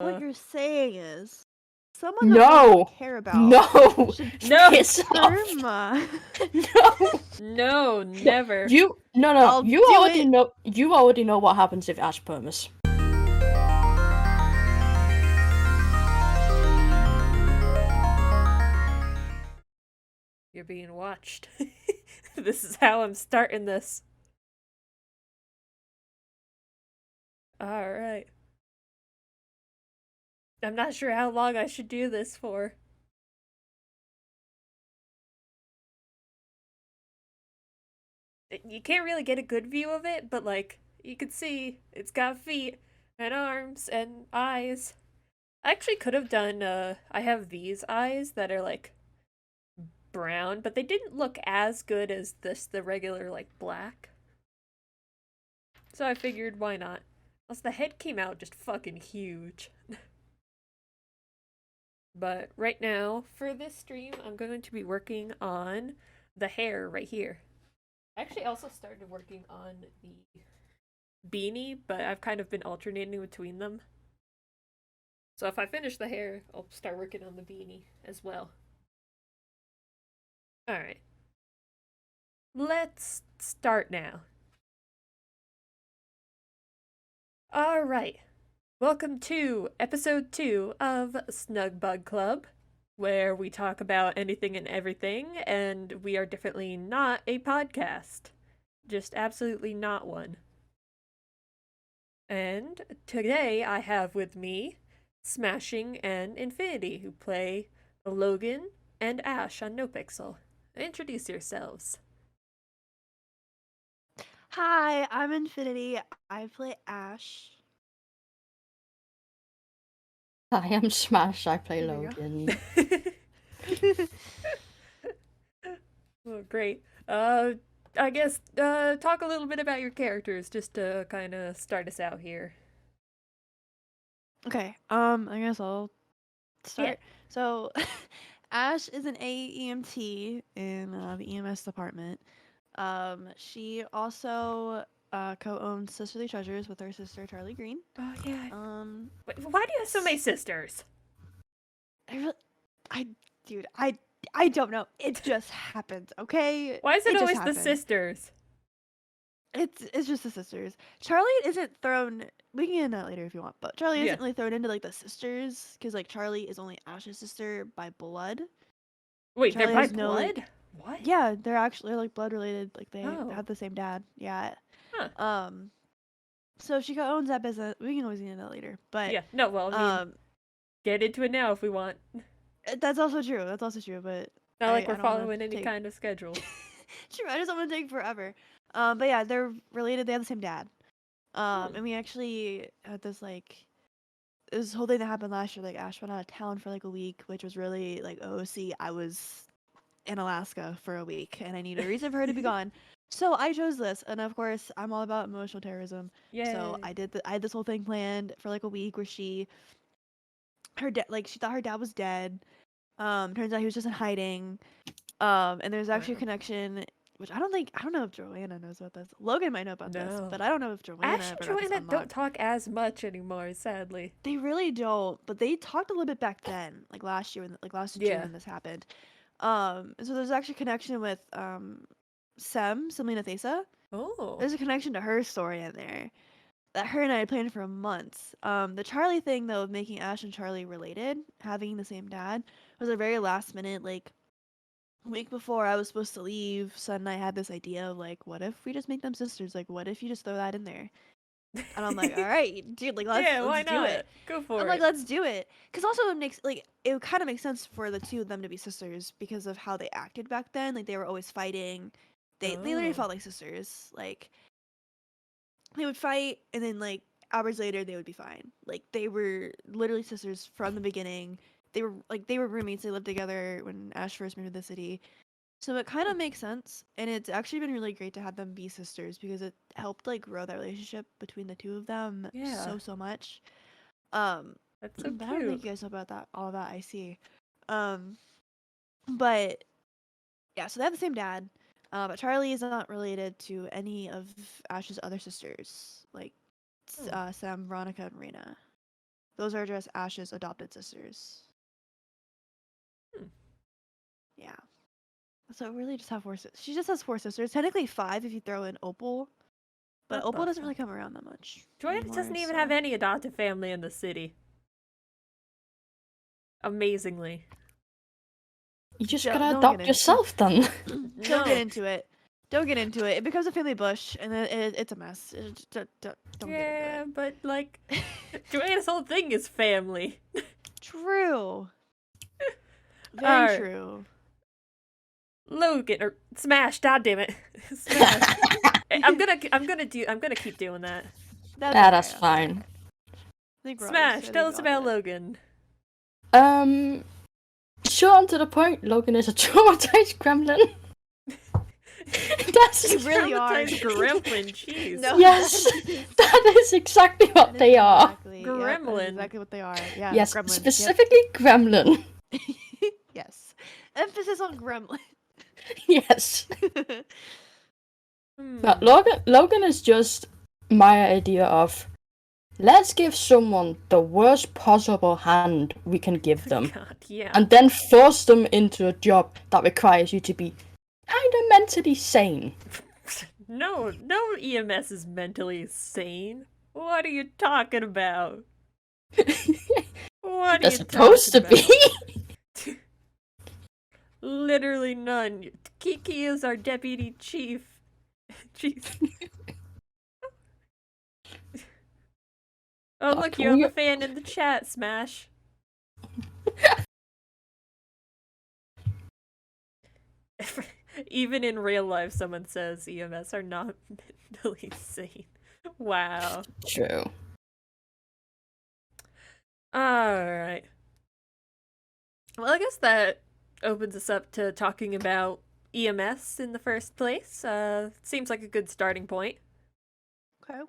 What you're saying is, someone that No! we care about No! should No! Piss off! Irma. No! No, never. No, I'll you do already it. know. You already know what happens if Ash permas. You're being watched. This is how I'm starting this. Alright. I'm not sure how long I should do this for. You can't really get a good view of it, but like, you can see it's got feet and arms and eyes. I actually could have done, I have these eyes that are like brown, but they didn't look as good as the regular like black. So I figured, why not? Plus the head came out just fucking huge. But right now, for this stream, I'm going to be working on the hair right here. I actually also started working on the beanie, but I've kind of been alternating between them. So if I finish the hair, I'll start working on the beanie as well. Alright. Let's start now. Alright. Welcome to episode 2 of Snug Bug Club, where we talk about anything and everything, and we are definitely not a podcast. Just absolutely not one. And today I have with me Smashing and Infinity, who play Logan and Ash on NoPixel. Introduce yourselves. Hi, I'm Infinity. I play Ash. I am Smash. I play There we go. Logan. Oh, great. I guess talk a little bit about your characters just to kind of start us out here. Okay, I guess I'll start. Yeah. So, Ash is an AEMT in the EMS department. She also co-owns Sisterly Treasures with her sister Charlie Green. Oh yeah. Um, Why do you have so many sisters? Dude, I don't know. It just happens, okay? Why is it just always the happened. sisters? It's just the sisters. Charlie isn't thrown. We can get into that later if you want, but Charlie Yeah. isn't really thrown into like the sisters because like Charlie is only Ash's sister by blood. Wait, Charlie they're by has no, blood? like- What? Yeah, they're actually like blood related. Like they Oh. have the same dad. Yeah. Huh. So she owns that business. We can always get into that later, but Yeah. No, well, I mean, get into it now if we want. that's also true. That's also true, but Not like I we're don't wanna following any take- kind of schedule. True, I just don't want to take forever. But yeah, they're related. They have the same dad. Hmm. And we actually had this whole thing that happened last year. Like Ash went out of town for like a week, which was really like, oh, see, I was in Alaska for a week, and I need a reason for her to be gone. So I chose this, and of course, I'm all about emotional terrorism. Yay. So I had this whole thing planned for like a week where she thought her dad was dead. Turns out he was just in hiding. And there's actually a Wow. connection, which I don't know if Johanna knows about this. Logan might know about this, No. but I don't know if Johanna Ash and ever got this Johanna don't unlocked. talk as much anymore, sadly. They really don't, but they talked a little bit back then, like last year, last June Yeah. when this happened. So there's actually a connection with Selena Thesa. Oh. There's a connection to her story in there that her and I had planned for months. The Charlie thing though, of making Ash and Charlie related, having the same dad, was a very last minute, like a week before I was supposed to leave. Son and I had this idea of like, what if we just make them sisters? Like, what if you just throw that in there? And I'm like, all right, dude, like let's why do not? it. Go for I'm it. like, let's do it. Because also it kind of makes sense for the two of them to be sisters because of how they acted back then. Like they were always fighting. They literally Oh. felt like sisters. Like they would fight and then like hours later they would be fine. Like they were literally sisters from the beginning. They were roommates. They lived together when Ash first moved to the city. So it kind of makes sense, and it's actually been really great to have them be sisters because it helped like grow that relationship between the two of them Yeah. so much. That's so But I don't think cute. you guys know about that, all that I see. But yeah, so they have the same dad. But Charlie is not related to any of Ash's other sisters, like Hmm. Sam, Veronica, and Rena. Those are just Ash's adopted sisters. Yeah. So really just have 4 sisters. She just has 4 sisters. Technically 5 if you throw in Opal. But What the Opal doesn't really fuck? come around that much. Joanna anymore, doesn't even so- have any adoptive family in the city. Amazingly. You just Don't- gotta don't adopt get into- yourself then. Don't get into it. Don't get into it. It becomes a family bush, and then it's a mess. Don't Yeah, get but like, Joanna's whole thing is family. into it. True. Very Alright. true. Logan or Smash, god damn it. Smash. I'm gonna keep doing that. That's fine. Smash, tell us about Logan. Short and to the point, Logan is a traumatized gremlin. That's You really are. Traumatized gremlin, jeez. No. Yes, that is exactly what they are. Gremlin. Exactly what they are. Yeah. Yes, Gremlin. specifically gremlin. Yep. Yes. Emphasis on gremlin. Yes. Hmm. But Logan is just my idea of let's give someone the worst possible hand we can give them, God, yeah. and then force them into a job that requires you to be kind of mentally sane. No EMS is mentally sane. What are you talking about? What are They're you supposed to talking be. about? Literally none. Kiki is our deputy chief. Jeez. Oh look, Can you have we- a fan in the chat, Smash. Even in real life, someone says EMS are not mentally sane. Wow. True. Alright. Well, I guess that opens us up to talking about EMS in the first place. Seems like a good starting point. Okay.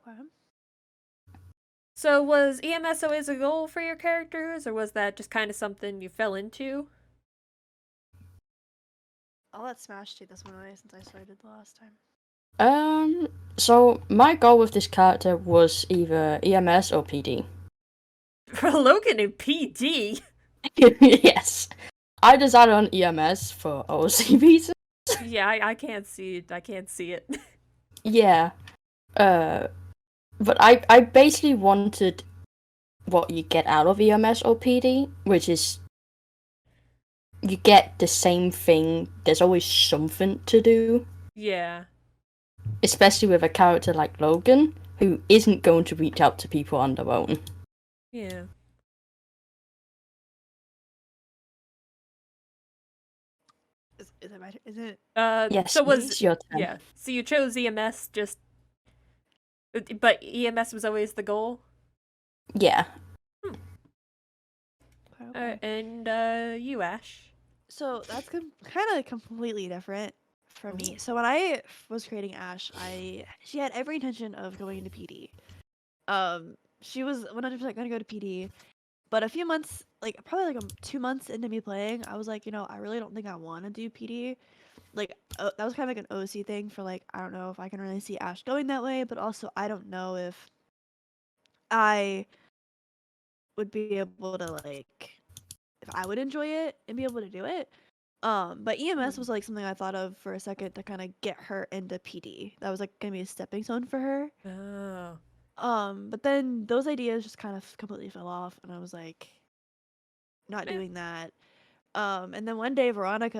So, was EMS always a goal for your characters, or was that just kind of something you fell into? I'll let Smash take this one away since I started the last time. So my goal with this character was either EMS or PD. For Logan and PD? Yes. I decided on EMS for OC reasons. Yeah, I can't see it. I can't see it. Yeah. But I basically wanted what you get out of EMS or PD, which is you get the same thing. There's always something to do. Yeah. Especially with a character like Logan, who isn't going to reach out to people on their own. Yeah. Is it my turn? Is it? Yes, So was it's your turn. yeah. So you chose EMS just, but EMS was always the goal. Yeah. Okay. And you, Ash. So that's kind of completely different from me. So when I was creating Ash, she had every intention of going into PD. She was 100% going to go to PD, but a few months, probably 2 months into me playing, I was like, I really don't think I want to do PD. That was kind of like an OC thing for I don't know if I can really see Ash going that way, but also I don't know if I would be able to if I would enjoy it and be able to do it. But EMS was something I thought of for a second to kind of get her into PD. That was gonna be a stepping stone for her. Oh. But then those ideas just kind of completely fell off, and I was not Yeah. doing that. And then one day Veronica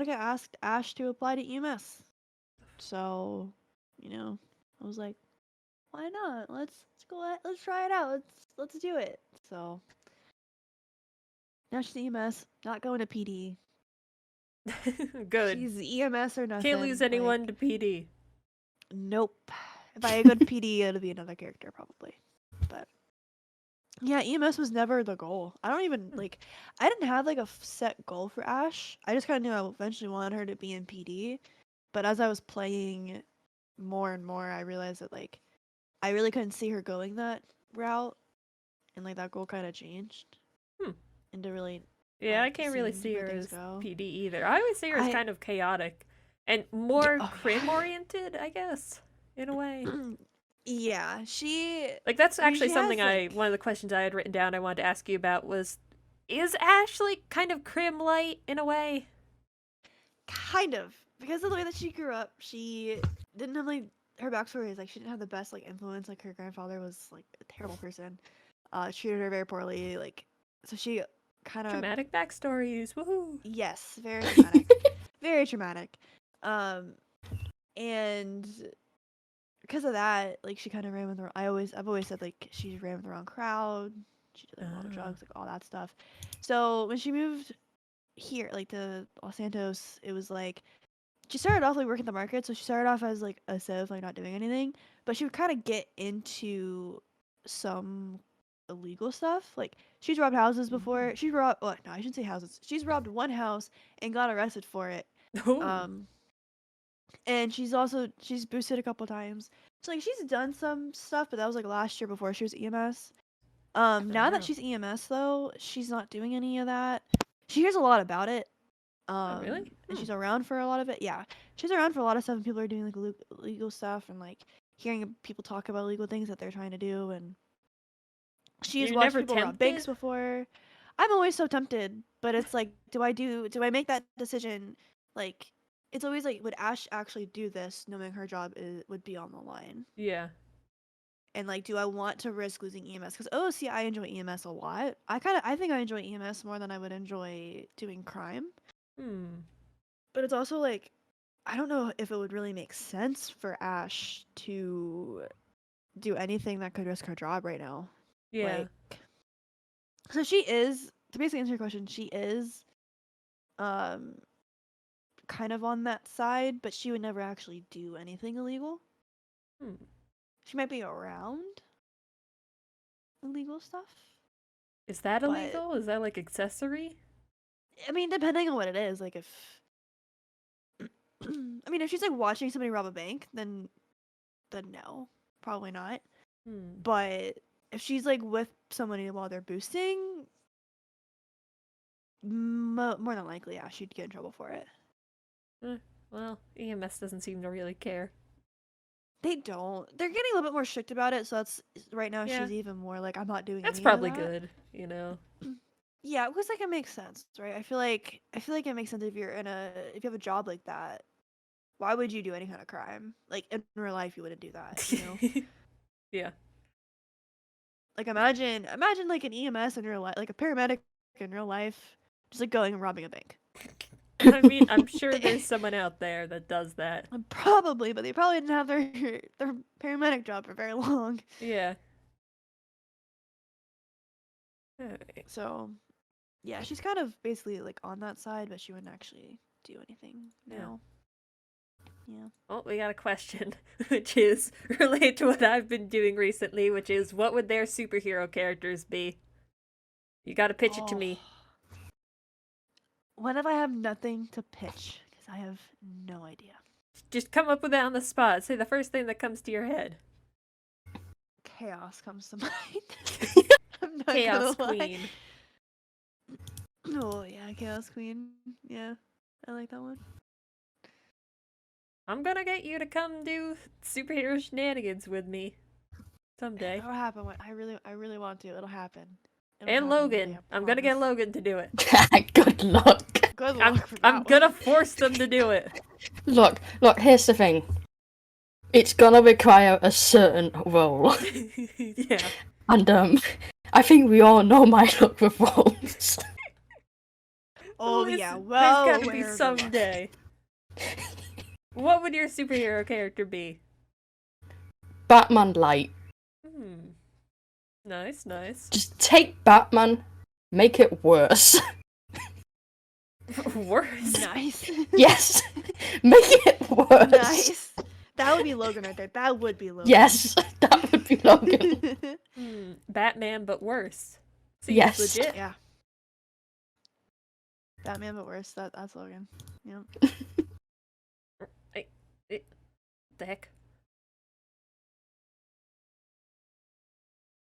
asked Ash to apply to EMS. So, I was like, why not? Let's try it out. Let's do it. So now she's EMS, not going to PD. Good. She's EMS or nothing. Can't lose anyone to PD. Nope. If I go to PD, it'll be another character probably. But yeah, EMS was never the goal. I don't even I didn't have a set goal for Ash. I just kind of knew I eventually wanted her to be in PD. But as I was playing more and more, I realized that I really couldn't see her going that route, and that goal kind of changed into really. Yeah, I can't really seeing see her where as things go. PD either. I always see her as I- kind of chaotic and more oh, crim oriented, I guess, in a way. Yeah, she. Like, that's I mean, actually she has something one of the questions I had written down I wanted to ask you about was, is Ashley kind of crim light in a way? kind of because of the way that she grew up. She didn't have like her backstory is like she didn't have the best like influence. Like her grandfather was like a terrible person. Treated her very poorly. Like so she kind of Dramatic backstories, woohoo! yes, very dramatic, very traumatic. And because of that, like she kind of ran with the. I've always said like she ran with the wrong crowd. She did like a lot of drugs, like all that stuff. So when she moved here, like to Los Santos, it was like she started off like working the market. So she started off as like a civ, like not doing anything, but she would kind of get into some illegal stuff. Like she's robbed houses before. She's robbed. Well, no, I shouldn't say houses. She's robbed one house and got arrested for it. Oh, Um, and she's boosted a couple times. So like she's done some stuff, but that was like last year before she was EMS. Now that wow. she's EMS though, she's not doing any of that. She hears a lot about it. Oh, really? And she's around for a lot of it. Yeah, she's around for a lot of stuff, and people are doing like legal stuff and like hearing people talk about legal things that they're trying to do. And she has You're watched never people rob banks tempted? before. I'm always so tempted, but it's like, do I make that decision? Like, it's always like, would Ash actually do this, knowing her job would be on the line? Yeah. And like, do I want to risk losing EMS? Because see, I enjoy EMS a lot. I think I enjoy EMS more than I would enjoy doing crime. Hmm. But it's also like, I don't know if it would really make sense for Ash to do anything that could risk her job right now. Yeah. Like, so she is, to basically answer your question, she is um kind of on that side, but she would never actually do anything illegal. Hmm. She might be around illegal stuff, Is that but illegal? Is that like accessory? I mean, depending on what it is, like if I mean, if she's like watching somebody rob a bank, then no, probably not. Hmm. But if she's like with somebody while they're boosting, more than likely, yeah, she'd get in trouble for it. Well, EMS doesn't seem to really care. They don't. They're getting a little bit more strict about it, so that's right now Yeah. she's even more like I'm not doing That's any of probably that. good, you know? Yeah, because like it makes sense, right? I feel like it makes sense if if you have a job like that. Why would you do any kind of crime? Like in real life, you wouldn't do that, you know? Yeah. Like imagine like an EMS in real life, like a paramedic in real life, just like going and robbing a bank. I mean, I'm sure there's someone out there that does that. Probably, but they probably didn't have their paramedic job for very long. Yeah. Alright. So, yeah, she's kind of basically like on that side, but she wouldn't actually do anything Yeah. now. Yeah. Well, we got a question, which is related to what I've been doing recently, which is what would their superhero characters be? You gotta pitch it to me. What if I have nothing to pitch? Because I have no idea. Just come up with it on the spot. Say the first thing that comes to your head. Chaos comes to mind. I'm not Chaos gonna lie. Queen. Oh yeah, Chaos Queen. Yeah, I like that one. I'm gonna get you to come do superhero shenanigans with me someday. It'll happen. I really want to. It'll happen. It'll And happen one day, Logan. I I'm gonna get promise. Logan to do it. Good luck. Good luck for that I'm one. gonna force them to do it. Look, here's the thing. It's gonna require a certain role. Yeah. And I think we all know my luck with roles. Oh Listen, yeah, well, there's gotta be aware of someday. What would your superhero character be? Batman Light. Nice, nice. Just take Batman, make it worse. Worse. Nice. Yes, make it worse. Nice. That would be Logan right there. That would be Logan. Yes, that would be Logan. Batman, but worse. Seems Yes. legit. Yeah. Batman, but worse. That's Logan. Yep. The heck?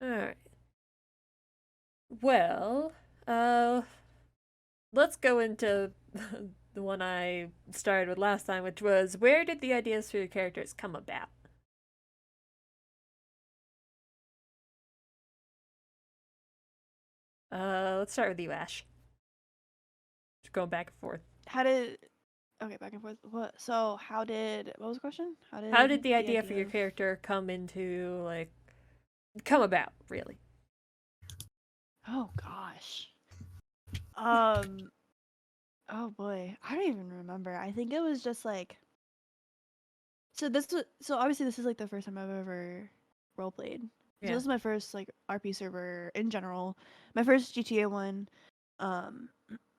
Alright. Well, let's go into the one I started with last time, which was where did the ideas for your characters come about? Let's start with you, Ash. Just going back and forth. Okay, back and forth. What? So what was the question? How did the idea for your character come about, really? Oh gosh. Um. Oh boy, I don't even remember. I think it was just like. So obviously this is like the first time I've ever roleplayed. So Yeah. this is my first like RP server in general. My first GTA one. Um.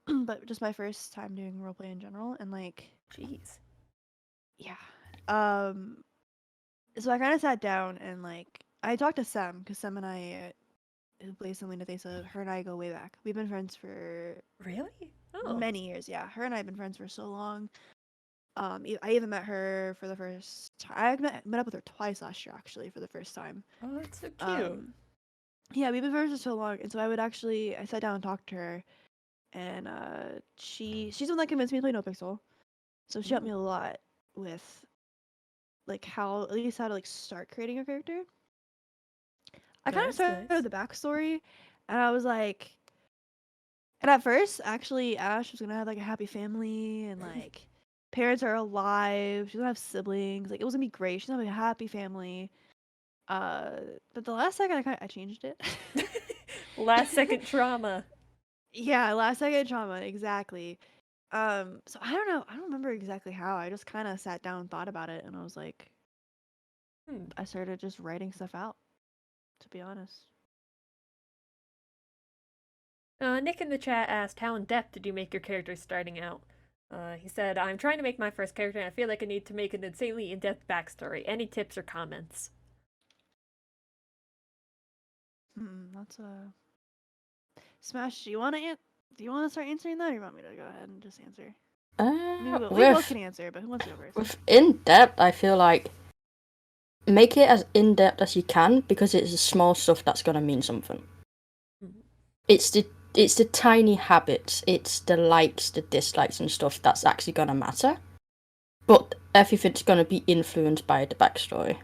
But just my first time doing roleplay in general, and like. Jeez. Yeah. Um. So I kind of sat down and like I talked to Sam because Sam and I who plays Selena Thesa, her and I go way back. We've been friends for Really? Oh. many years. Yeah, her and I have been friends for so long. I even met her for the first time. I met up with her twice last year actually for the first time. Oh, that's so cute. Yeah, we've been friends for so long, and so I sat down and talked to her, and she's the one that convinced me to play NoPixel. So she helped me a lot with like how to like start creating a character. I kind of started with the backstory, and I was like, and at first, actually, Ash was gonna have like a happy family, and like parents are alive. She's gonna have siblings. Like it was gonna be great. She's gonna have a happy family. But the last second, I changed it. Last second trauma. Yeah, last second trauma, exactly. So I don't know. I don't remember exactly how. I just kind of sat down and thought about it, and I was like, I started just writing stuff out. To be honest. Nick in the chat asked, how in depth did you make your character starting out? He said, I'm trying to make my first character and I feel like I need to make an insanely in-depth backstory. Any tips or comments? That's a Smash. Do you want to start answering that, or you want me to go ahead and just answer? We both can answer, but who wants to go first? With in-depth, I feel like make it as in-depth as you can because it's the small stuff that's gonna mean something. It's the tiny habits, it's the likes, the dislikes and stuff that's actually gonna matter. But everything's gonna be influenced by the backstory.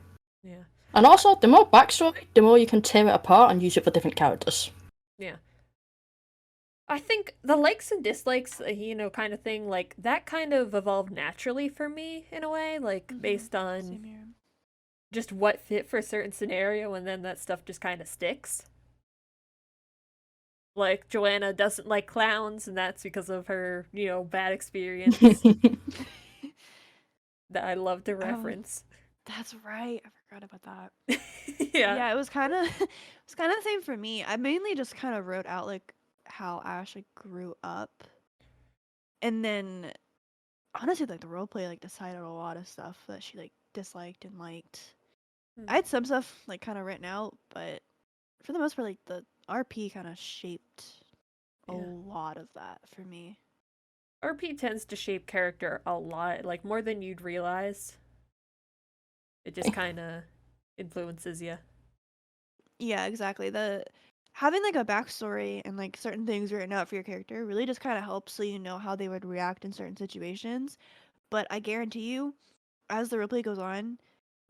Yeah. And also, the more backstory, the more you can tear it apart and use it for different characters. Yeah. I think the likes and dislikes, kind of thing, like, that kind of evolved naturally for me, in a way, like, based on just what fit for a certain scenario, and then that stuff just kind of sticks. Like, Johanna doesn't like clowns, and that's because of her, bad experience. That I love to reference. That's right. I forgot about that. Yeah. Yeah, it was kind of the same for me. I mainly just kind of wrote out like how Ash like grew up, and then honestly, like the roleplay like decided a lot of stuff that she like disliked and liked. I had some stuff like kind of written out, but for the most part, like the RP kind of shaped a lot of that for me. RP tends to shape character a lot, like more than you'd realize. It just kind of influences you. Yeah, exactly. Having like a backstory and like certain things written out for your character really just kind of helps so you know how they would react in certain situations. But I guarantee you, as the roleplay goes on,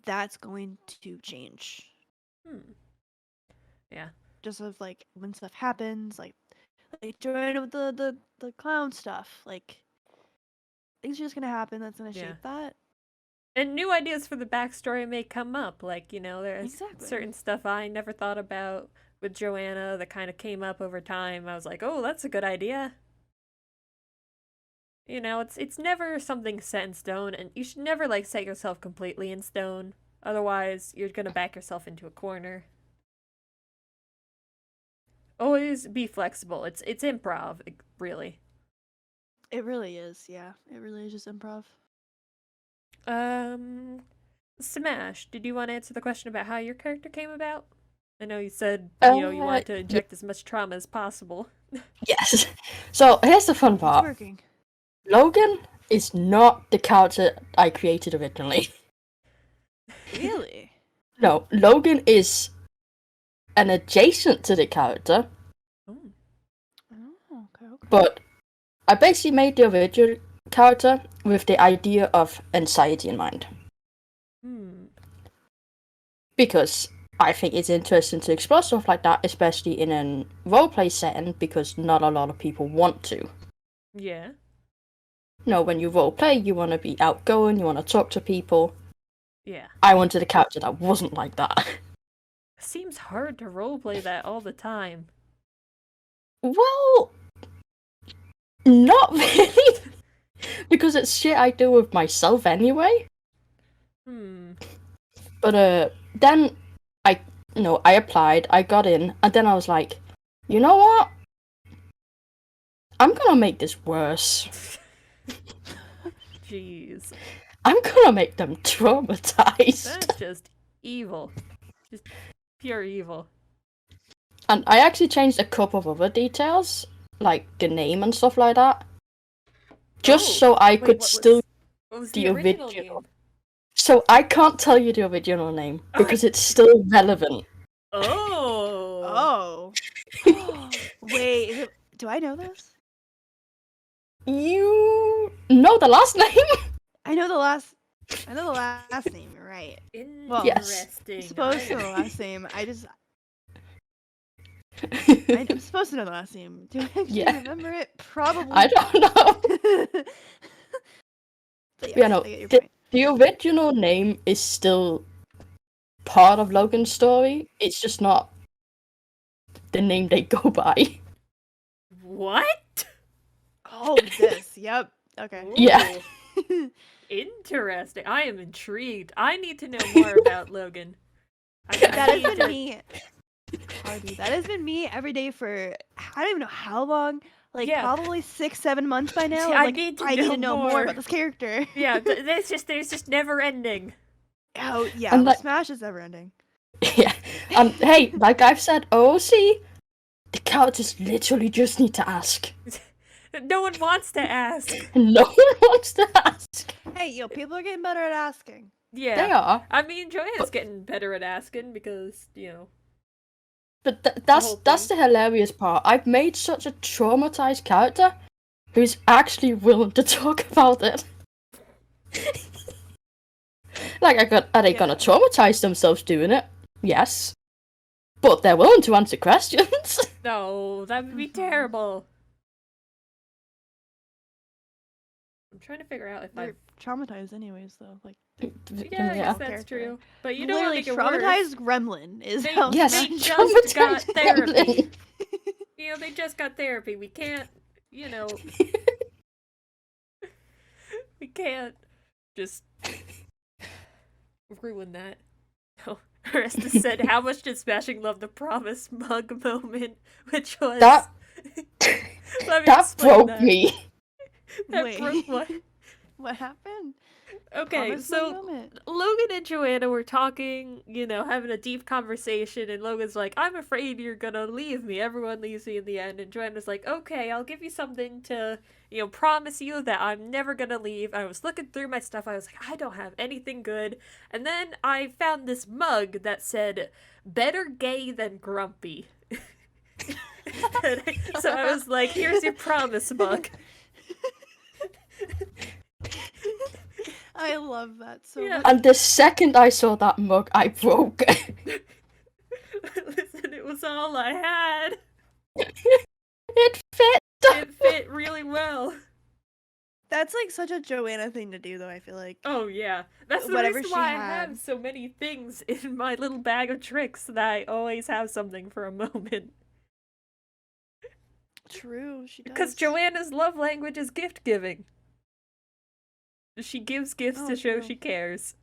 that's going to change. Yeah. Just of like when stuff happens, like join with the clown stuff, like things are just gonna happen. That's gonna shape that. And new ideas for the backstory may come up. Like, there's certain stuff I never thought about with Johanna that kind of came up over time. I was like, oh, that's a good idea. It's never something set in stone, and you should never, like, set yourself completely in stone. Otherwise, you're gonna back yourself into a corner. Always be flexible. It's improv, really. It really is, yeah. It really is just improv. Smash, did you want to answer the question about how your character came about? I know you said, you wanted to inject as much trauma as possible. Yes. So, here's the fun part. It's working. Logan is not the character I created originally. Really? No, Logan is an adjacent to the character. Okay. But I basically made the original character with the idea of anxiety in mind. Because I think it's interesting to explore stuff like that, especially in a roleplay setting, because not a lot of people want to. Yeah. When you roleplay, you want to be outgoing, you want to talk to people. Yeah. I wanted a character that wasn't like that. Seems hard to roleplay that all the time. Well, not really. Because it's shit I do with myself anyway. But then I applied, I got in, and then I was like, you know what? I'm gonna make this worse. Jeez. I'm gonna make them traumatized. That's just evil. Just pure evil. And I actually changed a couple of other details, like the name and stuff like that. Just so I could still what was the original name? So I can't tell you the original name because it's still relevant. Oh. Wait, do I know this? You know the last name? I know the last name, you're right. Interesting. Supposed to know the last name. I'm supposed to know the last name. Do I actually remember it? Probably. I don't know. But yes, I get your point. The original name is still part of Logan's story. It's just not the name they go by. What? Oh, this. Yep. Okay. Ooh. Yeah. Interesting. I am intrigued. I need to know more about Logan. That has been me. Carbie, that has been me every day for I don't even know how long. Probably 6-7 months by now. I need to know more about this character. Yeah, there's just never ending. Oh yeah, and Smash is never ending. Yeah. Hey, like I've said, see, the characters literally just need to ask. No one wants to ask. No one wants to ask. Hey, people are getting better at asking. Yeah, they are. I mean, Johanna's getting better at asking because But that's the hilarious part. I've made such a traumatized character who's actually willing to talk about it. Are they gonna traumatize themselves doing it? Yes. But they're willing to answer questions. No, that would be terrible. I'm trying to figure out if they're traumatized anyways, though. Yeah, I guess that's true. But you don't make it traumatized gremlin is they just got therapy. They just got therapy. We can't, we can't just ruin that. No. Arista said, "How much did Smashing love the promise mug moment?" Which was that broke that. me. That broke what? What happened? Okay, so Logan and Johanna were talking, having a deep conversation, and Logan's like, "I'm afraid you're gonna leave me. Everyone leaves me in the end." And Johanna's like, "Okay, I'll give you something to, promise you that I'm never gonna leave." I was looking through my stuff, I was like, I don't have anything good. And then I found this mug that said, "Better gay than grumpy." So I was like, "Here's your promise mug." I love that so much. And the second I saw that mug, I broke. Listen, it was all I had. It fit. It fit really well. That's such a Johanna thing to do, though, I feel like. Oh, yeah. That's the reason why I have so many things in my little bag of tricks, that I always have something for a moment. True, she does. Because Johanna's love language is gift giving. She gives gifts to show she cares.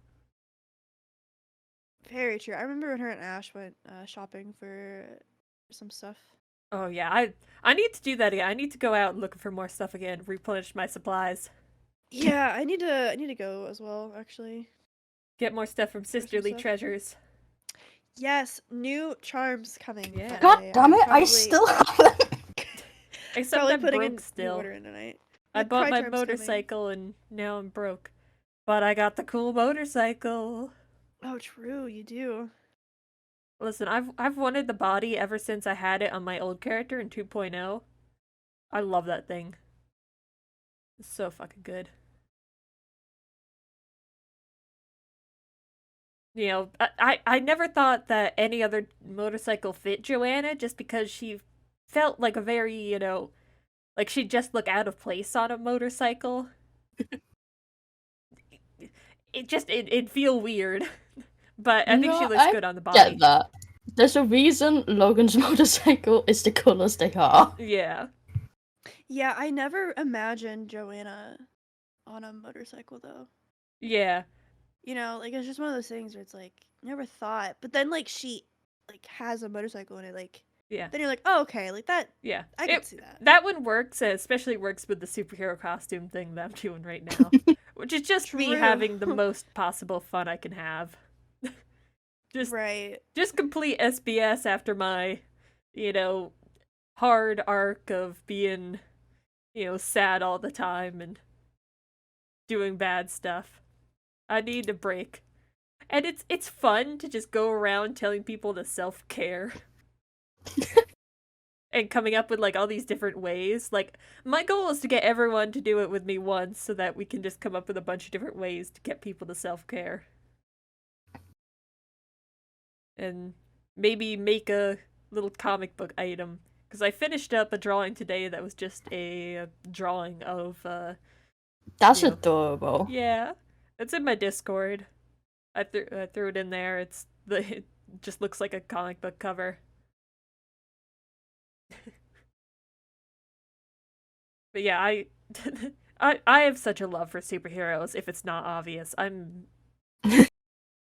Very true. I remember when her and Ash went shopping for some stuff. Oh yeah, I need to do that again. I need to go out and look for more stuff again, replenish my supplies. Yeah, I need to go as well, actually. Get more stuff from Sisterly Treasures. Yes, new charms coming. Yeah. God damn it, I still haven't. Except I'm broke still. Order in tonight. I bought my motorcycle and now I'm broke. But I got the cool motorcycle. Oh, true, you do. Listen, I've wanted the body ever since I had it on my old character in 2.0. I love that thing. It's so fucking good. You know, I never thought that any other motorcycle fit Johanna just because she felt like a very, you know, like she'd just look out of place on a motorcycle. It'd feel weird. But I think she No, looks I good on the body. get that. There's a reason Logan's motorcycle is the colors they are. Yeah. Yeah, I never imagined Johanna on a motorcycle though. Yeah. You know, like it's just one of those things where it's like never thought, but then like she like has a motorcycle and it like Yeah. then you're like, oh okay, like that. Yeah. I can see that. That one works, especially works with the superhero costume thing that I'm doing right now. Which is just me True. having the most possible fun I can have. Right. Just complete SBS after my, you know, hard arc of being, you know, sad all the time and doing bad stuff. I need a break. And it's fun to just go around telling people to self-care. And coming up with like all these different ways. Like my goal is to get everyone to do it with me once so that we can just come up with a bunch of different ways to get people to self-care. And maybe make a little comic book item. Because I finished up a drawing today that was just a drawing of That's you know. adorable. Yeah. It's in my Discord. I threw it in there. It just looks like a comic book cover. But yeah, I have such a love for superheroes, if it's not obvious. I'm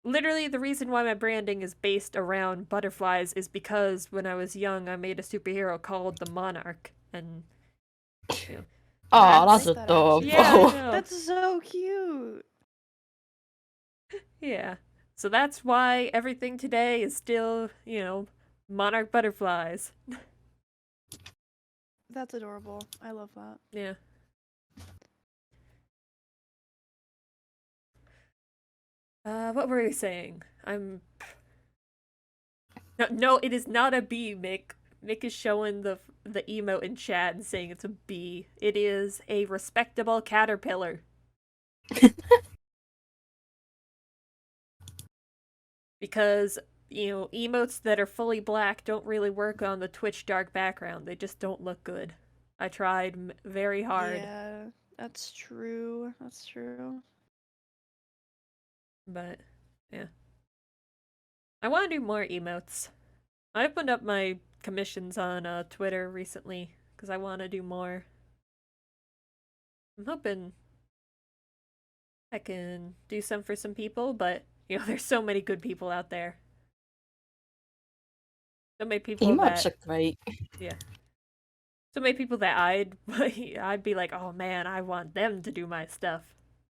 literally the reason why my branding is based around butterflies is because when I was young I made a superhero called the Monarch, and you know, Oh, That's that's that adorable. actually. yeah, I know. That's so cute. Yeah. So that's why everything today is still, you know, monarch butterflies. That's adorable. I love that. Yeah. What were we saying? No, it is not a bee, Mick. Mick is showing the emote in chat and saying it's a bee. It is a respectable caterpillar. Because, you know, emotes that are fully black don't really work on the Twitch dark background. They just don't look good. I tried very hard. Yeah, that's true. That's true. But, yeah. I want to do more emotes. I opened up my commissions on Twitter recently because I want to do more. I'm hoping I can do some for some people, but, you know, there's so many good people out there. So many people Emotes that... are great. Yeah. So many people that I'd be like, oh man, I want them to do my stuff.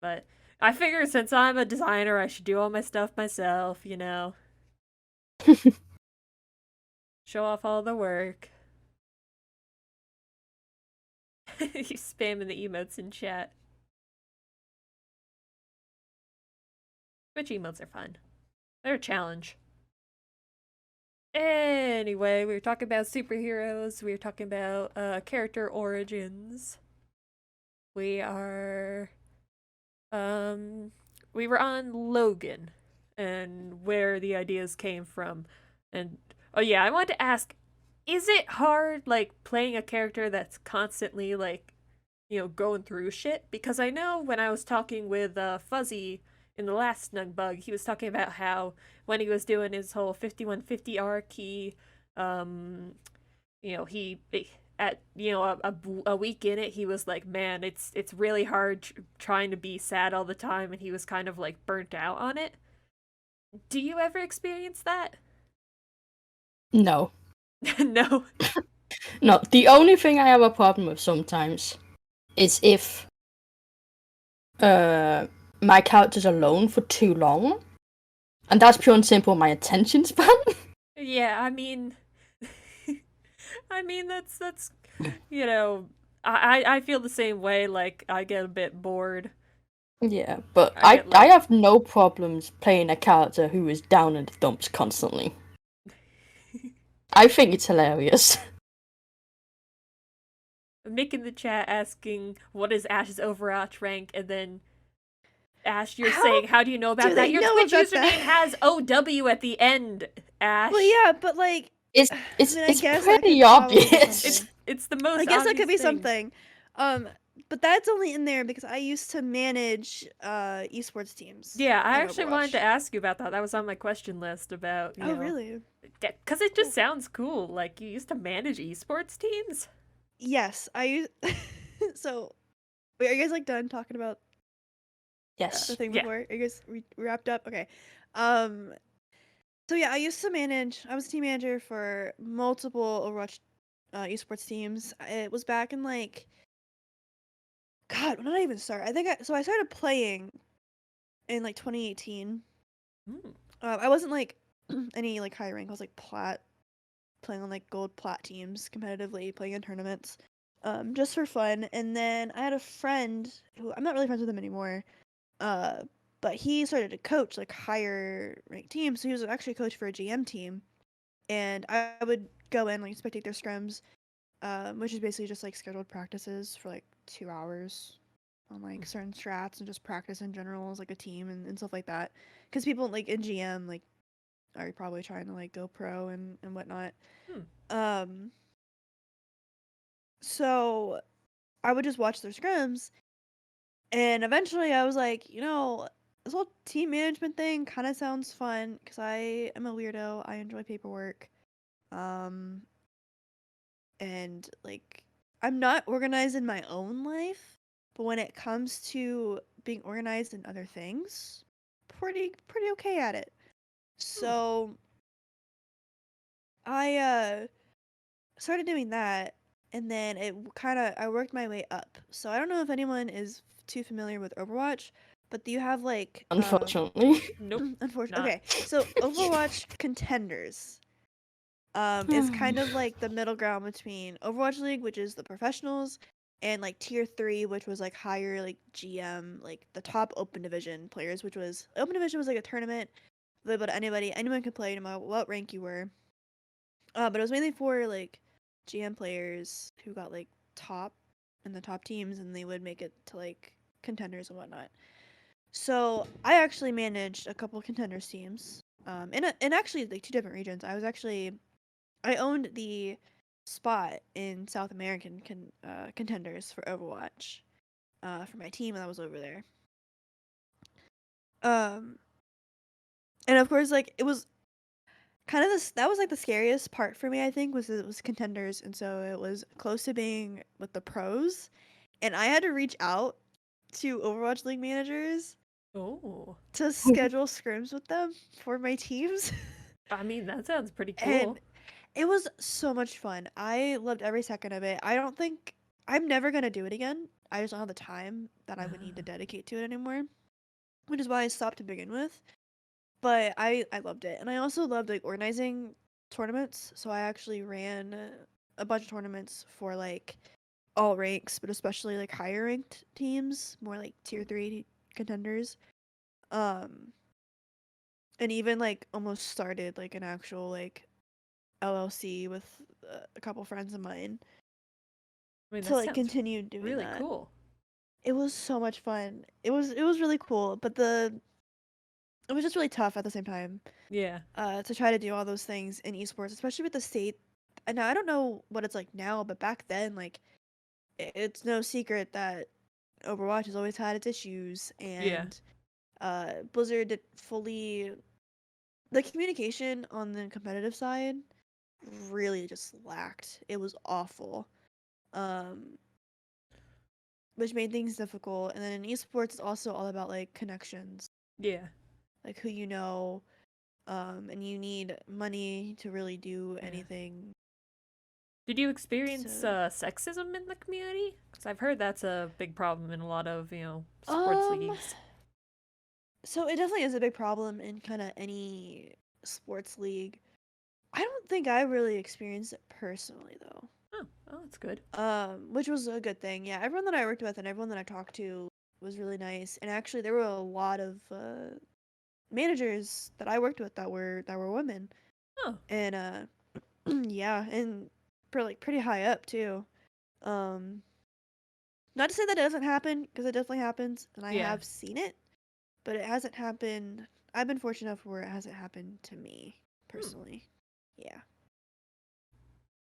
But I figure since I'm a designer, I should do all my stuff myself, you know. Show off all the work. You spamming the emotes in chat. Twitch emotes are fun. They're a challenge. Anyway, we were talking about superheroes. We were talking about character origins. We are we were on Logan and where the ideas came from. And oh yeah, I wanted to ask, is it hard like playing a character that's constantly like, you know, going through shit? Because I know when I was talking with Fuzzy in the last Snug Bug, he was talking about how when he was doing his whole 5150 arc, he you know, he at, you know, a week in it, he was like, man, it's really hard trying to be sad all the time, and he was kind of like burnt out on it. Do you ever experience that? No. No. No, the only thing I have a problem with sometimes is if my character's alone for too long. And that's pure and simple my attention span. Yeah, I mean that's you know, I feel the same way, like I get a bit bored. Yeah, but I get, I like- have no problems playing a character who is down in the dumps constantly. I think it's hilarious. Mick in the chat asking what is Ash's Overwatch rank, and then Ash, you're How saying, how do you know about do that? they Your know Twitch about username that? has OW at the end, Ash. Well, yeah, but like, It's I it's mean, I it's guess that pretty could probably be obvious. something. It's the I most guess that obvious could be thing. something. But that's only in there because I used to manage esports teams. Yeah, I in actually wanted to Overwatch. ask you about that. That was on my question list about, Oh, really? because it Cool. just sounds cool. Like, you used to manage esports teams? Yes, I use. So, wait, are you guys like done talking about the Yes. thing Yeah. before? Are you guys wrapped up? Okay. Um. So yeah, I used to manage. I was a team manager for multiple Overwatch esports teams. It was back in like, God, when did I even start? I started playing in like 2018. Mm. I wasn't like any like high rank. I was like plat, playing on like gold plat teams competitively, playing in tournaments, just for fun. And then I had a friend who I'm not really friends with him anymore. Uh, but he started to coach like higher ranked teams. So he was actually a coach for a GM team, and I would go in like spectate their scrims, which is basically just like scheduled practices for like 2 hours on like certain strats and just practice in general as like a team and stuff like that. Because people like in GM like are probably trying to like go pro and whatnot. Hmm. So I would just watch their scrims, and eventually I was like, this whole team management thing kind of sounds fun because I am a weirdo. I enjoy paperwork. Um, and like I'm not organized in my own life, but when it comes to being organized in other things, pretty okay at it. So I started doing that, and then I worked my way up. So I don't know if anyone is too familiar with Overwatch, but do you have like Unfortunately. Nope. unfortunately, Not. okay, so Overwatch contenders is kind of like the middle ground between Overwatch League, which is the professionals, and like tier 3, which was like higher like GM, like the top open division players, which was open division was like a tournament available to anyone could play no matter what rank you were. But it was mainly for like GM players who got like top in the top teams, and they would make it to like contenders and whatnot. So I actually managed a couple contenders teams. In actually like 2 different regions. I owned the spot in South American contenders for Overwatch, for my team, and I was over there. Um, and of course, like it was kind of this. That was like the scariest part for me. I think was it was contenders, and so it was close to being with the pros, and I had to reach out to Overwatch League managers Oh. to schedule scrims with them for my teams. I mean, that sounds pretty cool. And it was so much fun. I loved every second of it. I don't think I'm never gonna do it again. I just don't have the time that I would need to dedicate to it anymore, which is why I stopped to begin with. But I loved it, and I also loved like organizing tournaments. So I actually ran a bunch of tournaments for like all ranks, but especially like higher ranked teams, more like tier 3 contenders. Um, and even like almost started like an actual like LLC with a couple friends of mine I mean, to that like sounds continue doing really that. cool. It was so much fun. It was really cool, but it was just really tough at the same time. Yeah. To try to do all those things in esports, especially with the state. And now I don't know what it's like now, but back then, like it's no secret that Overwatch has always had its issues, Yeah. and Blizzard did fully the communication on the competitive side really just lacked. It was awful. Um, which made things difficult. And then in esports, it's also all about like connections, Yeah. like who you know, and you need money to really do Yeah. anything. Did you experience So, sexism in the community? Because I've heard that's a big problem in a lot of, sports um, leagues. so it definitely is a big problem in kind of any sports league. I don't think I really experienced it personally though. Oh, that's good. Which was a good thing. Yeah, everyone that I worked with and everyone that I talked to was really nice. And actually, there were a lot of managers that I worked with that were women, Oh, and yeah, and pretty high up too. Um, not to say that it doesn't happen because it definitely happens, and I yeah. have seen it. but it hasn't happened. I've been fortunate enough where it hasn't happened to me personally. Yeah.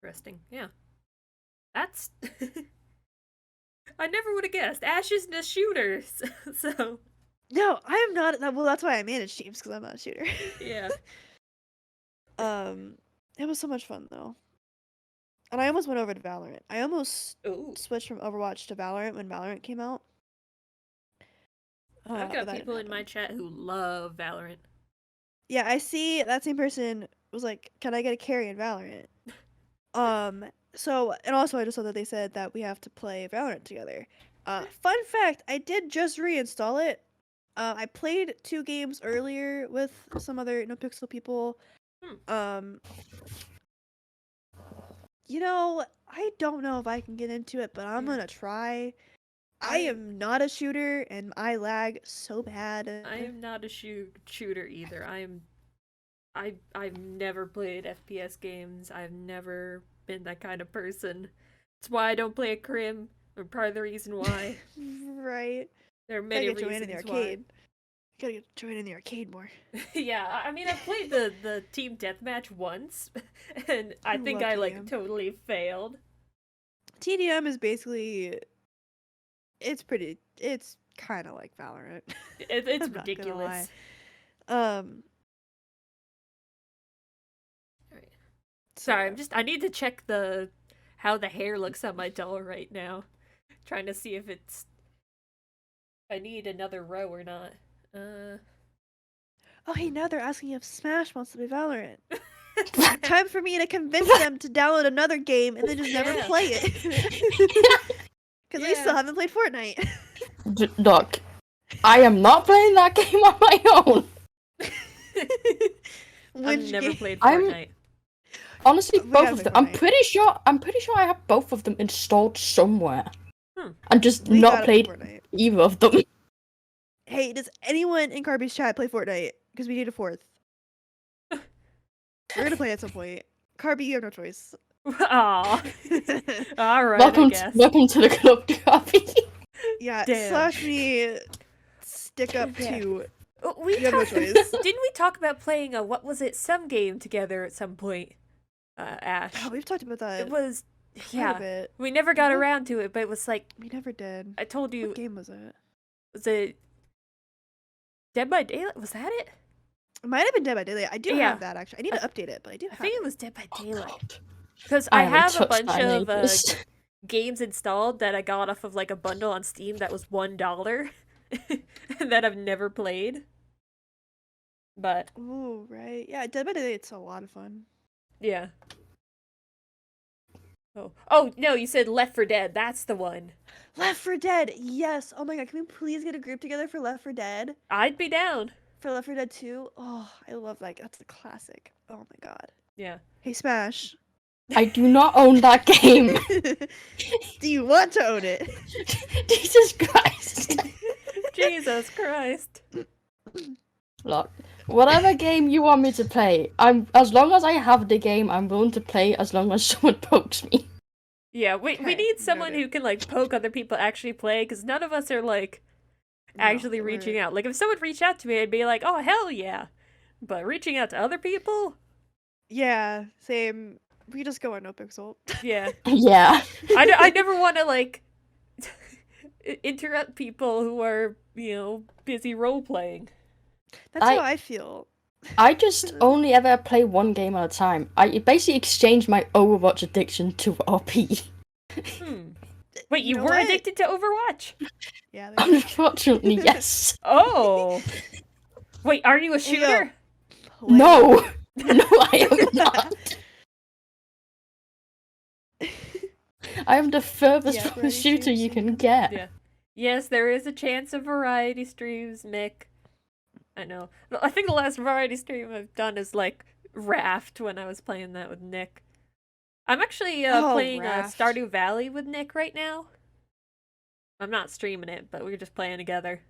Interesting. Yeah. That's. I never would have guessed. Ash isn't a shooter, so. No, I am not. Well, that's why I manage teams because I'm not a shooter. Yeah. It was so much fun though, and I almost went over to Valorant. I almost Ooh. switched from Overwatch to Valorant when Valorant came out. I've but got that people didn't in my happen. chat who love Valorant. Yeah, I see that same person was like, "Can I get a carry in Valorant?" So, and also I just saw that they said that we have to play Valorant together. Fun fact, I did just reinstall it. I played 2 games earlier with some other NoPixel people. You know, I don't know if I can get into it, but I'm gonna try. I am not a shooter, and I lag so bad. I am not a shooter either. I've never played FPS games. I've never been that kind of person. That's why I don't play a Crim, or part of the reason why. Right. There are many Gotta get reasons Johanna in the why. arcade. Gotta get Johanna in the arcade more. Yeah, I mean, I played the team deathmatch once, and I think love I like TDM. totally failed. TDM is basically, it's kind of like Valorant. It's I'm not gonna ridiculous. lie. Alright. So Sorry, yeah. I need to check how the hair looks on my doll right now. Trying to see if I need another row or not. Oh hey, now they're asking if Smash wants to be Valorant. Time for me to convince them to download another game and then just never Yeah. play it. Because we still haven't played Fortnite. Look, I am not playing that game on my own. I've never played I'm- Fortnite. Honestly, We both gotta of play them. I'm Fortnite. pretty sure I have both of them installed somewhere. Hmm. And just We not gotta play played Fortnite. either of them. Hey, does anyone in Carbie's chat play Fortnite? Because we need a 4th. We're gonna play at some point. Carbie, you have no choice. Aw. Alright, I guess. Welcome to the club, Carbie. Yeah, Damn. /me stick up Yeah. to. We You have no talked. choice. Didn't we talk about playing a what was it? Some game together at some point. Ash. Oh, we've talked about that. It was quite a yeah. bit. We never got What? around to it, but it was like We never did. I told you. What game was it? Was it Dead by Daylight? Was that it? It might have been Dead by Daylight. I do Yeah. have that actually. I need to update it, but I do I have think it. it was Dead by Daylight. God. Because I haven't have a touched bunch that in of ages. games installed that I got off of like a bundle on Steam that was $1 that I've never played. But Ooh, right. Yeah, Dead by Daylight, it's a lot of fun. yeah. Oh no, you said Left 4 Dead. That's the one. Left 4 Dead. Yes. Oh my god, can we please get a group together for Left 4 Dead? I'd be down. For Left 4 Dead 2? Oh, I love that. That's the classic. Oh my god. Yeah. Hey, Smash. I do not own that game. Do you want to own it? Jesus Christ. Jesus Christ. Look, whatever game you want me to play, as long as I have the game, I'm willing to play as long as someone pokes me. Yeah, we Okay, need someone noted. who can like poke other people actually play because none of us are like actually reaching out. Like if someone reached out to me, I'd be like, oh hell yeah. But reaching out to other people, Yeah, same. We just go on NoPixel. yeah. Yeah. I never want to like interrupt people who are busy role playing. That's how I feel. I just only ever play one game at a time. I basically exchanged my Overwatch addiction to RP. Wait, you know were what? addicted to Overwatch? Yeah. Unfortunately, yes. Oh. Wait, are you a Hey, yo. shooter? No! No, I am not. I am the furthest Yeah, from a variety shooter streams you can sometimes. get. Yeah. Yes, there is a chance of variety streams, Mick. I know. I think the last variety stream I've done is like Raft when I was playing that with Nick. I'm actually playing Raft. Stardew Valley with Nick right now. I'm not streaming it, but we're just playing together.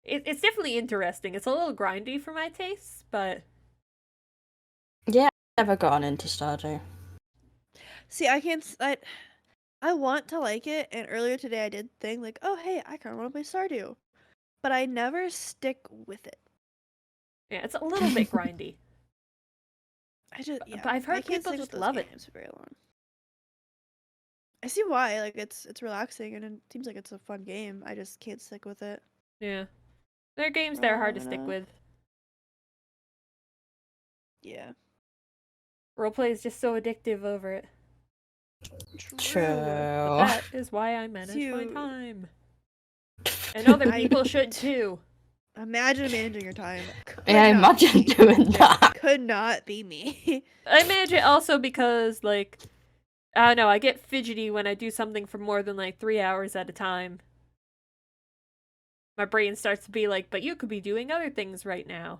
It's definitely interesting. It's a little grindy for my tastes, but Yeah, I've never gotten into Stardew. See, I can't. I want to like it, and earlier today I did think like, oh hey, I kind of want to play Stardew, but I never stick with it. Yeah, it's a little bit grindy. Yeah. But I've I heard can't people stick just with those love it. games for very long. I see why. Like it's relaxing and it seems like it's a fun game. I just can't stick with it. Yeah. There are games for that are hard to long stick enough. with. Yeah. Roleplay is just so addictive over it. True. But that is why I manage my You- time. And other I- people should too. Imagine managing your time. Yeah, I imagine doing that. Could not be me. I manage it also because, like, I don't know, I get fidgety when I do something for more than, like, 3 hours at a time. My brain starts to be like, but you could be doing other things right now.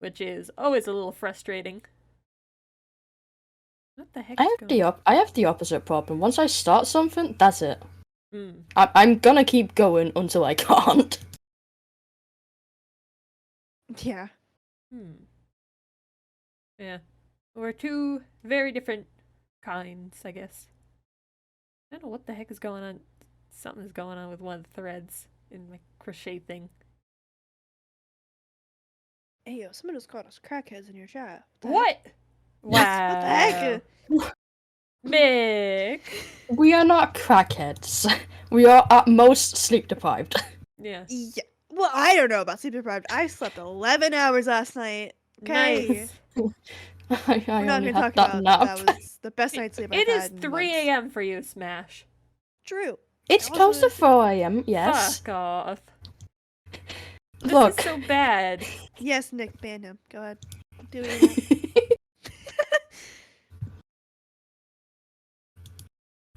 Which is always a little frustrating. What the heck is going on? I have the opposite problem. Once I start something, that's it. Hmm. I'm gonna keep going until I can't. Yeah. Yeah. We're two very different kinds, I guess. I don't know what the heck is going on. Something's going on with one of the threads in my crochet thing. Hey yo, someone just called us crackheads in your chat. What? Wow. What the heck? Mick. We are not crackheads. We are at most sleep deprived. Yeah. Yeah. Well, I don't know about sleep deprived. I slept 11 hours last night. Okay. Nice. I We're not only gonna had talk that about nap. that was the best night's sleep I've It is had in 3 months. a.m. for you, Smash. True. It's I close to wasn't- 4 a.m. Yes. Fuck off. This Look. is so bad. Yes, Nick, ban him. Go ahead. Do it.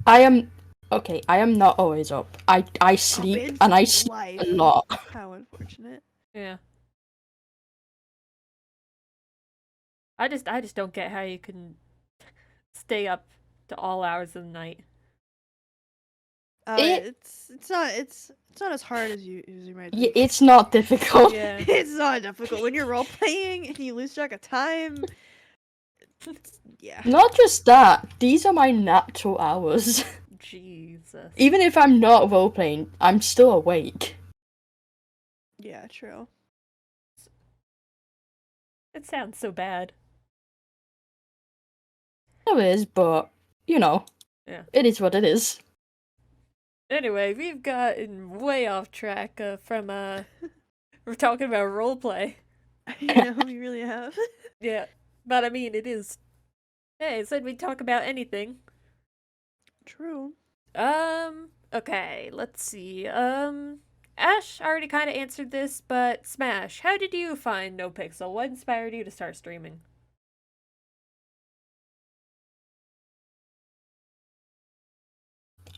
I am okay. I am not always up. I sleep It's and I sleep life. a lot. How unfortunate. Yeah. I just don't get how you can stay up to all hours of the night. It's not as hard as you might think. It's not difficult. Yeah. It's not difficult when you're role playing and you lose track of time. Yeah. Not just that. These are my natural hours. Jesus. Even if I'm not role playing, I'm still awake. Yeah, true. It sounds so bad. It is, but you know, Yeah. it is what it is. Anyway, we've gotten way off track from we're talking about roleplay. I know we really have. Yeah. But I mean it is hey, it said we'd talk about anything. True. Okay, let's see. Ash already kinda answered this, but Smash, how did you find NoPixel? What inspired you to start streaming?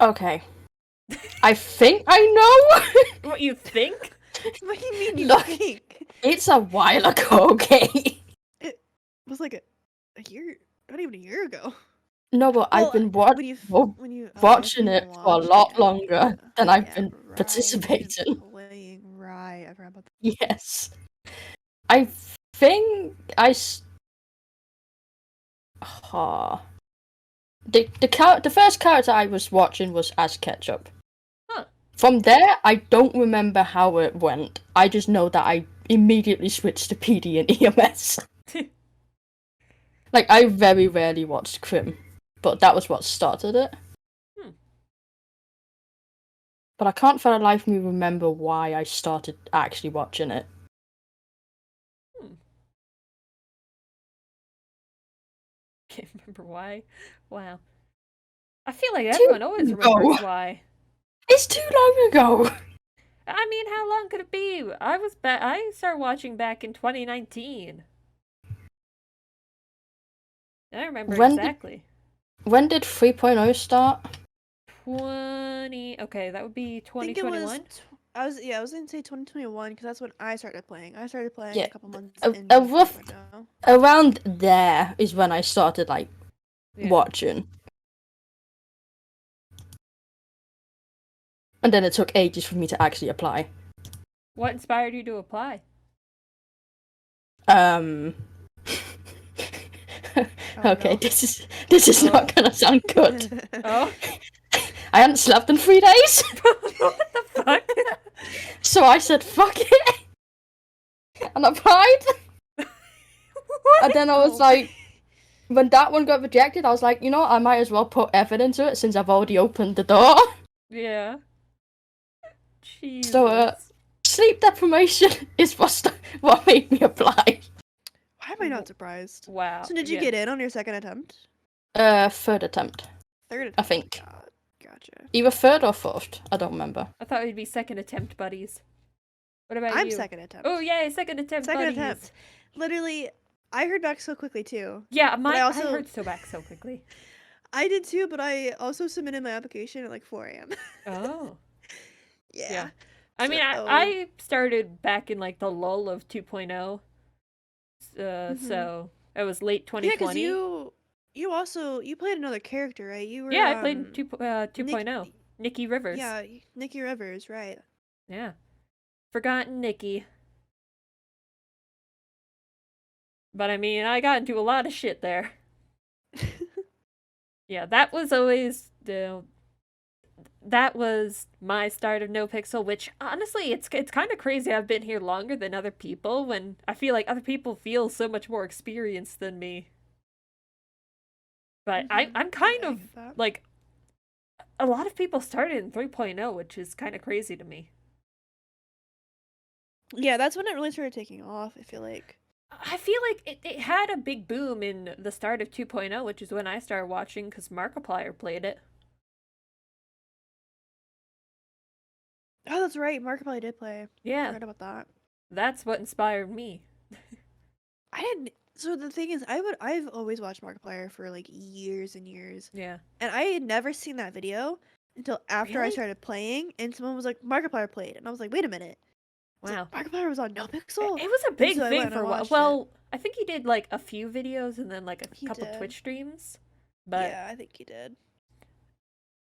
Okay. I think I know. What you think? What do you mean you Look. think? It's a while ago, okay? It was like a year, not even a year ago. No, but Well, I've been When you watching it for a lot longer than I've Yeah, been right, you've been participating. Playing, right? I forgot about that. Yes. I think the first character I was watching was Ash Ketchup. Huh. From there, I don't remember how it went. I just know that I immediately switched to PD and EMS. Like, I very rarely watched Crim, but that was what started it. But I can't for the life of me remember why I started actually watching it. Can't remember why. Wow. I feel like everyone always remembers why. It's too long ago! I mean, how long could it be? I started watching back in 2019. I remember exactly. When did 3.0 start? Okay, that would be I think it was 2021. I was gonna say 2021 because that's when I started playing. I started playing Yeah, a couple months a into rough- 3.0. Around there is when I started, like, Yeah. watching. And then it took ages for me to actually apply. What inspired you to apply? Okay, no. this is not gonna sound good. Oh, I hadn't slept in 3 days. what the fuck? So I said, fuck it! And I applied. And then I was Oh. like, when that one got rejected, I was like, you know what, I might as well put effort into it since I've already opened the door. Yeah. Jesus. So, sleep deprivation is what made me apply. Why am I not surprised? Wow. So did you yeah. get in on your second attempt? Third attempt. Third attempt. I think. Gotcha. Either third or fourth. I don't remember. I thought we'd be second attempt buddies. What about I'm you? second attempt. Oh yay, second attempt Second buddies. attempt. Literally, I heard back so quickly too. Yeah, But I heard so back so quickly. I did too, but I also submitted my application at like 4 a.m. Oh. Yeah. Yeah. I mean, So- I started back in like the lull of 2.0. So it was late 2020. Yeah, because you played another character, right? You were Yeah, I played 2.0. Nick- Nikki Rivers. Yeah, Nikki Rivers, right? Yeah. Forgotten Nikki. But I mean, I got into a lot of shit there. Yeah, that was always that was my start of NoPixel, which honestly, it's kind of crazy. I've been here longer than other people when I feel like other people feel so much more experienced than me. But I'm kind Yeah, I of get that. like a lot of people started in 3.0, which is kind of crazy to me. Yeah, that's when it really started taking off, I feel like. I feel like it had a big boom in the start of 2.0, which is when I started watching because Markiplier played it. Oh, that's right. Markiplier did play. I Yeah, forgot about that. that's what inspired me. I didn't. So the thing is, I've always watched Markiplier for like years and years, Yeah. and I had never seen that video until after I Really? started playing, and someone was like, "Markiplier played," and I was like, "Wait a minute." It's Wow. like, Markiplier was on NoPixel. It was a big so I thing went and for a while. watched it. Well, I think he did like a few videos and then like a He couple did. Twitch streams. But Yeah, I think he did.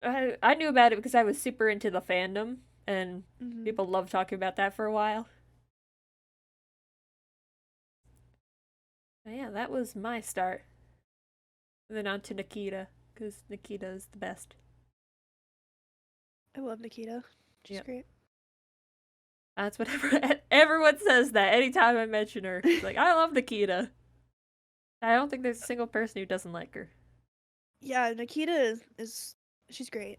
I knew about it because I was super into the fandom and Mhm. people loved talking about that for a while. But yeah, that was my start. And then on to Nikita, because Nikita is the best. I love Nikita. She's Yep. great. That's what everyone says that anytime I mention her. It's like, I love Nikita. I don't think there's a single person who doesn't like her. Yeah, Nikita is she's great.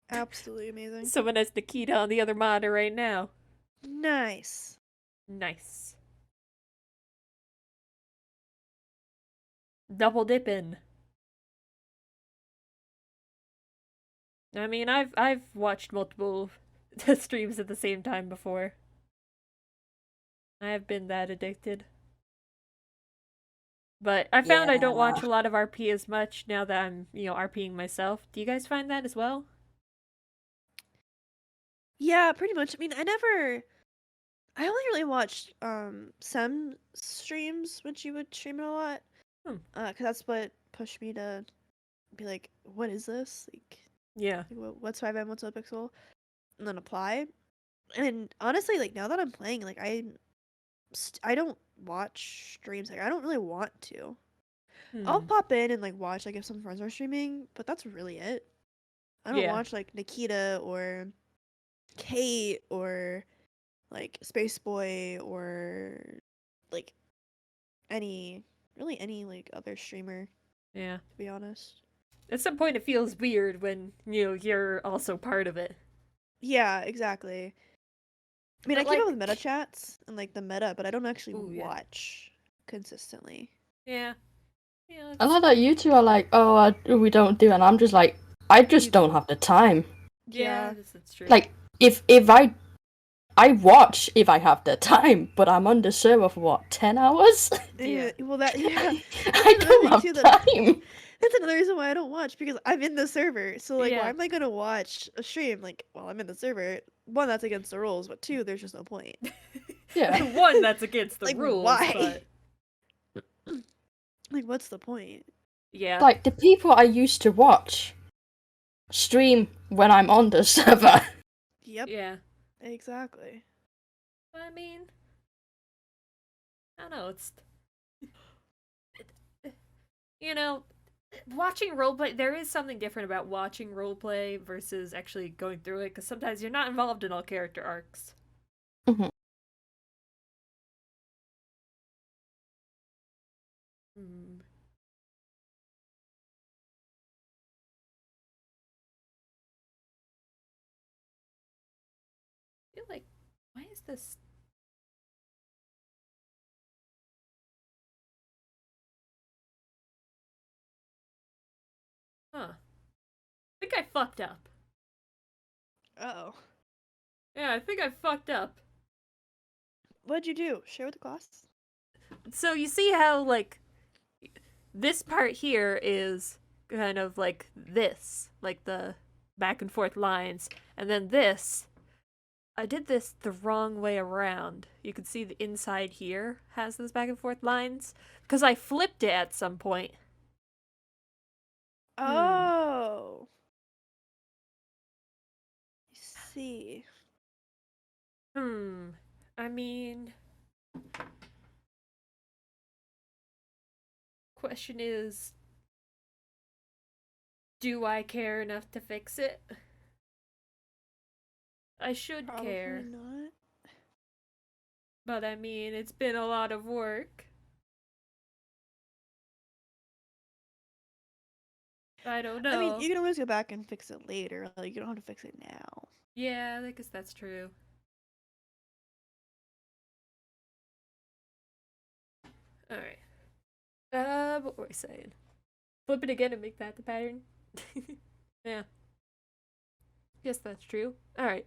Absolutely amazing. Someone has Nikita on the other monitor right now. Nice. Nice. Double dipping. I mean, I've watched multiple streams at the same time before. I have been that addicted. But I found I don't watch a lot of RP as much now that I'm, RPing myself. Do you guys find that as well? Yeah, pretty much. I mean, I only really watched Sem streams when she would stream it a lot. Cause that's what pushed me to be like, what is this? Like, Yeah. what's 5M, what's NoPixel? And then apply. And honestly, like now that I'm playing, like I don't watch streams. Like I don't really want to. I'll pop in and like watch like if some friends are streaming, but that's really it. I don't Yeah. watch like Nikita or Kate or like Space Boy or like any like other streamer, Yeah. to be honest. At some point it feels weird when, you're also part of it. Yeah, exactly. I mean, But, I keep up like- with meta chats and like the meta, but I don't actually Ooh, yeah. watch consistently. Yeah. Yeah. I like that you two are like, oh, we don't do, and I'm just like, I just don't have the time. Yeah, that's true. Like, if I watch if I have the time, but I'm on the server for what, 10 hours? Yeah. Well, that yeah. I don't have too, time. That's another reason why I don't watch because I'm in the server. So like, Yeah. why am I gonna watch a stream like while I'm in the server? One, that's against the rules, but two, there's just no point. Yeah. One, that's against the Like, rules, why? but Like, what's the point? yeah. Like, the people I used to watch stream when I'm on the server. Yep. Yeah. Exactly. I mean, I don't know, watching roleplay, there is something different about watching roleplay versus actually going through it, because sometimes you're not involved in all character arcs. Mhm. Hmm. I feel like, why is this? Huh. I think I fucked up. Oh. Yeah, I think I fucked up. What'd you do? Share with the class? So you see how, like, this part here is kind of like this, like the back and forth lines, and then this, I did this the wrong way around. You can see the inside here has those back and forth lines, because I flipped it at some point. Oh. I see. I mean, question is, do I care enough to fix it? I should Probably care, not. but I mean, it's been a lot of work. I don't know. I mean, you can always go back and fix it later. Like, you don't have to fix it now. Yeah, I guess that's true. Alright. What were we saying? Flip it again and make that the pattern? Yeah. Guess that's true. Alright,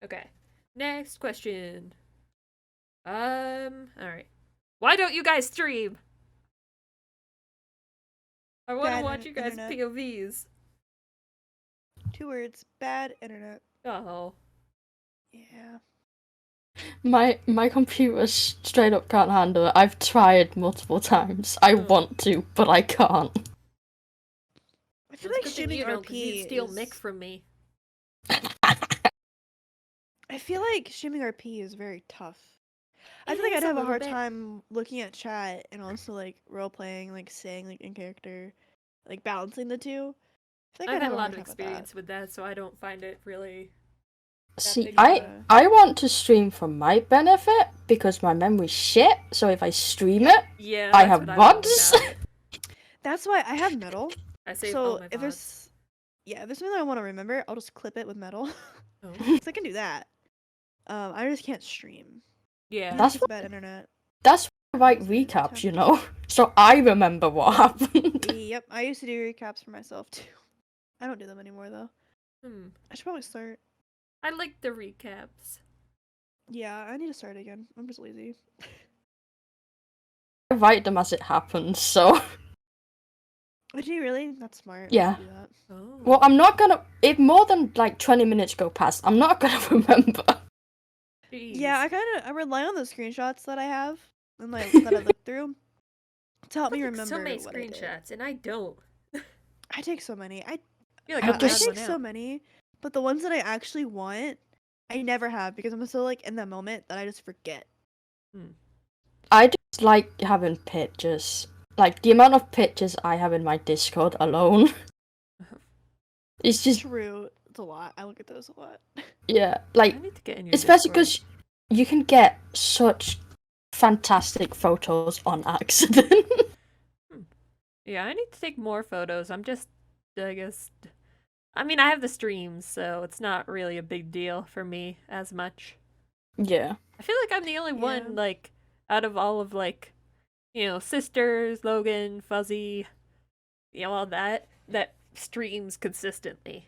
okay. Next question. Alright. Why don't you guys stream? I want to Bad watch you guys' internet. POVs. 2 words. Bad internet. Oh. Yeah. My computer straight up can't handle it. I've tried multiple times. I want to, but I can't. I feel That's like good thing streaming you don't, 'cause RP you'd steal is... Mick from me. I feel like streaming RP is very tough. I feel It like is I'd a have a little hard bit. time looking at chat and also like role playing, like saying like in character, like balancing the two. I feel like I've I'd had have a a lot hard of time with experience with that, so I don't find it really that See, big of a... I want to stream for my benefit because my memory's shit. So if I stream it, Yeah, I that's have what I love VODs. about it. That's why I have metal. I save all So my if VODs. there's if there's something that I want to remember, I'll just clip it with metal. Oh. Cause I can do that. I just can't stream. Yeah. And That's it's bad internet. That's why I write It's recaps, tough. you know, so I remember what happened. Yep, I used to do recaps for myself too. I don't do them anymore though. I should probably start. I like the recaps. Yeah, I need to start again. I'm just lazy. I write them as it happens, so Would you really? That's smart. Yeah. I should do that. Oh. well, I'm not gonna. If more than like 20 minutes go past, I'm not gonna remember. Yeah, Jeez. I rely on the screenshots that I have and like that I look through to help me I take remember so many what I did. screenshots, and I don't. I take so many. I feel like I I'm I just- take so many, but the ones that I actually want, I never have because I'm so like in that moment that I just forget. I just like having pictures. Like the amount of pictures I have in my Discord alone. It's just True, it's a lot. I look at those a lot. yeah, I like need to get in your especially Discord. because you can get such fantastic photos on accident. Yeah, I need to take more photos. I'm just, I guess... I mean, I have the streams, so it's not really a big deal for me as much. Yeah. I feel like I'm the only Yeah. one, like, out of all of, like, you know, Sisters, Logan, Fuzzy, you know, all that streams consistently.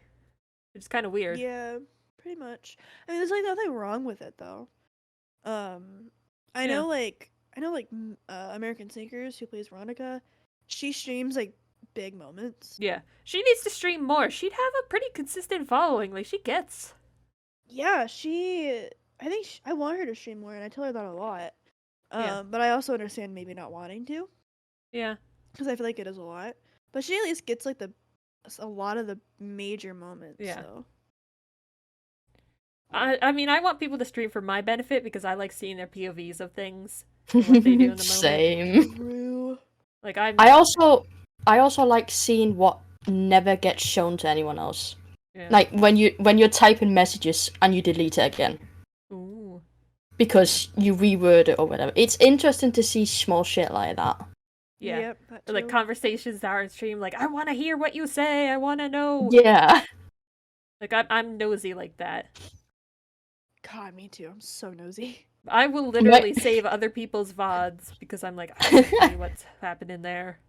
It's kind of weird. Yeah, pretty much. I mean, there's like nothing wrong with it though. I Yeah. know like American Sneakers who plays Veronica. She streams like big moments. Yeah. She needs to stream more. She'd have a pretty consistent following. Like, she gets. Yeah, I think I want her to stream more, and I tell her that a lot. Yeah. But I also understand maybe not wanting to, Yeah. because I feel like it is a lot. But she at least gets like a lot of the major moments. Yeah. So. I mean, I want people to stream for my benefit because I like seeing their POVs of things and what they do in the moment. Same. True. Like, I'm... I also I also like seeing what never gets shown to anyone else. Yeah. Like when you're typing messages and you delete it again Ooh. because you reword it or whatever. It's interesting to see small shit like that. Yeah. Yep, that Or, like too. conversations that are in stream, like I want to hear what you say. I want to know. Yeah. Like I'm nosy like that. God, me too. I'm so nosy. I will literally save other people's VODs because I'm like, I want to see what's happening there.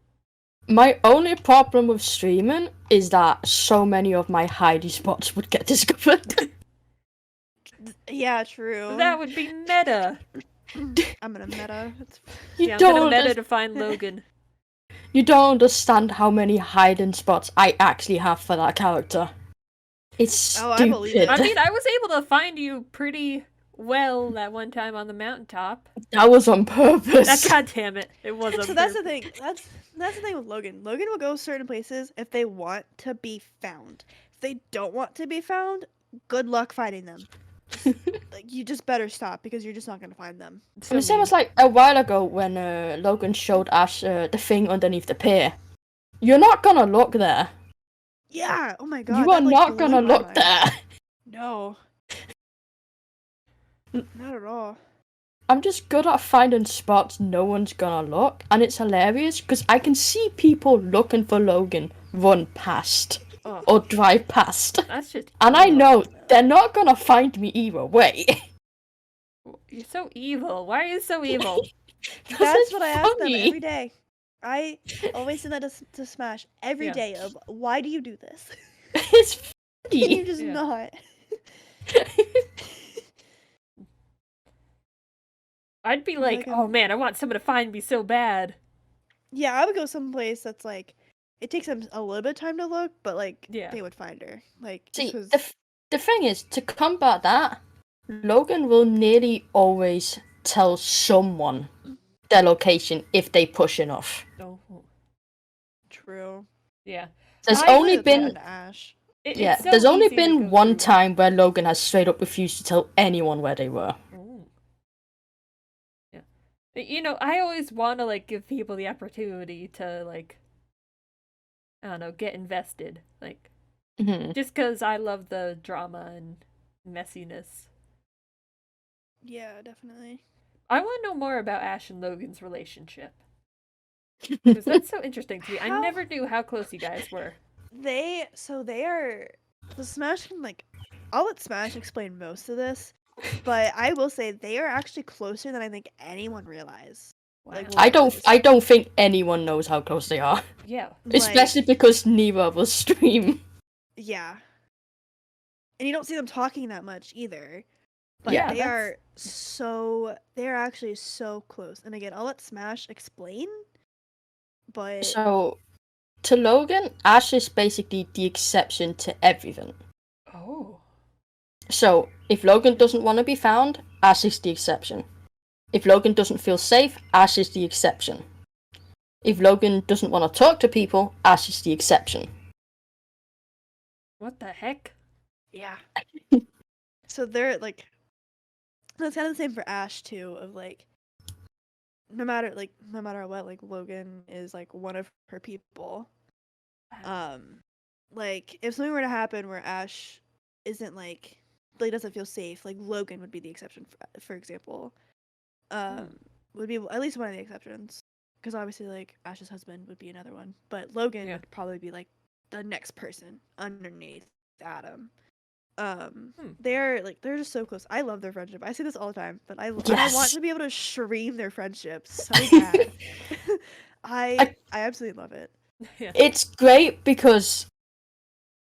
My only problem with streaming is that so many of my hidey spots would get discovered. Yeah, true. That would be meta. I'm gonna meta. Yeah, I'm gonna meta to find Logan. You don't understand how many hiding spots I actually have for that character. It's stupid. I believe it. I mean, I was able to find you pretty well that one time on the mountaintop. That was on purpose. God damn it. It was on So that's the purpose. thing. That's the thing with Logan. Logan will go certain places if they want to be found. If they don't want to be found, good luck finding them. Like, you just better stop because you're just not gonna find them. So The same mean. as like a while ago when Logan showed Ash the thing underneath the pier. You're not gonna look there. Yeah. Oh my god. You are that, like, not blew gonna my look mind. there. No. Not at all. I'm just good at finding spots no one's gonna look, and it's hilarious because I can see people looking for Logan run past Ugh, or drive past, that's just and I evil. know they're not gonna find me either way. You're so evil. Why are you so evil? That's what I ask them funny. every day. I always send that to Smash every day of why do you do this? It's And you're funny. just not. I'd be like, oh man, I want someone to find me so bad. Yeah, I would go someplace that's like, it takes them a little bit of time to look, but like, Yeah. they would find her. Like, See, because the thing is, to combat that, Logan will nearly always tell someone their location if they push enough. Oh. true. Yeah. There's I only would have been to Ash. yeah, it's so there's only easy to been go one through. time where Logan has straight up refused to tell anyone where they were. Oh. Yeah. You know, I always want to like give people the opportunity to like, I don't know, get invested. Like, Mhm. just because I love the drama and messiness. Yeah, definitely. I want to know more about Ash and Logan's relationship. Because that's so interesting to me. I How- never knew how close you guys were. They are the Smash can like, I'll let Smash explain most of this, but I will say they are actually closer than I think anyone realized. Like, Wow. I don't think anyone knows how close they are. Yeah. Especially because neither will stream. Yeah. And you don't see them talking that much either. But Yeah, they are actually so close. And again, I'll let Smash explain. But So, to Logan, Ash is basically the exception to everything. Oh. So, if Logan doesn't want to be found, Ash is the exception. If Logan doesn't feel safe, Ash is the exception. If Logan doesn't want to talk to people, Ash is the exception. What the heck? yeah. So they're like, that's kind of the same for Ash too, of like, no matter what, like Logan is like one of her people. Like if something were to happen where Ash isn't like doesn't feel safe, like Logan would be the exception for example. Would be at least one of the exceptions, because obviously like Ash's husband would be another one, but Logan Yeah. would probably be like the next person underneath Adam. They're just so close. I love their friendship. I say this all the time, but I want Yes. to be able to stream their friendship so bad. I absolutely love it. Yeah. It's great because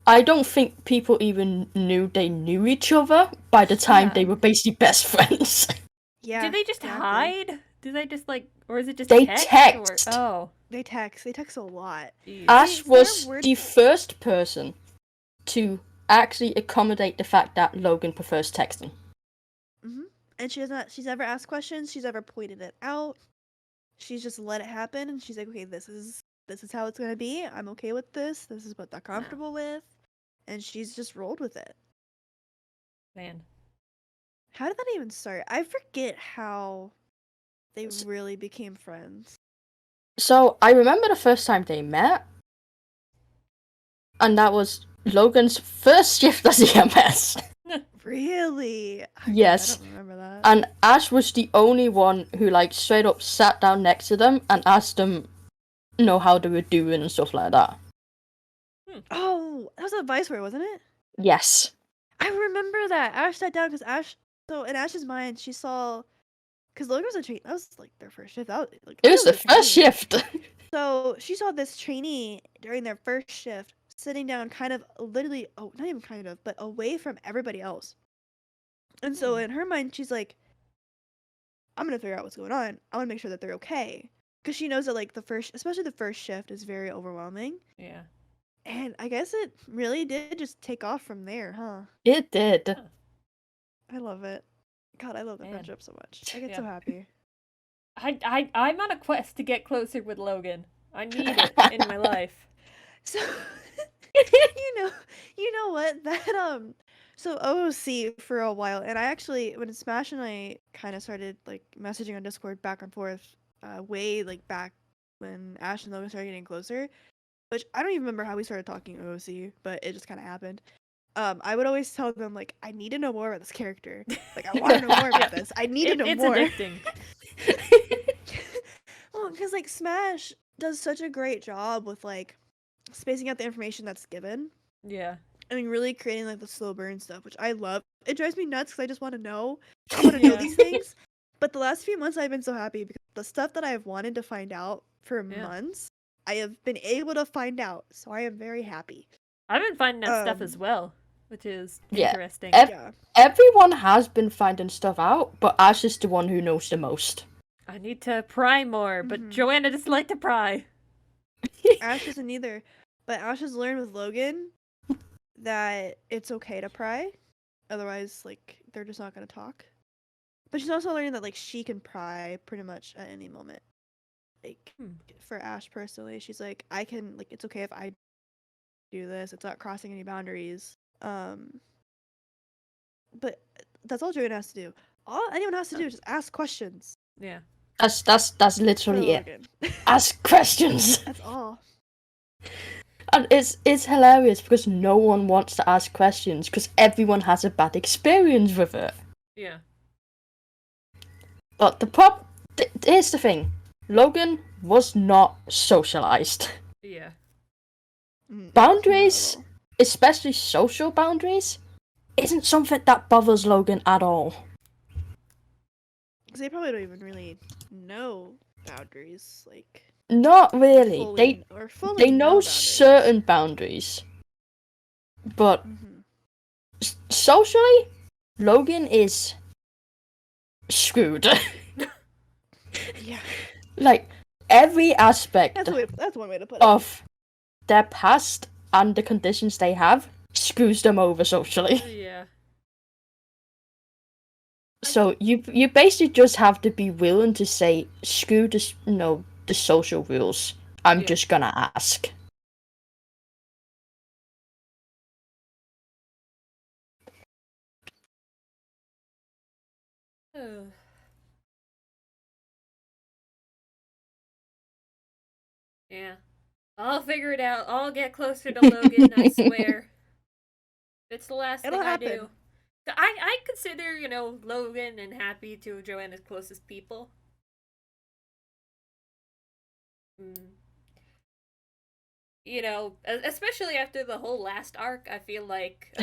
I don't think people even knew they knew each other by the time they were basically best friends. Yeah. Did they just exactly. hide? Did they just like, or is it just They text? text. Or... Oh. They text a lot. Jeez. Ash is was there a word- the first person to actually accommodate the fact that Logan prefers texting. And she's never asked questions, she's ever pointed it out. She's just let it happen, and she's like, okay, this is how it's gonna be. I'm okay with this. This is what they're comfortable with. And she's just rolled with it. Man. How did that even start? I forget how they really became friends. So I remember the first time they met, and that was Logan's first shift as EMS. Really? Okay, Yes. I don't remember that. And Ash was the only one who like straight up sat down next to them and asked them, how they were doing and stuff like that. Oh, that was a Viceroy, wasn't it? Yes. I remember that. Ash sat down because so in Ash's mind, she saw, because Logan was a trainee. That was like their first shift. That was, like, It was Logan the a first trainee. shift. So she saw this trainee during their first shift sitting down, kind of literally, oh, not even kind of, but away from everybody else. And so in her mind, she's like, I'm gonna figure out what's going on. I want to make sure that they're okay, because she knows that like especially the first shift, is very overwhelming. Yeah. And I guess it really did just take off from there, huh? It did. I love it. God, I love the Man. friendship so much. I get Yeah. so happy. I'm on a quest to get closer with Logan. I need it in my life. So you know what? So OOC for a while, and I actually, when Smash and I kind of started like messaging on Discord back and forth, way like back when Ash and Logan started getting closer, which I don't even remember how we started talking OOC, but it just kind of happened. I would always tell them like, I need to know more about this character. Like, I want to know more about this. I need to know It's more. addicting. Well, because like Smash does such a great job with like spacing out the information that's given. Yeah. I mean, really creating like the slow burn stuff, which I love. It drives me nuts because I just want to know. I want to know Yeah. these things. But the last few months, I've been so happy because the stuff that I've wanted to find out for months, I have been able to find out. So I am very happy. I've been finding that stuff as well, which is Yeah. interesting. Yeah. Everyone has been finding stuff out, but Ash is the one who knows the most. I need to pry more, but Mhm. Johanna doesn't like to pry. Ash doesn't either. But Ash has learned with Logan that it's okay to pry. Otherwise, like, they're just not going to talk. But she's also learning that, like, she can pry pretty much at any moment. Like, for Ash personally, she's like, I can, like, it's okay if I do this. It's not crossing any boundaries. But that's all Joanna has to do. All anyone has to do is just ask questions. Yeah. That's literally it. Ask questions. That's all. And it's hilarious because no one wants to ask questions because everyone has a bad experience with it. Yeah. But here's the thing. Logan was not socialized. Yeah. Boundaries, especially social boundaries, isn't something that bothers Logan at all. Because they probably don't even really know boundaries, like. Not really. Fully They know boundaries. certain boundaries, but socially, Logan is screwed. Yeah. Like every aspect That's one way to put it. of their past and the conditions they have screws them over socially. Yeah. So you basically just have to be willing to say screw the social rules. I'm just gonna ask. Yeah. I'll figure it out. I'll get closer to Logan, I swear. It's the last It'll thing happen. I do. I consider, Logan and Happy two of Joanna's closest people. Especially after the whole last arc, I feel like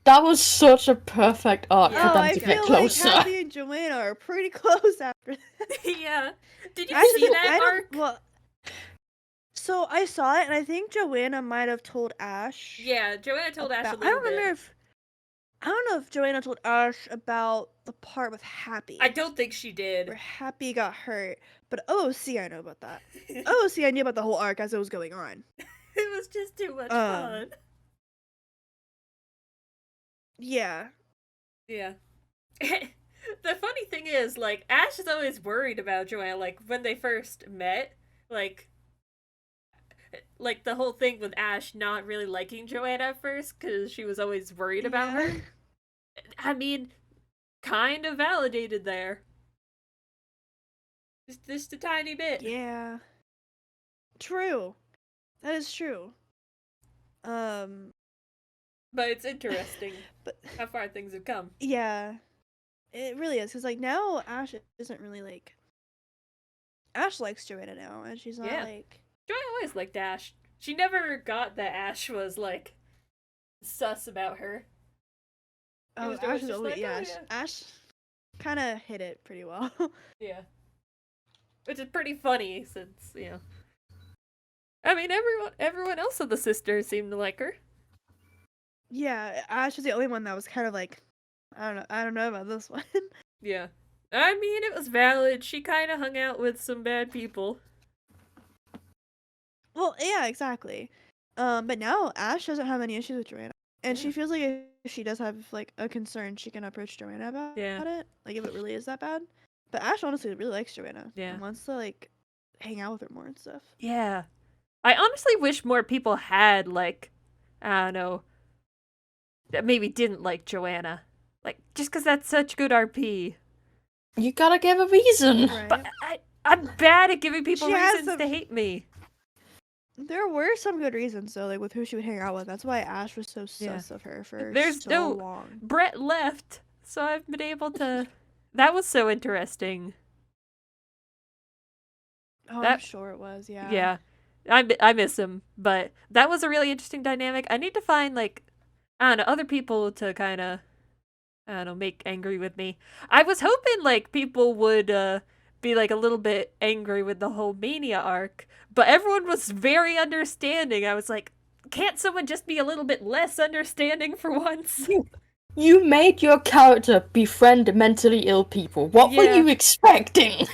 That was such a perfect arc for them to get closer. Like Happy and Joanna are pretty close after that. Yeah. Did you see that arc? Well, so I saw it, and I think Joanna might have told Ash. Yeah, Joanna told Ash a little bit. I don't know if Joanna told Ash about the part with Happy. I don't think she did. Where Happy got hurt. But OOC, I know about that. OOC, I knew about the whole arc as it was going on. It was just too much fun. Yeah. Yeah. The funny thing is, like, Ash is always worried about Joanna, like, when they first met, like the whole thing with Ash not really liking Joanna at first, because she was always worried about her. I mean, kind of validated there. Just a tiny bit. Yeah. True. That is true. But it's interesting But how far things have come. yeah, it really is because like now Ash isn't really like Ash likes Joanna now, and she's not Yeah. like Joy always liked Ash. She never got that Ash was like sus about her. He oh was Ash always is just always like, yeah oh yeah. Ash kind of hit it pretty well. Yeah. Which is pretty funny since, you know. I mean, everyone else of the sisters seemed to like her. Yeah, Ash was the only one that was kind of like I don't know about this one. Yeah. I mean, it was valid. She kind of hung out with some bad people. Well, yeah, exactly. But now Ash doesn't have any issues with Joanna, and Yeah. she feels like if she does have like a concern, she can approach Joanna about it. Like if it really is that bad. But Ash honestly really likes Joanna. Yeah. And wants to like hang out with her more and stuff. Yeah. I honestly wish more people had, like, I don't know, that maybe didn't like Joanna. Like, just because that's such good RP. You gotta give a reason. Right. But I'm bad at giving people She has reasons some- to hate me. There were some good reasons though, like with who she would hang out with. That's why Ash was so Yeah. sus of her for There's so no- long. Brett left, so I've been able to... That was so interesting. Oh, I'm that- sure it was. Yeah. Yeah. I miss him, but that was a really interesting dynamic. I need to find, like, I don't know, other people to kind of, I don't know, make angry with me. I was hoping, like, people would be, like, a little bit angry with the whole Mania arc, but everyone was very understanding. I was like, can't someone just be a little bit less understanding for once? You made your character befriend mentally ill people. What were Yeah. you expecting?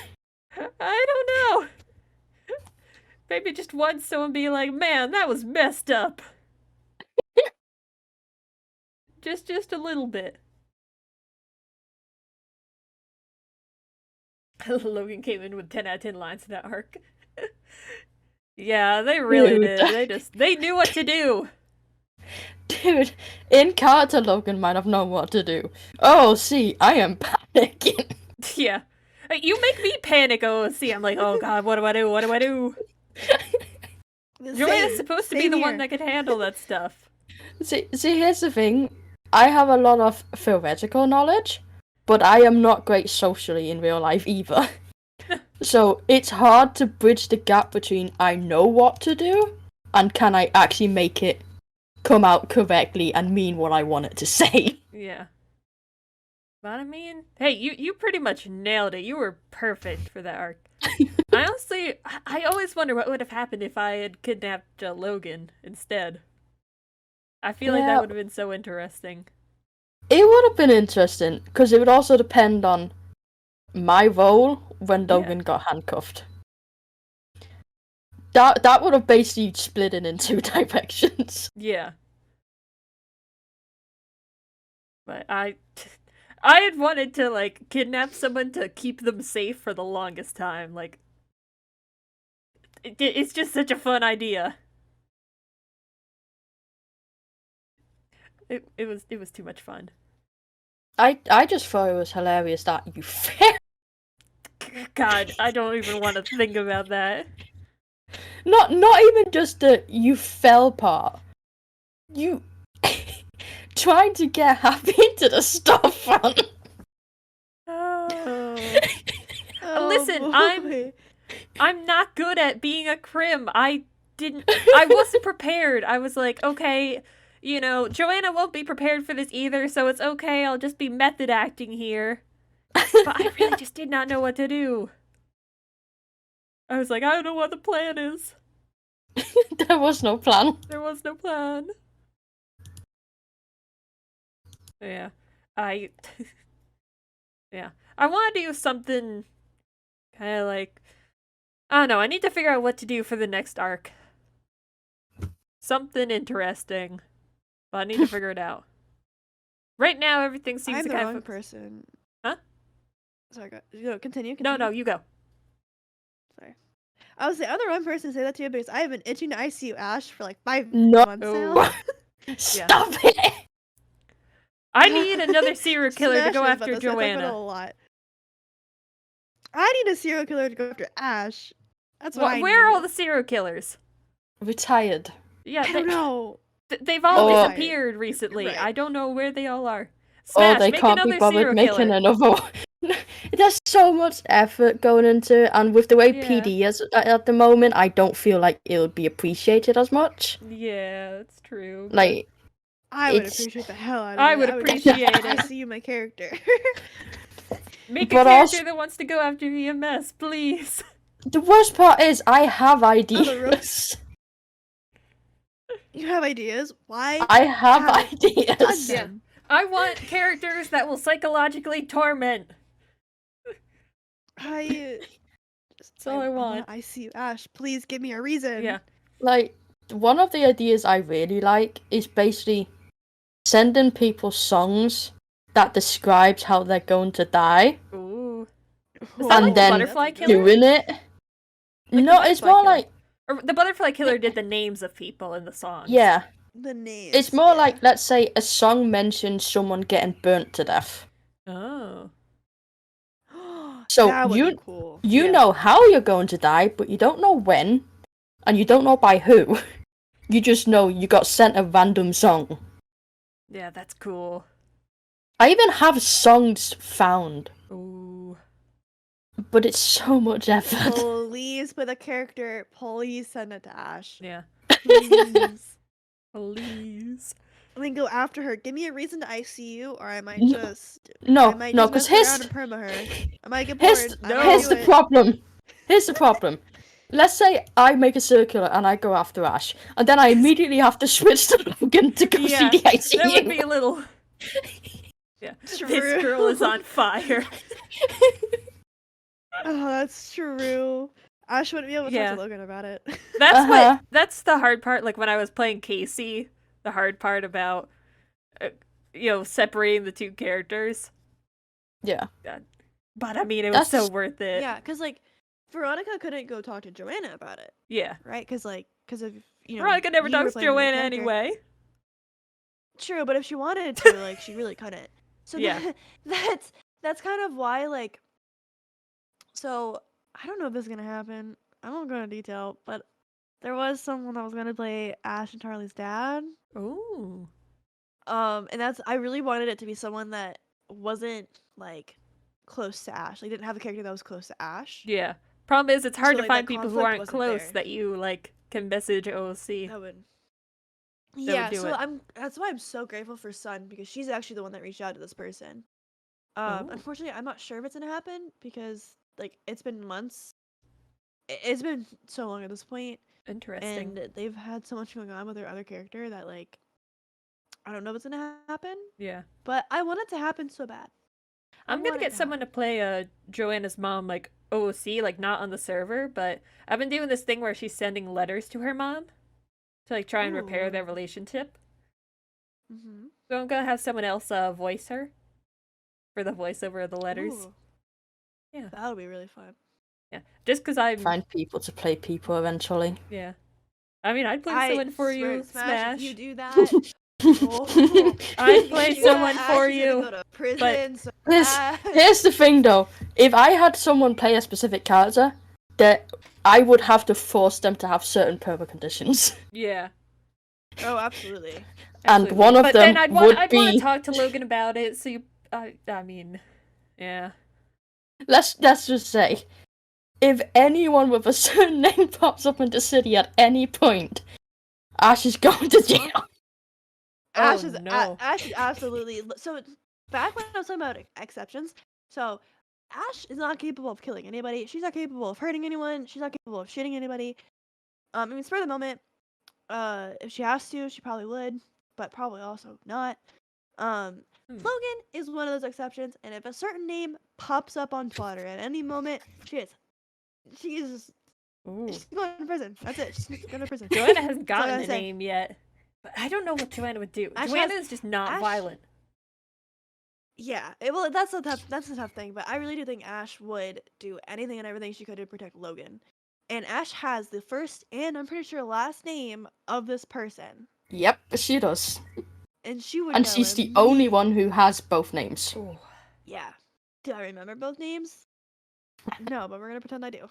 I don't know. Maybe just once someone be like, man, that was messed up. Just a little bit. Logan came in with 10 out of 10 lines in that arc. Yeah, they really Dude. did. They knew what to do. Dude, in character Logan might have known what to do. Oh, see, I am panicking. Yeah. You make me panic, oh, see, I'm like, oh god, what do I do? What do I do? Joanna's supposed to be the one that can handle that stuff. See, here's the thing. I have a lot of theoretical knowledge, but I am not great socially in real life either. So it's hard to bridge the gap between I know what to do and can I actually make it come out correctly and mean what I want it to say. Yeah. But I mean, hey, you pretty much nailed it. You were perfect for that arc. I always wonder what would have happened if I had kidnapped Logan instead. I feel like that Yeah. would have been so interesting. It would have been interesting, because it would also depend on my role when Yeah. Logan got handcuffed. That would have basically split it in two directions. Yeah. But I had wanted to, like, kidnap someone to keep them safe for the longest time. Like, it's just such a fun idea. It was too much fun. I just thought it was hilarious that you failed. God, I don't even want to think about that. Not even just the you fell part. You trying to get Happy into the storefront. Oh. Oh, Listen, boy. I'm not good at being a crim. I wasn't prepared. I was like, okay, you know, Joanna won't be prepared for this either, so it's okay. I'll just be method acting here. But I really just did not know what to do. I was like, I don't know what the plan is. There was no plan. There was no plan. Yeah. Yeah. I want to do something kind of like, I don't know, I need to figure out what to do for the next arc. Something interesting. But I need to figure it out. Right now, everything seems I'm to the kind wrong of... person. Huh? Sorry, go. Continue. No, you go. Sorry. I was the other one person to say that to you because I have been itching to ICU Ash for like 5 No. months now. Stop it! I need another serial killer to go Smash it, but after that's gonna put Joanna. a lot. I need a serial killer to go after Ash. That's what I Where are need. all the serial killers? Retired. Yeah, I don't know. they've all Or- disappeared recently. Right. I don't know where they all are. Or Smash, they make can't be another bothered serial making killer. another one. There's so much effort going into it, and with the way Yeah. PD is at the moment, I don't feel like it would be appreciated as much. Yeah, that's true. Like, I would It's- appreciate the hell out of I it. would appreciate it. I see you, my character. Make a But character also- that wants to go after EMS, please. the worst part is, I have rope. ideas. You have ideas? Why? I have haven't you done ideas. Yeah. them? I want characters that will psychologically torment. That's all I want. I see you, Ash. Please give me a reason. Yeah. Like, one of the ideas I really like is basically sending people songs that describes how they're going to die, Ooh. Is Oh, that And like the then butterfly that's a killer? good doing it. the No, it's butterfly more killer. like, Or the butterfly killer did the names of people in the songs. yeah, one. The names. it's more yeah. like, let's say a song mentions someone getting burnt to death. Oh. So that would you- be cool. You Yeah. know how you're going to die, but you don't know when, and you don't know by who. You just know you got sent a random song. Yeah, that's cool. I even have songs found, Ooh. but it's so much effort. Please put the character. Please send it to Ash. Yeah. Please. Please. I mean, go after her. Give me a reason to ICU, or I might No, just. No, I might no, just because mess around and perma her. I might get here's, bored. I might here's do the it. problem. Here's the problem. Let's say I make a circular and I go after Ash, and then I immediately have to switch to Logan to go Yeah, see the ICU. that would be a little. Yeah. This True. girl is on fire. Oh, that's true. Ash wouldn't be able to Yeah. talk to Logan about it. That's Uh-huh. that's the hard part. Like when I was playing Casey, the hard part about separating the two characters. Yeah. But I mean, it was so That's- worth it. Yeah, because like Veronica couldn't go talk to Johanna about it, Yeah. right? Because of Veronica never you were talks to playing the main Joanna character. anyway. True, but if she wanted to, like, she really couldn't. So Yeah. that's kind of why, like. So I don't know if this is gonna happen. I won't go into detail, but there was someone that was gonna play Ash and Charlie's dad. Ooh. And I really wanted it to be someone that wasn't like close to Ash. Like didn't have a character that was close to Ash. Yeah. Problem is, it's hard So, to like, that find people who conflict aren't wasn't close there. that you like can message OC. That would. would Yeah, do so it. that's why I'm so grateful for Sun because she's actually the one that reached out to this person. Oh. Unfortunately, I'm not sure if it's gonna happen because like it's been months. It's been so long at this point, Interesting. and they've had so much going on with their other character that like I don't know if it's gonna happen. Yeah. But I want it to happen so bad. I'm gonna want it get to someone to play Joanna's mom like OC, like not on the server, but I've been doing this thing where she's sending letters to her mom to like try and repair their Ooh. relationship. Mm-hmm. So I'm gonna have someone else voice her for the voiceover of the letters. Yeah. That'll be really fun. Yeah, just because I'm Find people to play people eventually. yeah. I mean, I'd play someone for swear you, to Smash. Smash. If you do that, oh, I'd you play do someone that, for Ash is gonna you, go to prison so Here's, fast. here's the thing though. If I had someone play a specific character, that I would have to force them to have certain perma conditions. Yeah. Oh, absolutely. And absolutely. one of but them then I'd would want be- to talk to Logan about it. So you, I mean, yeah. Let's just say, if anyone with a certain name pops up in the city at any point, Ash is going to jail. Ash Oh, is no. Ash is absolutely. So back when I was talking about exceptions, so Ash is not capable of killing anybody. She's not capable of hurting anyone. She's not capable of shooting anybody. I mean, spur of the moment, if she has to, she probably would, but probably also not. Logan is one of those exceptions, and if a certain name pops up on Twitter at any moment, she's Ooh. going to prison. That's it. She's going to prison. Joanna hasn't all I gotten gotta a say. name yet. But I don't know what Joanna would do. Ash Joanna has- is just not Ash- violent. Yeah, well, that's a tough thing, but I really do think Ash would do anything and everything she could to protect Logan. And Ash has the first and I'm pretty sure last name of this person, Yep, she does. and she would. And know she's the only one who has both names. Ooh. Yeah. Do I remember both names? No, but we're gonna pretend I do.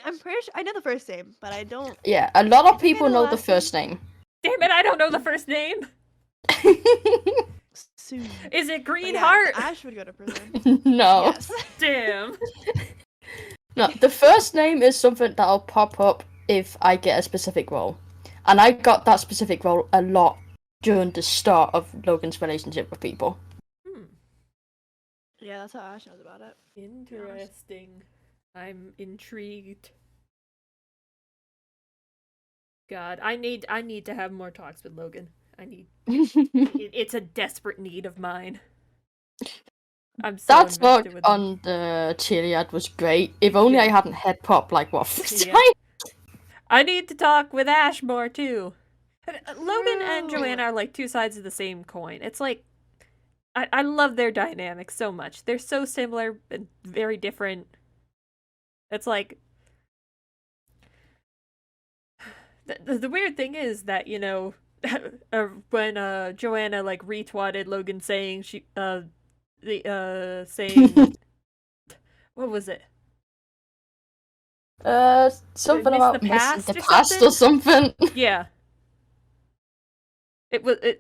I'm pretty sure I know the first name, but I don't. Yeah, a lot of I think I people know know the the last name. first name. Damn it, I don't know the first name. Soon. Is it But Green yeah, Heart? Ash would go to prison. No. Yes. Damn. No, the first name is something that'll pop up if I get a specific role. And I got that specific role a lot during the start of Logan's relationship with people. Yeah, that's how Ash knows about it. Interesting. I'm intrigued. God, I need to have more talks with Logan. It's a desperate need of mine. I'm so That invested talk with him. on the Chiliad was great. If only I hadn't head pop like what 3 Yeah. times. I need to talk with Ash more too. Logan and True. Johanna are like two sides of the same coin. It's like I love their dynamic so much. They're so similar and very different. It's like the weird thing is that, you know, when Johanna like retweeted Logan saying saying what was it? Something Miss about the missing past the or past or something. Yeah.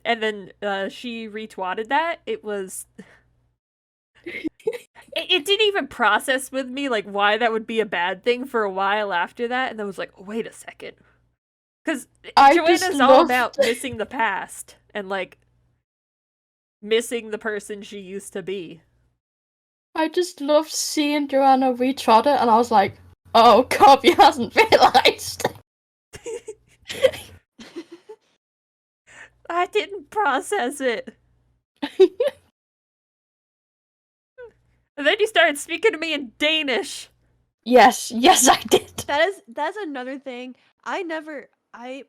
And then she retweeted that. It was it didn't even process with me like why that would be a bad thing for a while after that, and then was like, oh, wait a second, because Joanna's all about missing the past and like missing the person she used to be. I just loved seeing Joanna retweet it, and I was like, oh, Carbie hasn't realised. I didn't process it. And then you started speaking to me in Danish. Yes, I did. That's another thing. I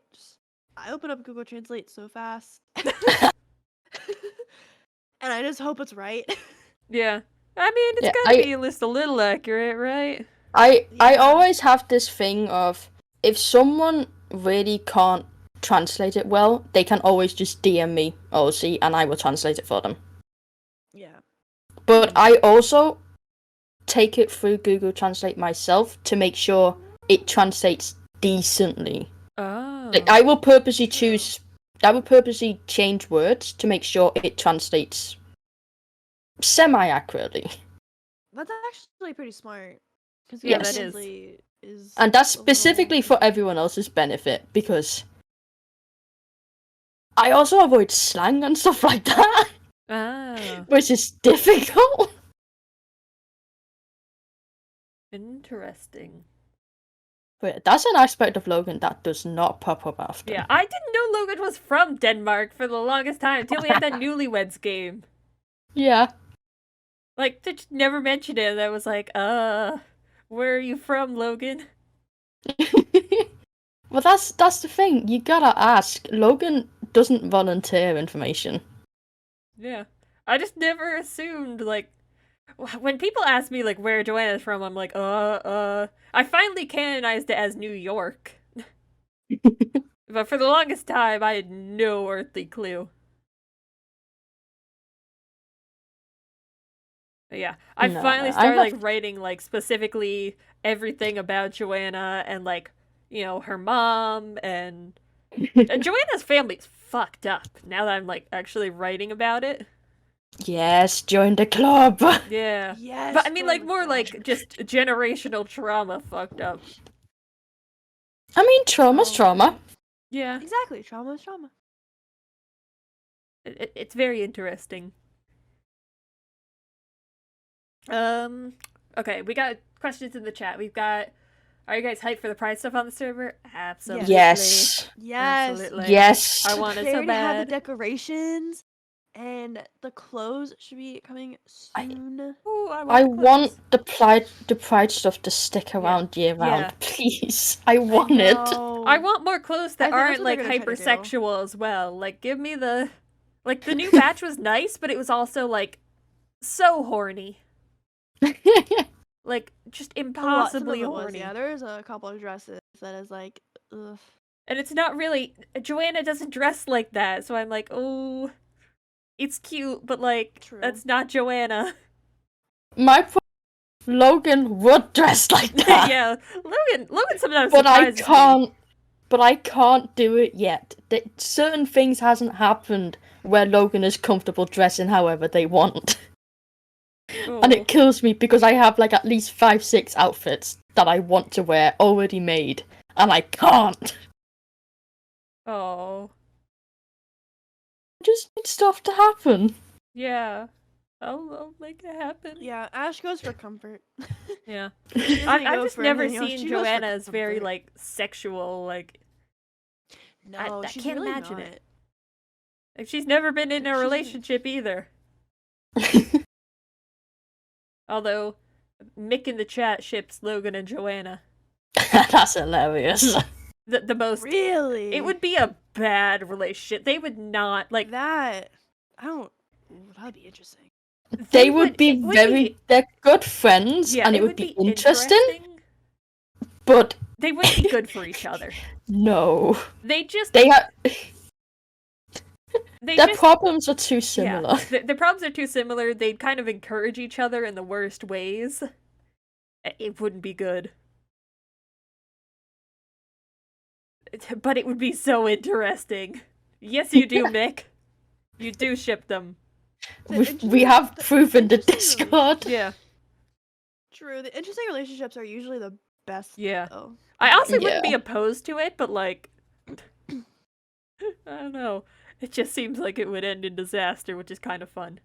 open up Google Translate so fast. And I just hope it's right. Yeah. I mean, it's gotta be at least a little accurate, right? I always have this thing of, if someone really can't translate it well, they can always just DM me, OC, and I will translate it for them. Yeah. But I also take it through Google Translate myself to make sure it translates decently. Oh. Like, I will purposely change words to make sure it translates semi-accurately. That's actually pretty smart. Yeah, Yes. that is. And that's specifically for everyone else's benefit, because I also avoid slang and stuff like that. Ah. Which is difficult. Interesting. But that's an aspect of Logan that does not pop up often. Yeah, I didn't know Logan was from Denmark for the longest time until we had that Newlyweds game. Yeah. Like, they just never mentioned it, and I was like, where are you from, Logan? Well, that's the thing. You gotta ask. Logan doesn't volunteer information. Yeah. I just never assumed, like, when people ask me, like, where Joanna's from, I'm like, I finally canonized it as New York. But for the longest time, I had no earthly clue. But yeah, I finally started, like, writing, like, specifically everything about Johanna and, like, you know, her mom and Joanna's family is fucked up now that I'm, like, actually writing about it. Yes, join the club. Yeah. Yes. But I mean, like, more like just generational trauma fucked up. I mean, trauma's trauma. Yeah. Exactly. Trauma is trauma. It's very interesting. Okay, we got questions in the chat. We've got, are you guys hyped for the Pride stuff on the server? Absolutely. Yes. Absolutely. Yes. I want it They so already bad. have the decorations, and the clothes should be coming soon. Ooh, I want the Pride stuff to stick around year round, Yeah. please. I want it. I want more clothes that I think that's aren't what they're like gonna try to do. hypersexual as well. Like, give me the, like, the new batch was nice, but it was also like so horny. Like, just impossibly horny. Yeah, there's a couple of dresses that is like, ugh. And it's not really, Joanna doesn't dress like that, so I'm like, oh, it's cute, but like, True. that's not Joanna. My Logan would dress like that. Yeah, Logan sometimes But I surprises me. can't. But I can't do it yet. Certain things hasn't happened where Logan is comfortable dressing however they want. And Oh. it kills me because I have like at least 5-6 outfits that I want to wear already made, and I can't. Oh. I just need stuff to happen. Yeah. I'll make it happen. Yeah, Ash goes for comfort. Yeah. She doesn't I've go just for never anything else, seen she goes for Johanna as very, comfort. like, sexual, like... No, I she's can't really imagine not. it. Like, she's never been in a She's- relationship either. Although, Mick in the chat ships Logan and Johanna. That's hilarious. The most... Really? It would be a bad relationship. They would not, like... that. I don't. Ooh, that'd be interesting. They would be it would very. be- They're good friends, Yeah, and it would be interesting. But They wouldn't be good for each other. no, They just... they have. They Their just... problems are too similar. Yeah, the problems are too similar. They'd kind of encourage each other in the worst ways. It wouldn't be good. But it would be so interesting. Yes, you do, Mick. You do ship them. We have proof in the Discord. Yeah. True. The interesting relationships are usually the best. Yeah. Though. I also Yeah. wouldn't be opposed to it, but like... I don't know. It just seems like it would end in disaster, which is kind of fun.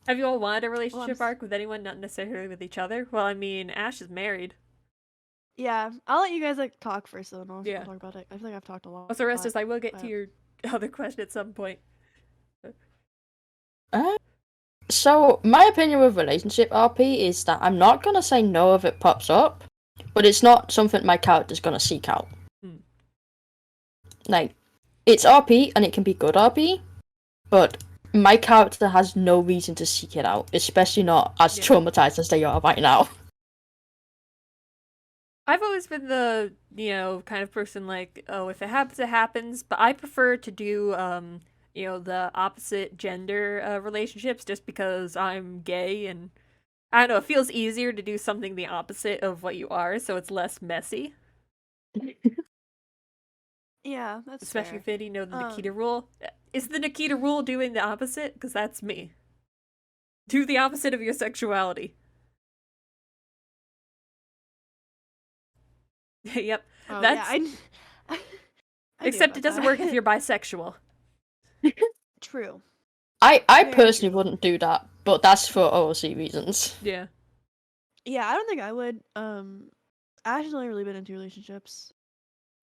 Have you all wanted a relationship arc with anyone, not necessarily with each other? Well, I mean, Ash is married. Yeah, I'll let you guys like talk first, though, and I'll talk about it. I feel like I've talked a lot. Also, Restus, I will get to your other question at some point. So, my opinion with relationship RP is that I'm not gonna say no if it pops up, but it's not something my character's gonna seek out. Like, it's RP and it can be good RP, but my character has no reason to seek it out, especially not as traumatized as they are right now. I've always been the, kind of person like, oh, if it happens, it happens, but I prefer to do, the opposite gender relationships just because I'm gay and, I don't know, it feels easier to do something the opposite of what you are, so it's less messy. Yeah, that's Especially fair. if you know the Nikita rule. Is the Nikita rule doing the opposite? Because that's me. Do the opposite of your sexuality. Yep. Oh, That's... yeah, I Except it doesn't work if you're bisexual. True. I Very personally true. wouldn't do that, but that's for OOC reasons. Yeah. Yeah, I don't think I would. Ash has only really been in 2 relationships.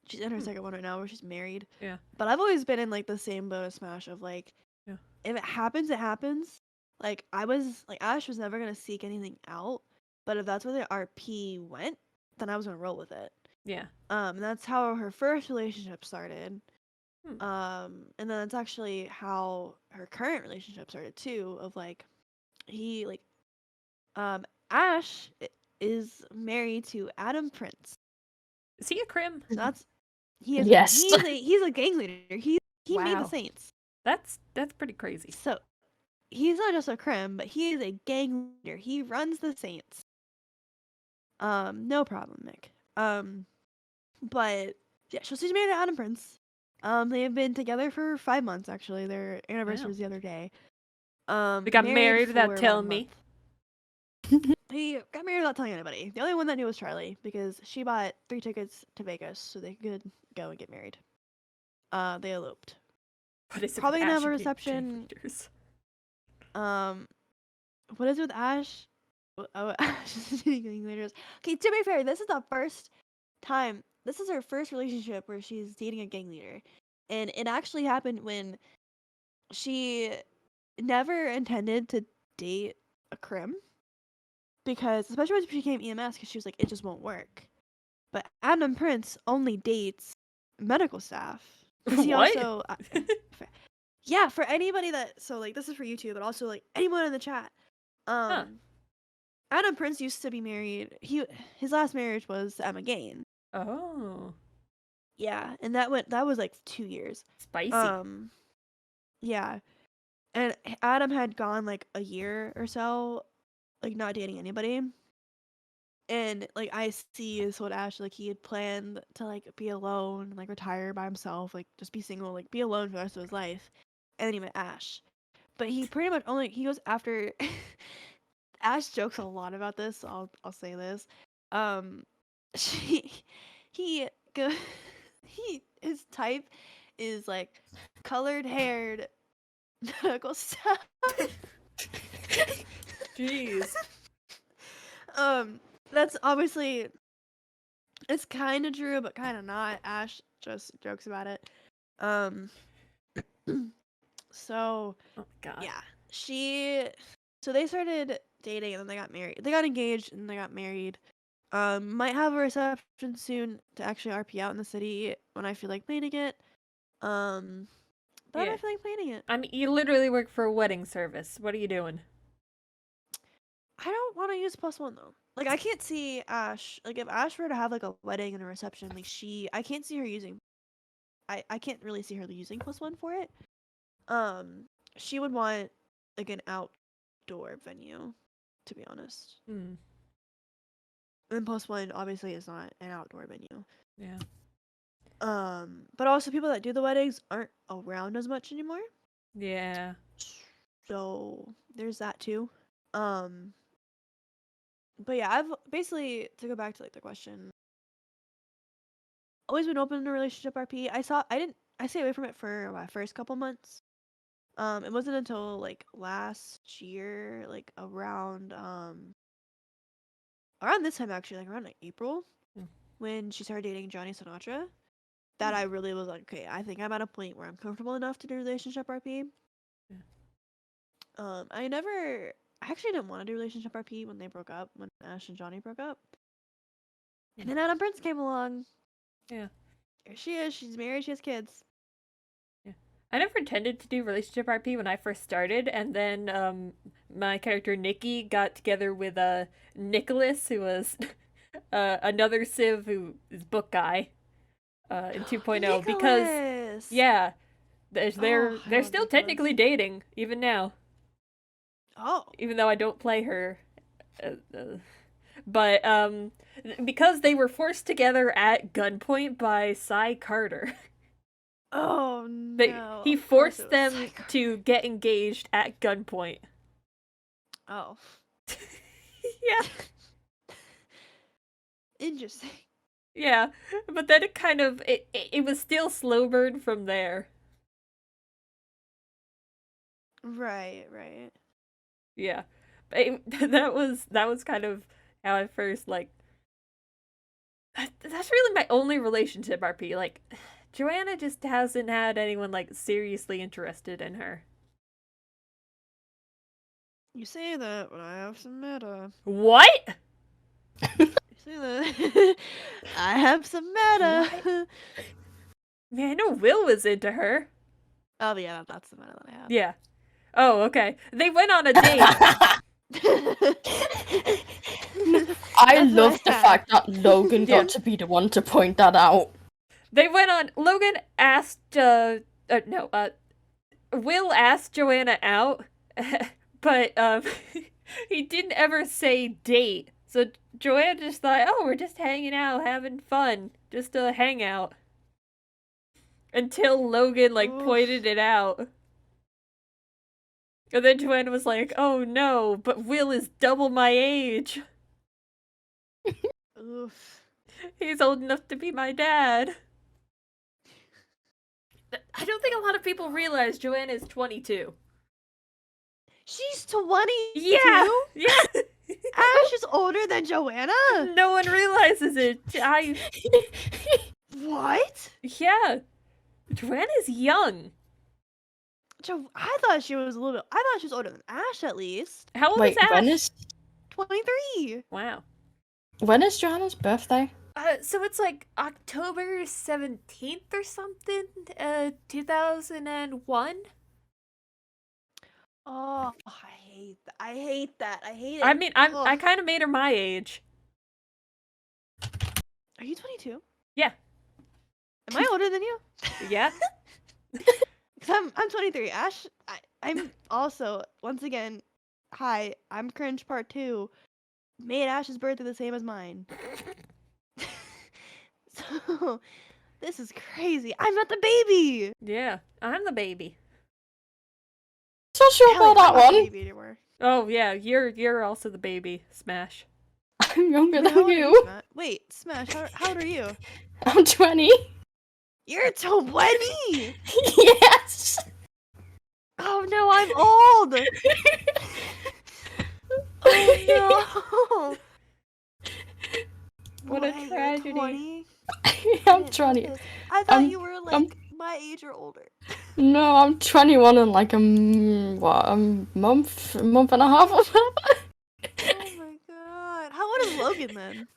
She's in her second one right now where she's married. Yeah. But I've always been in like the same boat as Smash of like, if it happens, it happens. Like Ash was never gonna seek anything out, but if that's where the RP went, then I was gonna roll with it. Yeah. And that's how her first relationship started. And then that's actually how her current relationship started too. Of like, Ash is married to Adam Prince. Is he a crim? That's he is. Yes. He's a gang leader. He made the Saints. That's pretty crazy. So he's not just a crim, but he is a gang leader. He runs the Saints. No problem, Nick. But yeah, so she's married to Adam Prince. They have been together for 5 months actually. Their anniversary was the other day. They got married without telling me. He got married without telling anybody. The only one that knew was Charlie because she bought 3 tickets to Vegas so they could go and get married. They eloped. What is it Probably with gonna Ash have a and reception. leaders? What is it with Ash? Oh, Ash is dating leaders. Okay, to be fair, this is the first time. This is her first relationship where she's dating a gang leader, and it actually happened when she never intended to date a crim, because especially when she became EMS, because she was like, it just won't work. But Adam Prince only dates medical staff. He What? also, yeah, for anybody that, so like this is for YouTube, but also like anyone in the chat. Adam Prince used to be married. His last marriage was to Emma Gain. Oh. Yeah, and that was like 2 years. Spicy. Yeah. And Adam had gone like a year or so like not dating anybody. And like I see this what Ash like he had planned to like be alone, like retire by himself, like just be single, like be alone for the rest of his life. And then he met Ash. But he pretty much only he goes after Ash jokes a lot about this, so I'll say this. Um she he go he his type is like colored haired medical staff. Jeez. That's obviously it's kind of true, but kind of not. Ash just jokes about it. So Oh god. yeah, so they started dating and then they got married. They got engaged and they got married. Might have a reception soon to actually RP out in the city when I feel like planning it. But I Yeah. don't feel like planning it. I mean, you literally work for a wedding service. What are you doing? I don't want to use +1 though. Like I can't see Ash. Like if Ash were to have like a wedding and a reception, like I can't see her using. I can't really see her using +1 for it. She would want like an outdoor venue, to be honest. Hmm. And +1 obviously is not an outdoor venue. Yeah. But also people that do the weddings aren't around as much anymore. Yeah. So there's that too. But yeah, I've basically to go back to like the question. Always been open to relationship RP. I stayed away from it for my first couple months. It wasn't until like last year, like around this time actually, like around like April, when she started dating Johnny Sinatra, that I really was like, okay, I think I'm at a point where I'm comfortable enough to do relationship RP. Yeah. I actually didn't want to do relationship RP when they broke up, when Ash and Johnny broke up. And then Adam Prince came along. Yeah. Here she is. She's married. She has kids. Yeah. I never intended to do relationship RP when I first started, and then my character Nikki got together with Nicholas, who was another Civ who is book guy in 2.0 because Nicholas! yeah, they're Oh, I they're love still Nicholas. technically dating even now. Oh. Even though I don't play her. But because they were forced together at gunpoint by Cy Carter. Oh no. He Of course forced it was them Psycho. to get engaged at gunpoint. Oh. Yeah. Interesting. Yeah. But then it kind of it was still slow burn from there. Right. Yeah. But that was kind of how I first like that's really my only relationship RP. Like Johanna just hasn't had anyone like seriously interested in her. You say that, but I have some meta. What? You say that. I have some meta. Man, I know Will was into her. Oh yeah, that's the meta that I have. Yeah. Oh, okay. They went on a date. I That's what love the have. fact that Logan Yeah. got to be the one to point that out. They went on. Logan asked. Will asked Johanna out, but he didn't ever say date. So Johanna just thought, oh, we're just hanging out, having fun, just a hangout. Until Logan like Oof. pointed it out. And then Johanna was like, oh no, but Will is double my age. Oof. He's old enough to be my dad. I don't think a lot of people realize Johanna is 22. She's 20. Yeah! Yeah! Ash is older than Johanna. No one realizes it. What? Yeah. Johanna's young. I thought she was a little bit. I thought she was older than Ash at least. How old Wait, is Ash? when is 23. Wow. Johanna's birthday? So it's like October 17th or something? 2001? Oh, I hate that. I hate that. I hate it. I mean, I Ugh. kind of made her my age. Are you 22? Yeah. Am I older than you? Yeah? Because I'm 23. Ash, I'm also, once again, Hi, I'm Cringe Part 2. Made Ash's birthday the same as mine. So, this is crazy. I'm not the baby! Yeah, I'm the baby. So sure Hell about yeah, I'm that not the one. baby anymore. Oh yeah, you're also the baby. Smash. I'm younger Wait, how than old are you. Smash? Wait, Smash, how old are you? I'm 20. You're 20! Yes. Oh no, I'm old! Oh no! What a Wait, tragedy. you're 20? I'm I didn't know 20. this. I thought I'm- you were I'm- like my age or older. No, I'm 21 in like a month and a half or something. Oh my god. How old is Logan then?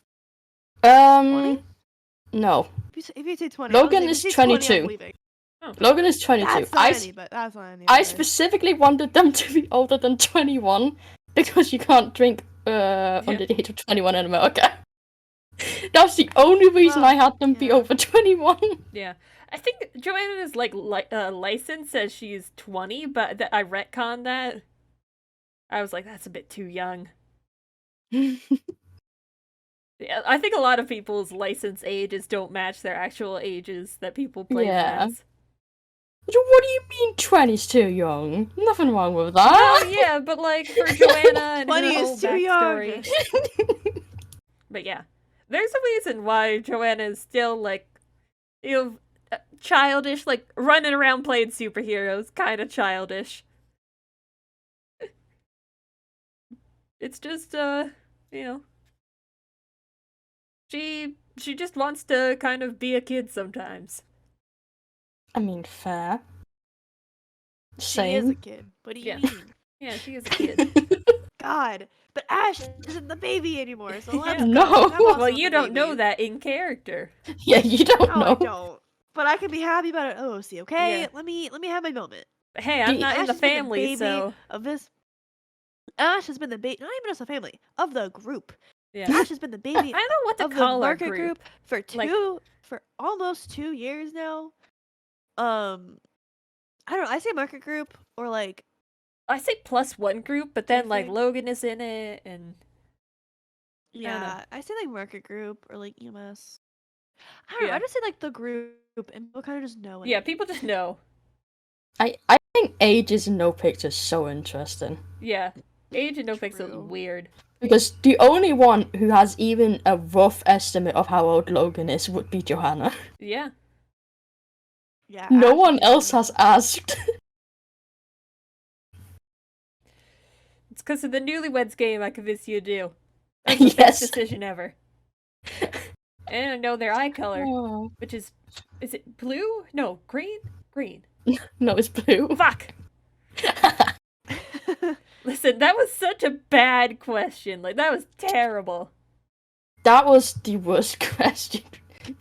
20? No. If you say 20, I was Logan like, is if you say 20, I'm 22. leaving. Oh. Logan is 22. That's not any, but that's not any. I specifically wanted them to be older than 21 because you can't drink under the age of 21 in America. That's the only reason Well, I had them be yeah. over 21. Yeah. I think Joanna's like license says she's 20, but I retconned that. I was like, that's a bit too young. Yeah, I think a lot of people's license ages don't match their actual ages that people play Yeah. as. What do you mean 20's too young? Nothing wrong with that. Well, yeah, but like for Joanna and 20 her is whole too young. backstory. But yeah, there's a reason why Joanna is still like, childish, like running around playing superheroes, kind of childish. It's just she just wants to kind of be a kid sometimes. I mean, fair. She is a Same. kid. What do you Yeah. mean? Yeah, she is a kid. God. But Ash isn't the baby anymore, so let's Yeah. go. No. I'm also Well, not you the don't know baby. that in character. Yeah, you don't No, know. I don't. But I can be happy about it. Oh, see, okay? Yeah. Let me have my moment. But hey, I'm not in Ash the has been family, baby so of this. Ash has been the baby, not even just the family, of the group. yeah. Ash has been the baby I don't know what to of the call our market group. for Like- for almost 2 years now. I don't know. I say market group or like I say +1 group, but then like Anything? Logan is in it, and don't know. yeah, I say like market group or like EMS. I don't know. Yeah. I just say like the group, and people kind of just know it. yeah, people just know. I think ages in NoPixel is so interesting. Yeah, age and NoPixel is True. weird. Because the only one who has even a rough estimate of how old Logan is would be Johanna. Yeah. Yeah. No Ash one is else definitely- has asked. It's because of the Newlyweds game I convinced you to do. That's the best Yes. decision ever. And I know their eye color, Oh. which is it blue? No, green? Green. No, it's blue. Fuck! Listen, that was such a bad question. Like, that was terrible. That was the worst question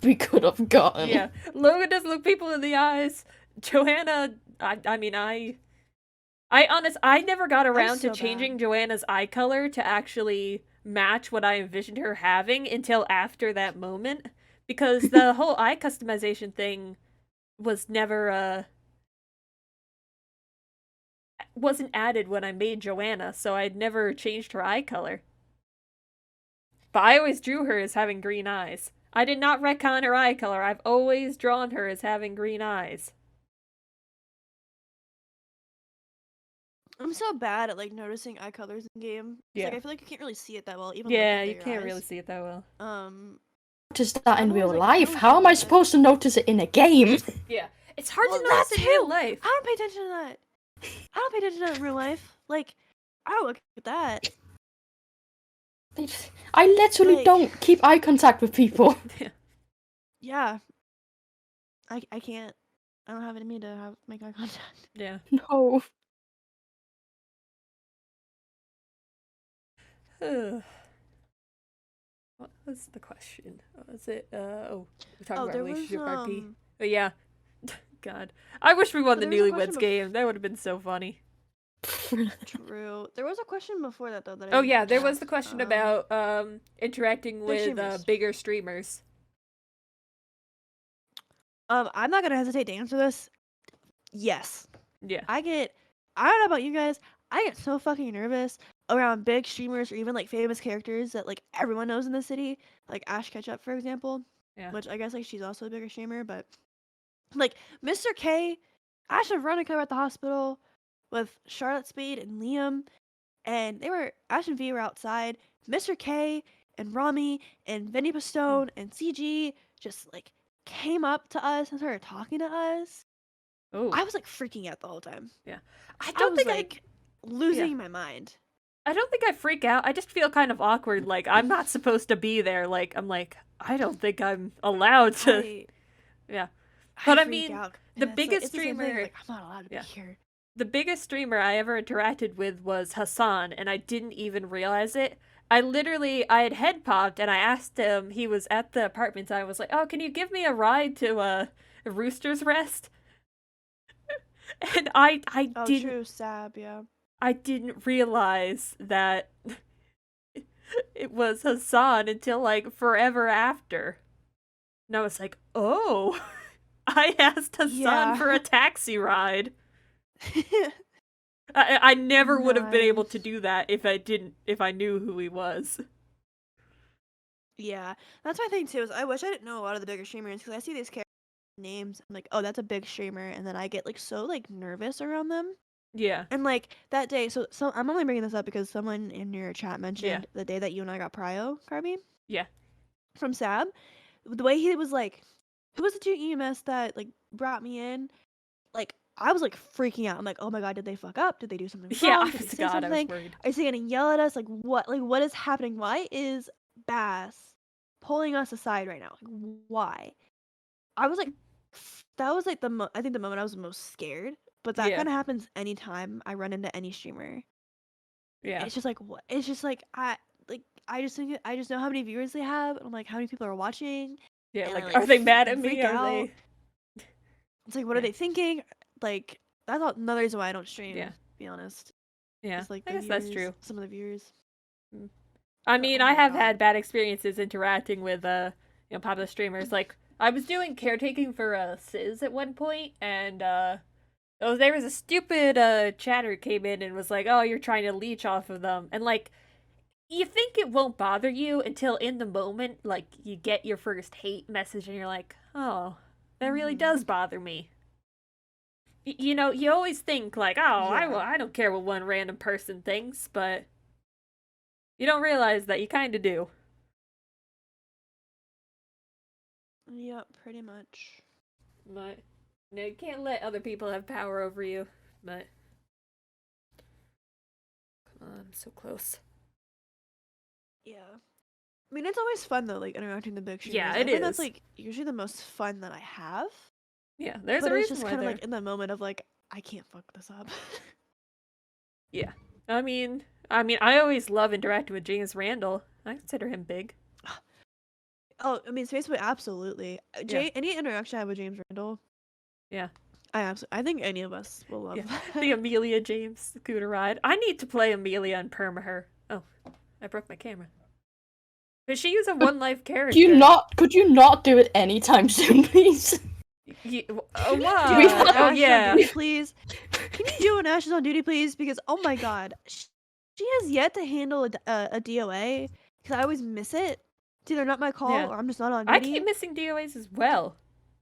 we could have gotten. Yeah. Logan doesn't look people in the eyes. Johanna, I never got around to so changing bad. Joanna's eye color to actually match what I envisioned her having until after that moment. Because the whole eye customization thing was never, wasn't added when I made Joanna, so I'd never changed her eye color. But I always drew her as having green eyes. I did not retcon her eye color. I've always drawn her as having green eyes. I'm so bad at like noticing eye colors in game. It's like Yeah. I feel like you can't really see it that well, even Yeah, looking you at your can't eyes. really see it that well. Notice that in I'm real always like, life. oh, How am I shit. supposed to notice it in a game? Yeah. It's hard Well, to notice that in real too! life. I don't pay attention to that. I don't pay attention to that in real life. Like, I don't look at that. I literally Like- don't keep eye contact with people. Yeah. I can't. I don't have it in me to make eye contact. Yeah. No. What was the question? What was it? We're talking about there was relationship RP. Oh yeah. God. I wish we won the there was a question Newlyweds game. That would have been so funny. True. There was a question before that though that I Oh didn't yeah, get there to was the ask. question about interacting big with streamers. bigger streamers. I'm not gonna hesitate to answer this. Yes. Yeah. I don't know about you guys. I get so fucking nervous around big streamers or even like famous characters that like everyone knows in the city, like Ash Ketchup, for example. Yeah. Which I guess like she's also a bigger streamer, but like Mr. K, Ash and Veronica were at the hospital with Charlotte Spade and Liam, and Ash and V were outside. Mr. K and Rami and Vinny Pistone and CG just like came up to us and started talking to us. Oh. I was like freaking out the whole time. Yeah. I was like losing my mind. I don't think I freak out. I just feel kind of awkward. Like, I'm not supposed to be there. Like, I'm like, I don't think I'm allowed to. Yeah. But I mean, the biggest streamer. Like, I'm not allowed to be here. The biggest streamer I ever interacted with was Hassan, and I didn't even realize it. I had head popped, and I asked him, he was at the apartment, and I was like, oh, can you give me a ride to Rooster's Rest? And I didn't. True, Sab, yeah. I didn't realize that it was Hassan until like forever after. And I was like, oh, I asked Hassan for a taxi ride. I never would have been able to do that if I knew who he was. Yeah, that's my thing too. Is I wish I didn't know a lot of the bigger streamers because I see these character names. I'm like, oh, that's a big streamer, and then I get like so like nervous around them. Yeah. And like that day, so I'm only bringing this up because someone in your chat mentioned the day that you and I got Prio, Carbie. Yeah. From Sab, the way he was like, who was the two EMS that like brought me in? Like I was like freaking out. I'm like, oh my god, did they fuck up? Did they do something wrong? Yeah, did they say something? I was worried. Is he gonna yell at us? Like what is happening? Why is Bass pulling us aside right now? Like why? I was like, that was like I think the moment I was most scared. But that kind of happens anytime I run into any streamer. Yeah. It's just like what? It's just like I just think I just know how many viewers they have, and I'm like, how many people are watching? Yeah, and like, are they mad at me? Are out. they? It's like, what are they thinking? Like that's another reason why I don't stream. Yeah. To be honest. Yeah. It's like I guess that's true. Some of the viewers. I mean, I have had bad experiences interacting with popular streamers. Like I was doing caretaking for Sizz at one point, and there was a stupid chatter came in and was like, oh, you're trying to leech off of them. And, like, you think it won't bother you until in the moment, like, you get your first hate message and you're like, oh, that really does bother me. You know, you always think, like, oh, I don't care what one random person thinks, but you don't realize that you kind of do. Yep, pretty much. But... no, you can't let other people have power over you, but... come on, I'm so close. Yeah. I mean, it's always fun, though, like, interacting with the big streamers. Yeah, I think that's, like, usually the most fun that I have. Yeah, there's but a it's reason just why kind of, like, in the moment of, like, I can't fuck this up. Yeah. I mean, I always love interacting with James Randall. I consider him big. Oh, I mean, Facebook, absolutely. Any interaction I have with James Randall... yeah. I think any of us will love that. The Amelia James scooter ride. I need to play Amelia and perma her. Oh, I broke my camera. But she is a one-life character. Could you not do it anytime soon, please? Oh, wow. Oh, yeah. Duty, please. Can you do an Ashes on Duty, please? Because, oh my god. She has yet to handle a DOA. Because I always miss it. It's either not my call or I'm just not on duty. I keep missing DOAs as well.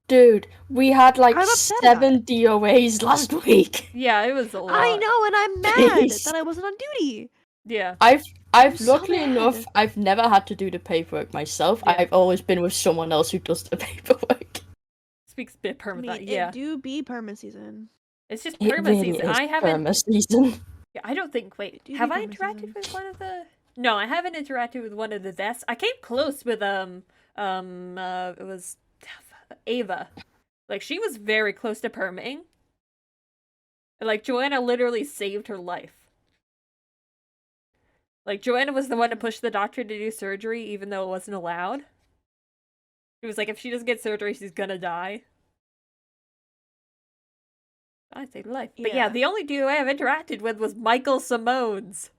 Dude, we had like 7 DOAs last week. Yeah, it was a lot. I know, and I'm mad that I wasn't on duty. Yeah. I've luckily enough, I've never had to do the paperwork myself. Yeah. I've always been with someone else who does the paperwork. Speaks a bit perma. It do be perma season. It's just perma really season. Is I haven't. Perma season. Yeah, I don't think. Wait, have I interacted with one of the? No, I haven't interacted with one of the deaths. I came close with it was Ava. Like, she was very close to permitting. Like, Johanna literally saved her life. Like, Johanna was the one to push the doctor to do surgery, even though it wasn't allowed. She was like, if she doesn't get surgery, she's gonna die. I saved life. But yeah, the only duo I have interacted with was Michael Simone's.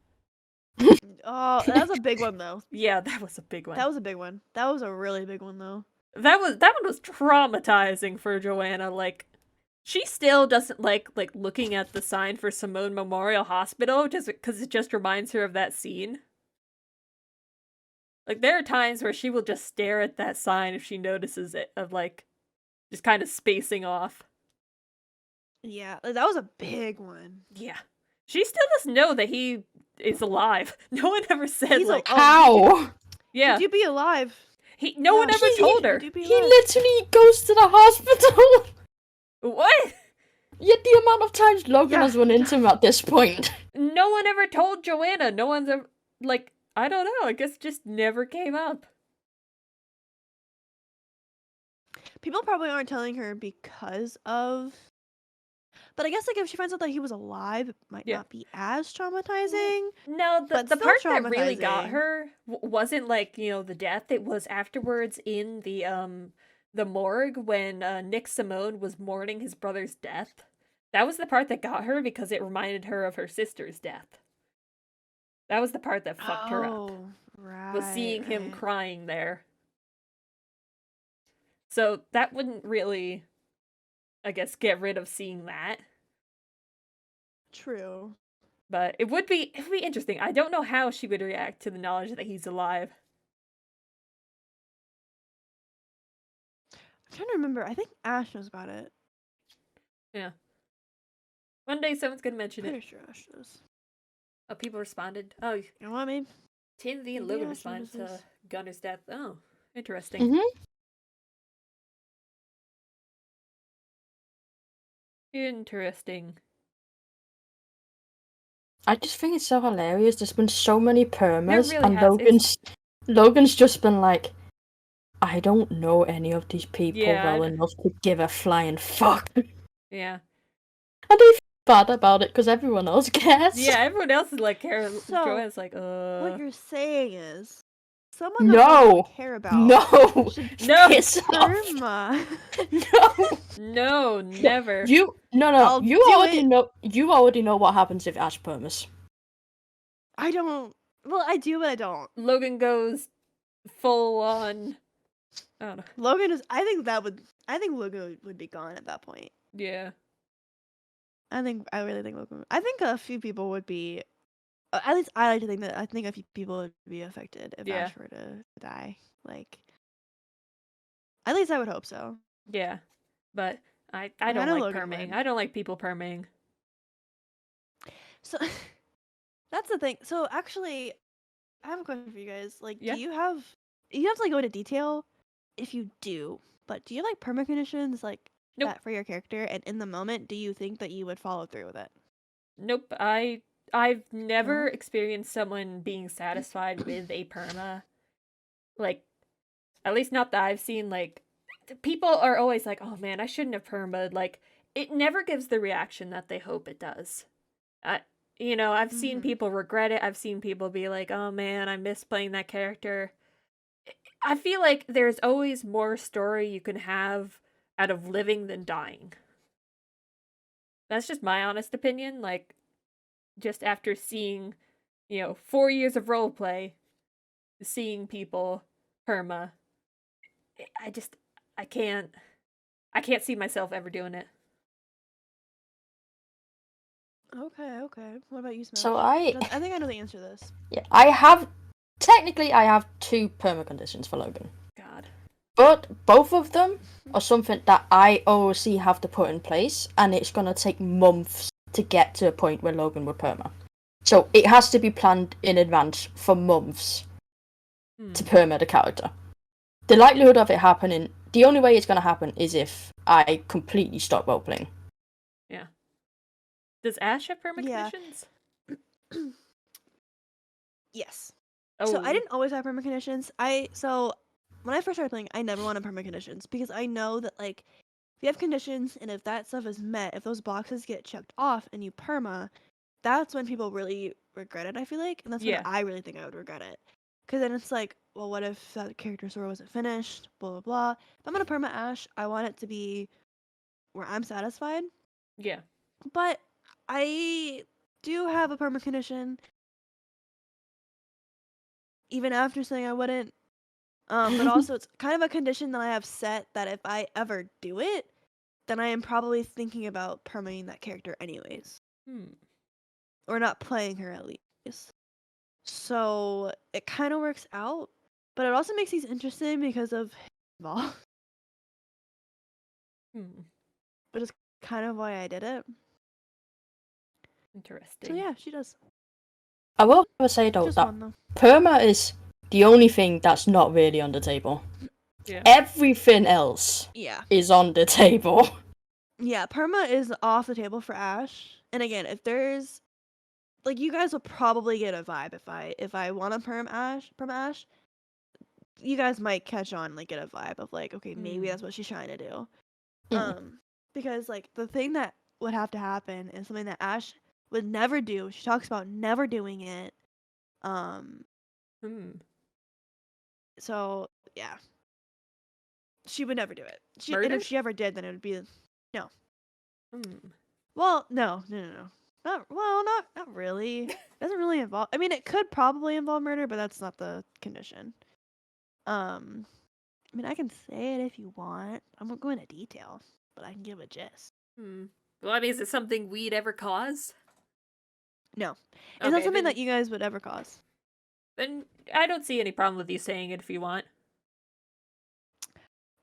Oh, that was a big one, though. Yeah, that was a big one. That was a big one. That was a really big one, though. That one was traumatizing for Johanna. Like, She still doesn't like looking at the sign for Simone Memorial Hospital just because it just reminds her of that scene. Like, there are times where she will just stare at that sign if she notices it, of like just kind of spacing off. Yeah, that was a big one. Yeah. She still doesn't know that he is alive. No one ever said He's like, How? yeah. Could you be alive? No one Yeah. ever told her. Could you be He alive? literally goes to the hospital. What? Yet the amount of times Logan Yeah. has run into him at this point. No one ever told Johanna. No one's ever, like, I don't know. I guess it just never came up. People probably aren't telling her because of. But I guess like if she finds out that he was alive, it might Yeah. not be as traumatizing. No, But the still part that really got traumatizing. her wasn't like, the death. It was afterwards in the morgue when Nick Simone was mourning his brother's death. That was the part that got her because it reminded her of her sister's death. That was the part that fucked her up. Right. Was seeing him right. crying there. So that wouldn't really, I guess, get rid of seeing that. True. But it would be interesting. I don't know how she would react to the knowledge that he's alive. I'm trying to remember. I think Ash knows about it. Yeah. One day someone's gonna mention Pretty it. sure Ash knows. Oh, people responded. Oh, You know what I mean? Tansy and Maybe Logan Ash responded to notices. Gunner's death. Oh, interesting. Interesting. I just think it's so hilarious. There's been so many permas, really and has. Logan's just been like, I don't know any of these people Yeah, well enough to give a flying fuck. Yeah. And they feel bad about it because everyone else cares. Yeah, everyone else is like, So, Joanne's like, What you're saying is, someone that No. we care about No. should No. Piss off. perma. No. No, never. I'll You do already it. know. You already know what happens if Ash permas. I don't. Well, I do, but I don't. Logan goes full on. I don't know. Logan is. I think Logan would be gone at that point. Yeah. I really think Logan. I think a few people would be. At least I like to think that. I think a few people would be affected if Yeah. Ash were to die. Like. At least I would hope so. Yeah. But I I don't know like Logan perming. would. I don't like people perming. So that's the thing. So actually, I have a question for you guys. Like, Yeah. do you have to like go into detail if you do, but do you like perma conditions like Nope. that for your character? And in the moment, do you think that you would follow through with it? Nope. I've never No? experienced someone being satisfied with a perma. Like, at least not that I've seen. Like, people are always like, oh man, I shouldn't have perma'd. Like, it never gives the reaction that they hope it does. I've seen Mhm. people regret it. I've seen people be like, oh man, I miss playing that character. I feel like there's always more story you can have out of living than dying. That's just my honest opinion. Like, just after seeing, 4 years of roleplay, seeing people perma, I just, I can't see myself ever doing it. Okay. What about you, Smash? So I think I know the answer to this. Yeah, I have 2 perma conditions for Logan. God. But both of them are something that I obviously have to put in place, and it's gonna take months to get to a point where Logan would perma. So it has to be planned in advance for months to perma the character. The likelihood of it happening, the only way it's gonna happen is if I completely stop roleplaying. Yeah. Does Ash have perma Yeah. conditions? Yes. Oh. So I didn't always have perma conditions. So when I first started playing, I never wanted perma conditions because I know that like if you have conditions and if that stuff is met, if those boxes get checked off and you perma, that's when people really regret it, I feel like. And that's Yeah. when I really think I would regret it. Because then it's like, well, what if that character story wasn't finished? Blah, blah, blah. If I'm going to perma Ash, I want it to be where I'm satisfied. Yeah. But I do have a perma condition. Even after saying I wouldn't. But also it's kind of a condition that I have set that if I ever do it, then I am probably thinking about permaing that character anyways. Or not playing her at least. So it kind of works out, but it also makes these interesting because of ball. But it's kind of why I did it. Interesting. So yeah, she does. I will say though Just that one though. perma is the only thing that's not really on the table. Yeah. Everything else is on the table. Yeah, perma is off the table for Ash. And again, if there's like you guys will probably get a vibe if I want to perm Ash, you guys might catch on like get a vibe of like, okay, maybe that's what she's trying to do. Because like the thing that would have to happen is something that Ash would never do. She talks about never doing it. So yeah. She would never do it. And if she ever did, then it would be no. Well, no. Not really. It doesn't really involve. I mean, it could probably involve murder, but that's not the condition. I mean, I can say it if you want. I won't go into detail, but I can give a gist. Well, I mean, is it something we'd ever cause? No, it's not something that you guys would ever cause. Then I don't see any problem with you saying it if you want.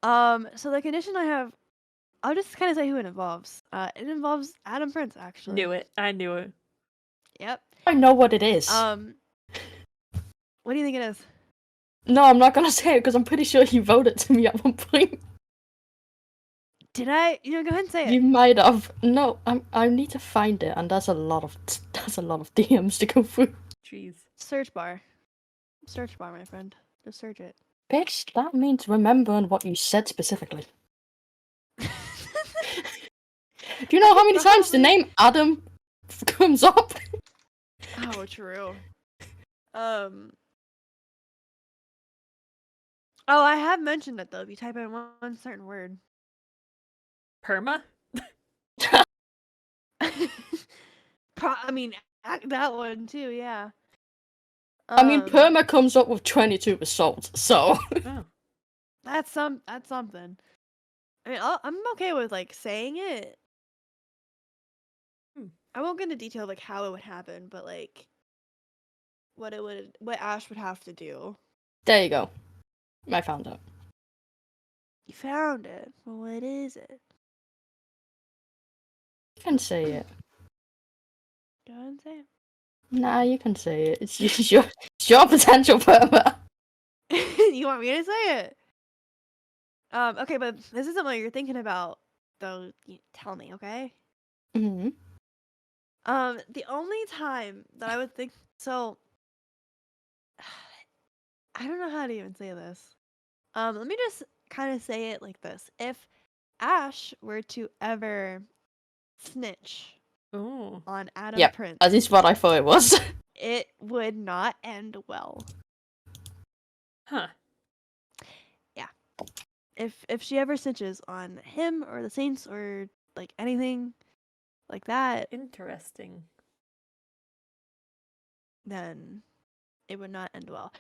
So the condition I have, I'll just kind of say who it involves. It involves Adam Prince, actually. Knew it. I knew it. Yep. I know what it is. What do you think it is? No, I'm not gonna say it because I'm pretty sure you voted to me at one point. Did I? Go ahead and say it. You might have. No, I need to find it, and that's a lot of DMs to go through. Jeez. Search bar, my friend. Just search it. Bitch, that means remembering what you said specifically. Do you know how many times the name Adam comes up? Oh, true. Oh, I have mentioned it though. If you type in one certain word. Perma? I mean, that one too, yeah. I mean, perma comes up with 22 results, so. That's something. I mean, I'm okay with like saying it. I won't get into detail like how it would happen, but like what Ash would have to do. There you go. I found it. You found it. Well, what is it? You can say it. Go ahead and say it. Nah, you can say it. It's your potential perma. You want me to say it? Okay, but this isn't what you're thinking about, though. Tell me, okay? Mm-hmm. The only time that I would think so, I don't know how to even say this. Let me just kind of say it like this: if Ash were to ever snitch on Adam Prince, that is what I thought it was. it would not end well. Huh. Yeah. If she ever snitches on him or the Saints or like anything like that, Interesting. then it would not end well.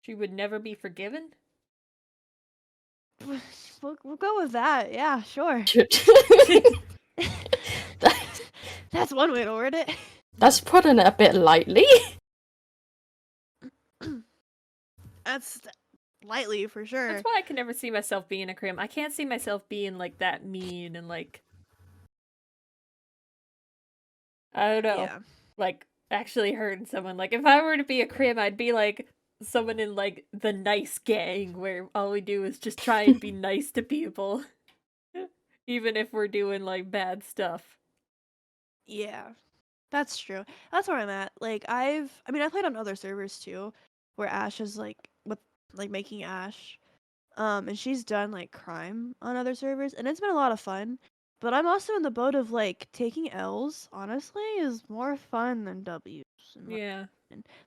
She would never be forgiven? We'll go with that. Yeah, sure. That's one way to word it. That's putting it a bit lightly. That's lightly for sure. That's why I can never see myself being a crim. I can't see myself being like that mean and like I don't know. Yeah. Like actually hurting someone. Like if I were to be a crim, I'd be like someone in like the nice gang where all we do is just try and be nice to people. Even if we're doing like bad stuff. Yeah. That's true. That's where I'm at. Like I played on other servers too, where Ash is like with like making Ash. And she's done like crime on other servers, and it's been a lot of fun. But I'm also in the boat of like taking L's, honestly, is more fun than W's. Yeah.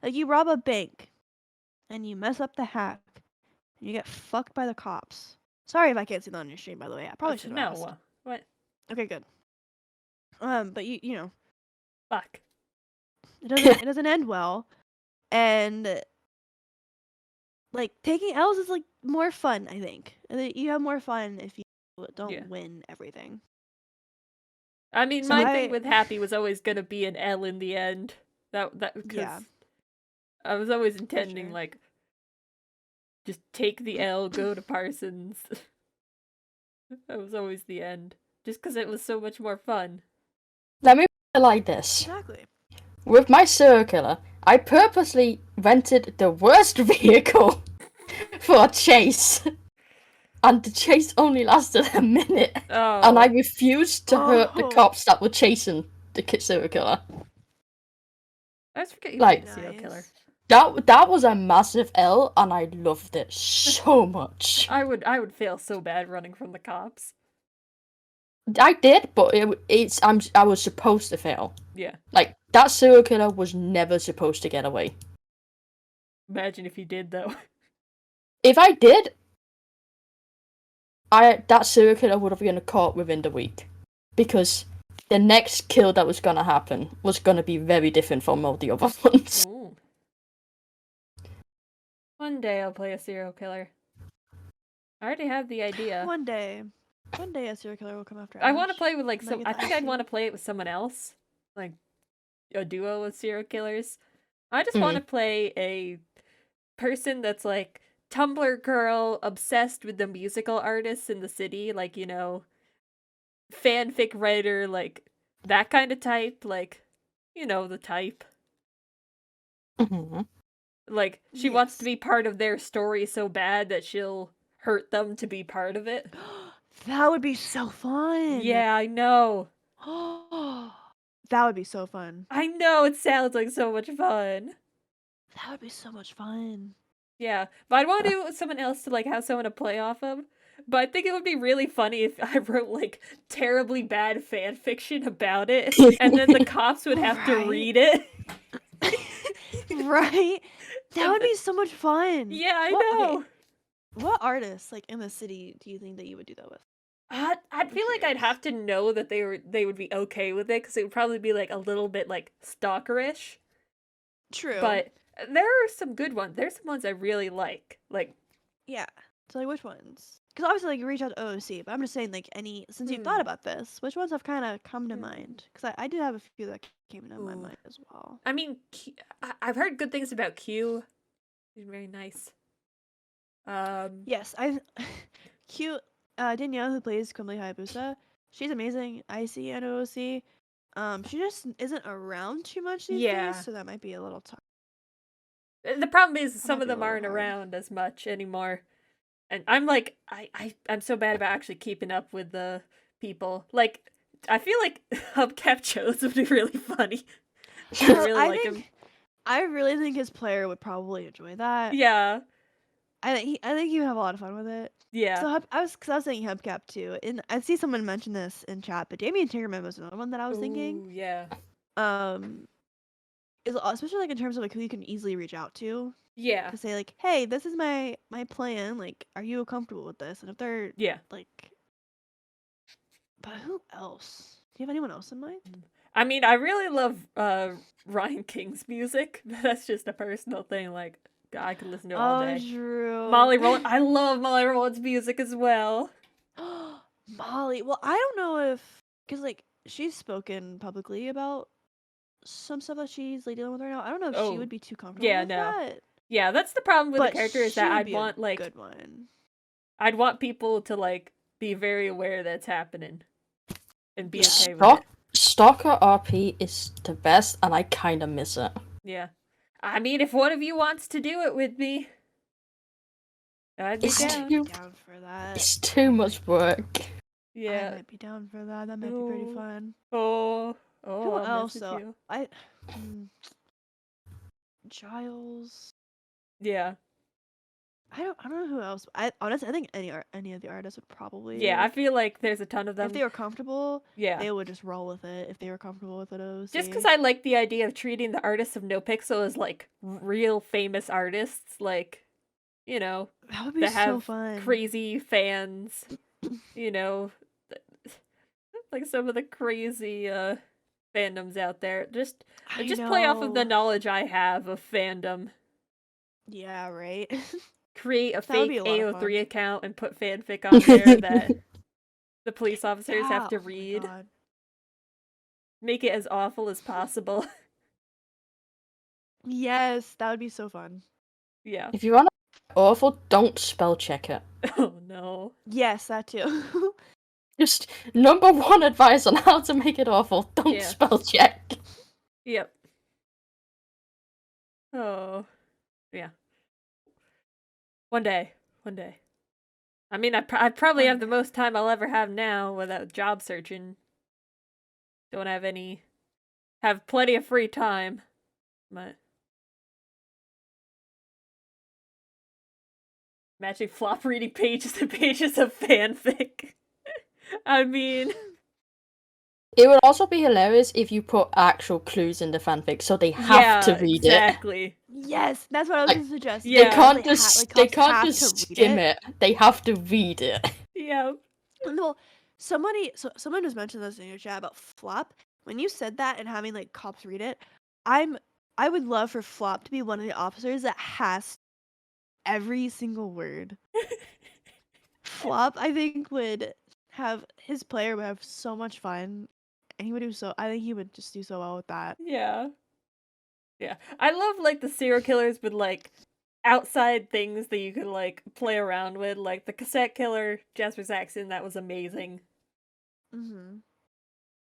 Like you rob a bank and you mess up the hack and you get fucked by the cops. Sorry if I can't see that on your stream, by the way. I probably should have asked. No. What? Okay, good. But you know. Fuck. It doesn't end well. And like taking L's is like more fun. I think you have more fun if you don't Yeah. win everything. I mean, So my thing with Happy was always gonna be an L in the end. That because Yeah. I was always intending sure. like just take the L, go to Parsons. That was always the end, just because it was so much more fun. Let me put it like this. Exactly. With my serial killer, I purposely rented the worst vehicle for a chase. And the chase only lasted a minute. Oh. And I refused to hurt the Oh. cops that were chasing the serial killer. I always forget you Like- played a serial killer. That was a massive L, and I loved it so much. I would fail so bad running from the cops. I did, but I was supposed to fail. Yeah. Like, that serial killer was never supposed to get away. Imagine if you did though. If I did, that serial killer would have been caught within the week, because the next kill that was gonna happen was gonna be very different from all the other ones. Ooh. One day I'll play a serial killer. I already have the idea. One day a serial killer will come after I want to Ash. play with like and I some. get I the think I'd action. want to play it with someone else, like a duo of serial killers. I just want to play a person that's like Tumblr girl obsessed with the musical artists in the city, like, you know, fanfic writer, like that kind of type, like, you know, the type. Mm-hmm. Like, she wants to Yes. be part of their story so bad that she'll hurt them to be part of it. That would be so fun. Yeah, I know. That would be so fun. I know, it sounds like so much fun. That would be so much fun. Yeah, but I'd want to do it with someone else to like have someone to play off of. But I think it would be really funny if I wrote like terribly bad fan fiction about it, and then the cops would have to Right. read it. Right? That And would be so much fun. Yeah, I What- know. okay, What artists like in the city do you think that you would do that with? I'd feel like I'd curious. have to know that they would be okay with it because it would probably be like a little bit like stalkerish. True. But there are some good ones. There's some ones I really like. Like, yeah. So like which ones? Because obviously like you reach out to OOC, but I'm just saying like since you've thought about this, which ones have kind of come to mind? Because I did have a few that came to my Ooh. mind as well. I mean, I've heard good things about Q. He's very nice. Yes, I cute Danielle who plays Quimbley Hayabusa. She's amazing. IC and OOC. She just isn't around too much these Yeah. days, so that might be a little tough. The problem is some might of be a them little aren't hard. around as much anymore. And I'm like, I'm so bad about actually keeping up with the people. Like, I feel like Hubcap Chose would be really funny. I really like him. I really think his player would probably enjoy that. Yeah, I think he would have a lot of fun with it. yeah. So I was thinking Hubcap too, and I see someone mention this in chat, but Damien Tinkerman was another one that I was thinking. Ooh, yeah. Is especially like in terms of like who you can easily reach out to Yeah, to say like, hey, this is my plan. Like, are you comfortable with this? And if they're yeah. like, but who else? Do you have anyone else in mind? I mean, I really love Ryan King's music. That's just a personal thing. Like, I could listen to it all day. True. Molly Rowland. I love Molly Rowland's music as well. Molly. Well, I don't know if because like she's spoken publicly about some stuff that she's like dealing with right now. I don't know if she Oh, would be too comfortable yeah, with no. that. Yeah, that's the problem with But the character is she that would I'd be a want like good one. I'd want people to like be very aware that's happening and be Yeah. okay with it. Stalker RP is the best, and I kind of miss it. Yeah. I mean, if one of you wants to do it with me, I'd be It's down. too, Down for that. it's too much work. I Yeah. might be down for that. That might be pretty Ooh. fun. Oh. Who I'll else message though? you. Giles. Yeah. I don't know who else. I honestly I think any of the artists would probably. Yeah, I feel like there's a ton of them. if they were comfortable, Yeah. they would just roll with it. If they were comfortable with it, OOC. Just because I like the idea of treating the artists of NoPixel as like real famous artists, like, you know, that would be that so have fun. crazy fans, you know, like some of the crazy fandoms out there. Just I play off of the know. knowledge I have of fandom. Yeah, right. create a That would be fake a lot of AO3 fun. account and put fanfic on there that the police officers have to Oh my read. God. Make it as awful as possible. Yes, that would be so fun. Yeah. If you want to awful, don't spell check it. Oh no. Yes, that too. Just number one advice on how to make it awful: don't Yeah. spell check. Yep. Oh. Yeah. One day. I mean, I probably One have the day. most time I'll ever have now without job searching. Don't have any. Have plenty of free time. But. Matching flop reading pages and pages of fanfic. I mean. It would also be hilarious if you put actual clues in the fanfic, so they have to read exactly. Yes, that's what I was Like, gonna suggest. yeah. They can't They just cops can't have just to read skim it. They have to read it. Yeah. No, someone was mentioned this in your chat about flop. When you said that and having like cops read it, I would love for Flop to be one of the officers that has every single word. Flop, I think, would have his player would have so much fun, and he would do so. I think he would just do so well with that. Yeah. Yeah. I love like the serial killers with like outside things that you can like play around with, like the cassette killer, Jasper Saxon, that was amazing. Mm-hmm.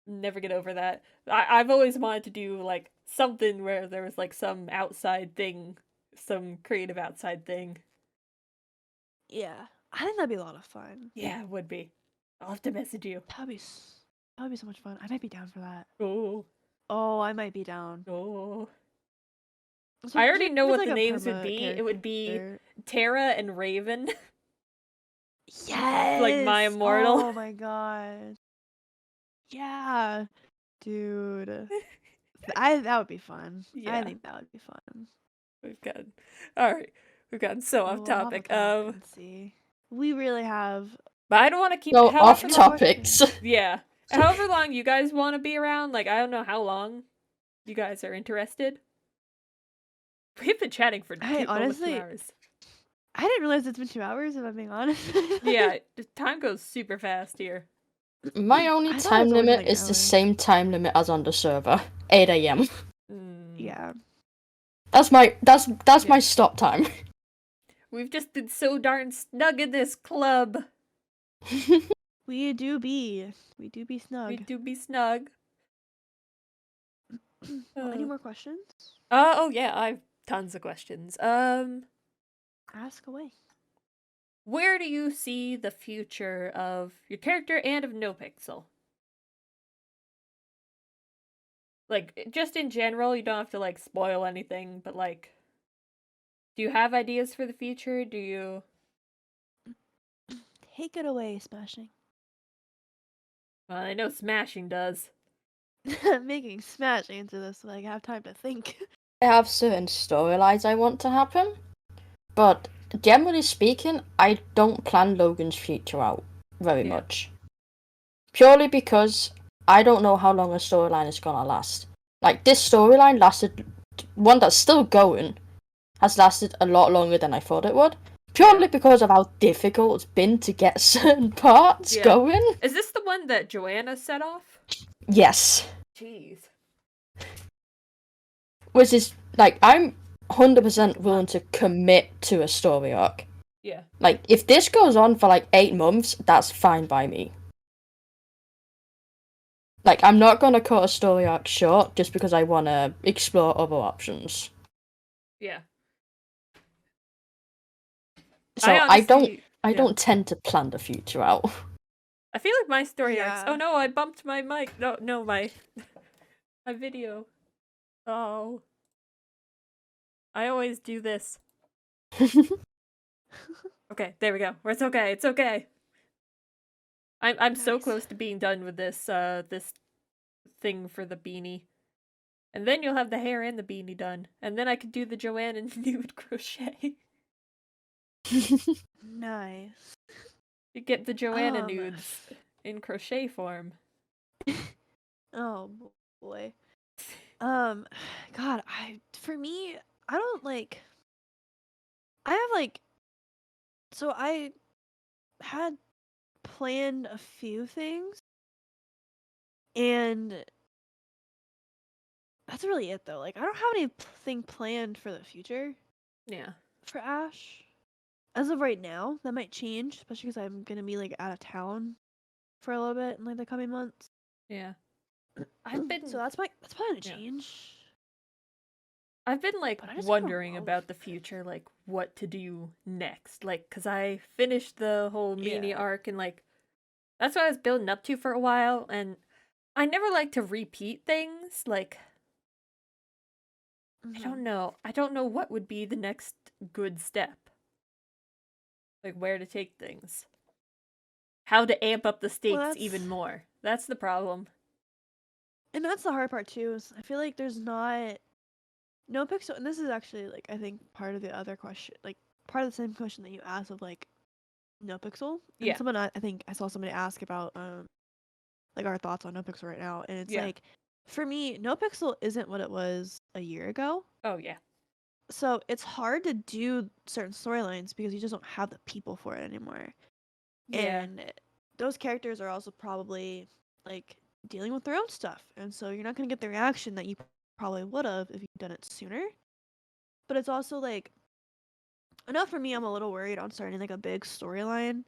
Never get over that. I've always wanted to do like something where there was like some outside thing, some creative outside thing. Yeah, I think that'd be a lot of fun. Yeah, it would be. I'll have to message you. That'd be so much fun. I might be down for that. Oh, Oh, I might be down. oh. So I already if know it's what like the a names would perma be. It would be character- Tara and Raven. Yes. Like My Immortal. Oh my god. Yeah, dude. That would be fun. Yeah. I think that would be fun. We've gotten so off topic. Let's see. We really have. But I don't want to keep So off however topics. Yeah. However long you guys want to be around, like I don't know how long you guys are interested. We've been chatting for almost honestly- 2 hours. I didn't realize it's been 2 hours. If I'm being honest. Yeah, time goes super fast here. My only I thought it time was only limit like an is the hour. same time limit as on the server. 8 a.m. Yeah. That's my Yeah. my stop time. We've just been so darn snug in this club. We do be snug. We do be snug. Well, any more questions? Oh yeah, I've tons of questions. Ask away. Where do you see the future of your character and of NoPixel? Like, just in general, you don't have to, like, spoil anything, but, like, do you have ideas for the future? Do you... Take it away, Smashing. Well, I know Smashing does. I'm making Smash answer this so I have time to think. I have certain storylines I want to happen, but generally speaking, I don't plan Logan's future out very Yeah. much. Purely because I don't know how long a storyline is gonna last. Like, this storyline lasted, one that's still going, has lasted a lot longer than I thought it would. Purely because of how difficult it's been to get certain parts Yeah. going. Is this the one that Johanna set off? Yes. Jeez. Which is, like, I'm 100% willing to commit to a story arc. Yeah. Like, if this goes on for, like, 8 months, that's fine by me. Like, I'm not gonna cut a story arc short just because I wanna explore other options. Yeah. So I honestly- don't tend to plan the future out. I feel like my story arcs... Yeah. Oh no, I bumped my mic. No, my... my video. Oh. I always do this. Okay, there we go. It's okay. It's okay. I'm so Nice. close to being done with this this thing for the beanie. And then you'll have the hair and the beanie done. And then I could do the Joanna nude crochet. Nice. You get the Joanna nudes in crochet form. Oh boy. God, for me, I don't like. I have like So I had planned a few things, and that's really it though. Like I don't have anything planned for the future Yeah. for Ash. As of right now, that might change, especially because I'm gonna be like out of town for a little bit in like the coming months. Yeah. I've been So that's probably gonna Yeah. change. I've been like But I just have a wondering love about the for it. future, like what to do next. Like, cause I finished the whole mini Yeah. arc and like that's what I was building up to for a while, and I never like to repeat things. Like, I don't Mhm. know. I don't know what would be the next good step. Like where to take things. How to amp up the Well, stakes even more. That's the problem. that's the hard part too. Is I feel like there's not no pixel, and this is actually like I think part of the other question, like part of the same question that you asked of like no pixel, and Yeah. someone I think I saw somebody ask about like our thoughts on no pixel right now, and it's Yeah. like for me, no pixel isn't what it was a year ago. Oh yeah. So it's hard to do certain storylines because you just don't have the people for it anymore. Yeah. And those characters are also probably like dealing with their own stuff. And so you're not going to get the reaction that you probably would have if you'd done it sooner. But it's also like enough for me, I'm a little worried on starting like a big storyline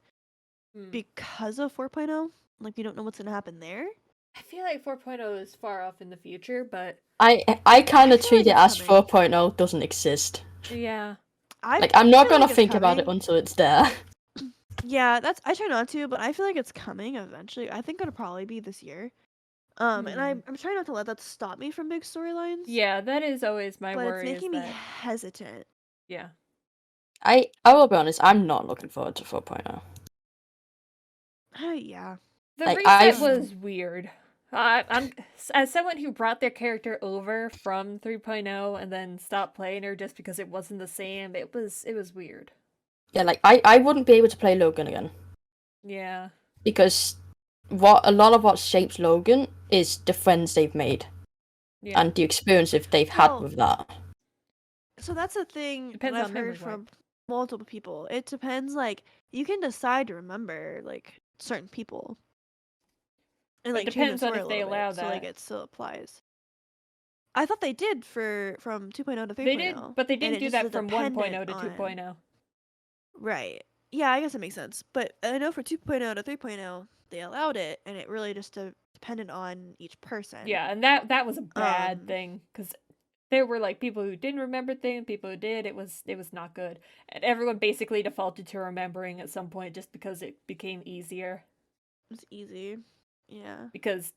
Hmm. because of 4.0. Like you don't know what's going to happen there. I feel like 4.0 is far off in the future, but I kind I of feel treat like it it's as coming. 4.0 doesn't exist. yeah. I Like, I'm not feel gonna like it's think about it coming. until it's there. Yeah, that's I try not to, but I feel like it's coming eventually. I think it'll probably be this year. And Hmm. I'm trying not to let that stop me from big storylines, Yeah, that is always my but it's worry is making me that hesitant. yeah. I will be honest, I'm not looking forward to 4.0. Yeah. The Like, reset I've was weird. I'm as someone who brought their character over from 3.0 and then stopped playing her just because it wasn't the same. It was weird. yeah, like I wouldn't be able to play Logan again Yeah. because a lot of what shapes Logan is the friends they've made Yeah. and the experiences they've had Well, with that. so that's a thing that Depends I've on memory heard wipe. from multiple people. It depends, like, you can decide to remember, like, certain people and, But it like, change the depends on story a if they little bit allow so, like, that. it still applies. I thought they did from 2.0 to They did, 3.0, but they and didn't it do just that is from dependent 1.0 to on 2.0. right. Yeah, I guess it makes sense. But I know for 2.0 to 3.0, they allowed it, and it really just depended on each person. Yeah, and that was a bad Um, thing cuz there were like people who didn't remember things, people who did. It was not good. And everyone basically defaulted to remembering at some point just because it became easier it's easy. Yeah. because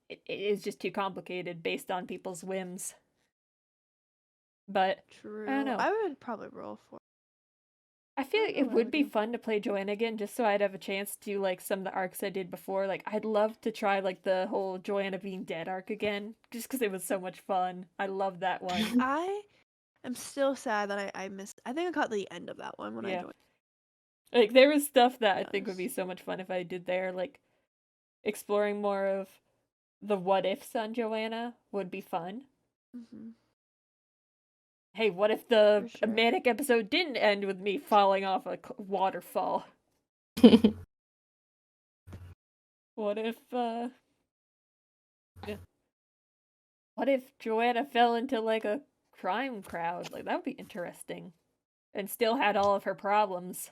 it is just too complicated based on people's whims. But I don't True. know. I would probably roll for. I I feel don't like know it what I would would be do. fun to play Joanna again just so I'd have a chance to do like some of the arcs I did before. Like I'd love to try like the whole Joanna being dead arc again just cuz it was so much fun. I love that one. I am still sad that I missed. I think I caught the end of that one when I Yeah. joined. Like there was stuff that To I be think would be honest. so much fun if I did there like exploring more of the what ifs on Joanna would be fun. Hmm. Hey, what if For the sure. manic episode didn't end with me falling off a waterfall? What if yeah. What if Joanna fell into like a crime crowd? Like that would be interesting. And still had all of her problems.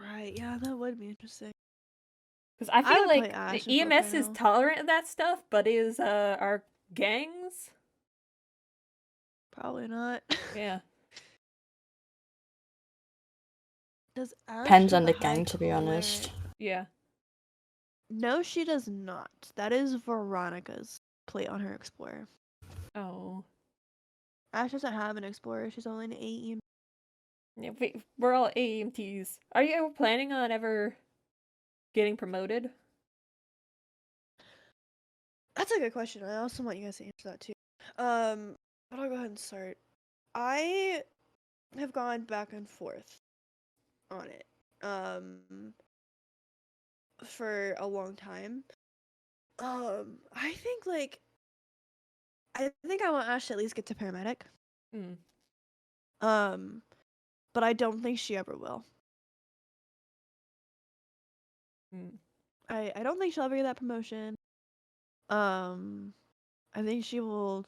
Right. Yeah, that would be interesting. Because I I feel would play like Ash the in EMS is 4.0. tolerant of that stuff, but is our gangs? Probably not. Yeah. Does Ash Depends have on a the high gang, to be cleric? honest. Yeah. No, she does not. That is Veronica's plate on her explorer. Oh. Ash doesn't have an explorer. She's only an AE. Yeah, we're all AMTs. Are you ever planning on ever getting promoted? That's a good question. I also want you guys to answer that too. But I'll go ahead and start. I have gone back and forth on it. For a long time. I think like I think I want Ash to at least get to paramedic. Hmm. Um, but I don't think she ever will. Mm. I don't think she'll ever get that promotion. I think she will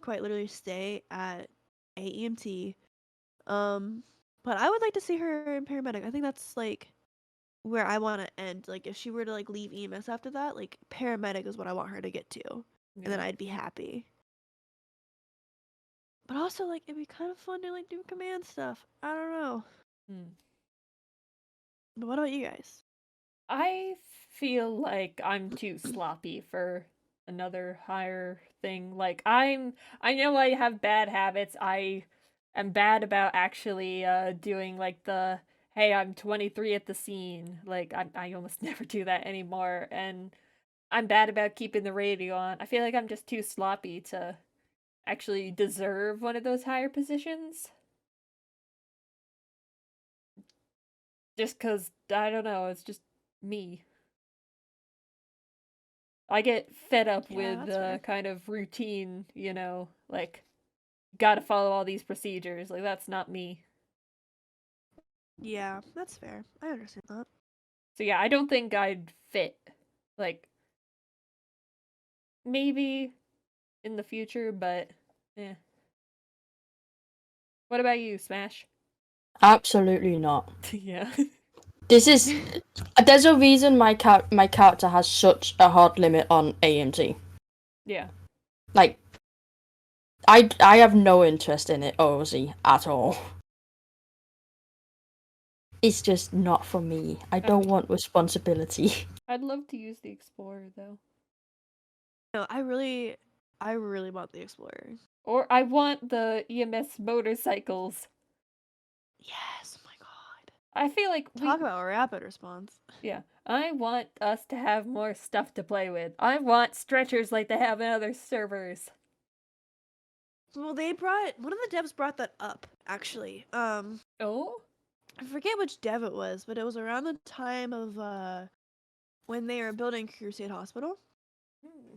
quite literally stay at AEMT. But I would like to see her in paramedic. I think that's like where I want to end. Like if she were to like leave EMS after that, like paramedic is what I want her to get to, and then Yeah. I'd be happy. But also like it'd be kind of fun to like do command stuff. I don't know. Mm. But what about you guys? I feel like I'm too sloppy for another higher thing. Like I know I have bad habits. I am bad about actually doing like the hey, I'm 23 at the scene. Like I almost never do that anymore, and I'm bad about keeping the radio on. I feel like I'm just too sloppy to actually deserve one of those higher positions. Just cuz I don't know, it's just me. I get fed up Yeah, with that's fair. the kind of routine, like gotta follow all these procedures. Like that's not me. Yeah, that's fair. I understand that. So yeah, I don't think I'd fit. Like maybe in the future, but yeah. What about you, Smash? Absolutely not. Yeah. This is there's a reason my character has such a hard limit on AMT. Yeah. Like I have no interest in it, OZ, at all. It's just not for me. I don't want responsibility. I'd love to use the Explorer though. No, I really want the Explorer. Or I want the EMS motorcycles. Yes, oh my god. I feel like Talk about rapid response. yeah. I want us to have more stuff to play with. I want stretchers like they have in other servers. Well, one of the devs brought that up actually. Oh? I forget which dev it was, but it was around the time of when they were building Crusade Hospital Hmm.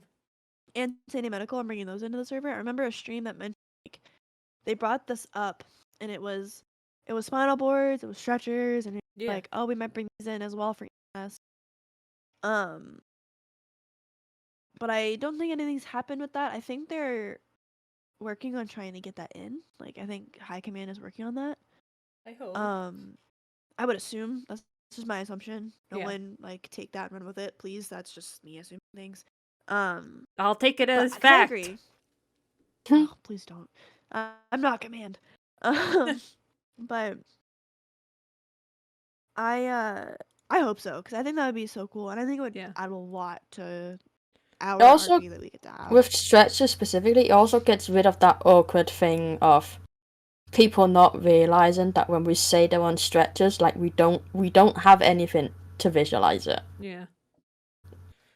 and Sandy Medical and bringing those into the server. I remember a stream that mentioned like they brought this up, and it was spinal boards, it was stretchers, and Yeah. like, oh, we might bring these in as well for EMS. Um, but I don't think anything's happened with that. I think they're working on trying to get that in. Like, I think High Command is working on that. I hope. I would assume that's just my assumption. No Yeah. one like take that and run with it, please. That's just me assuming things. I'll take it But as 'cause I fact. agree. Oh, please don't. I'm not command. But I hope so because I think that would be so cool, and I think it would Yeah. add a lot to our Also, RP that we get to have. with stretchers specifically, it also gets rid of that awkward thing of people not realizing that when we say they're on stretchers, like we don't have anything to visualize it. Yeah.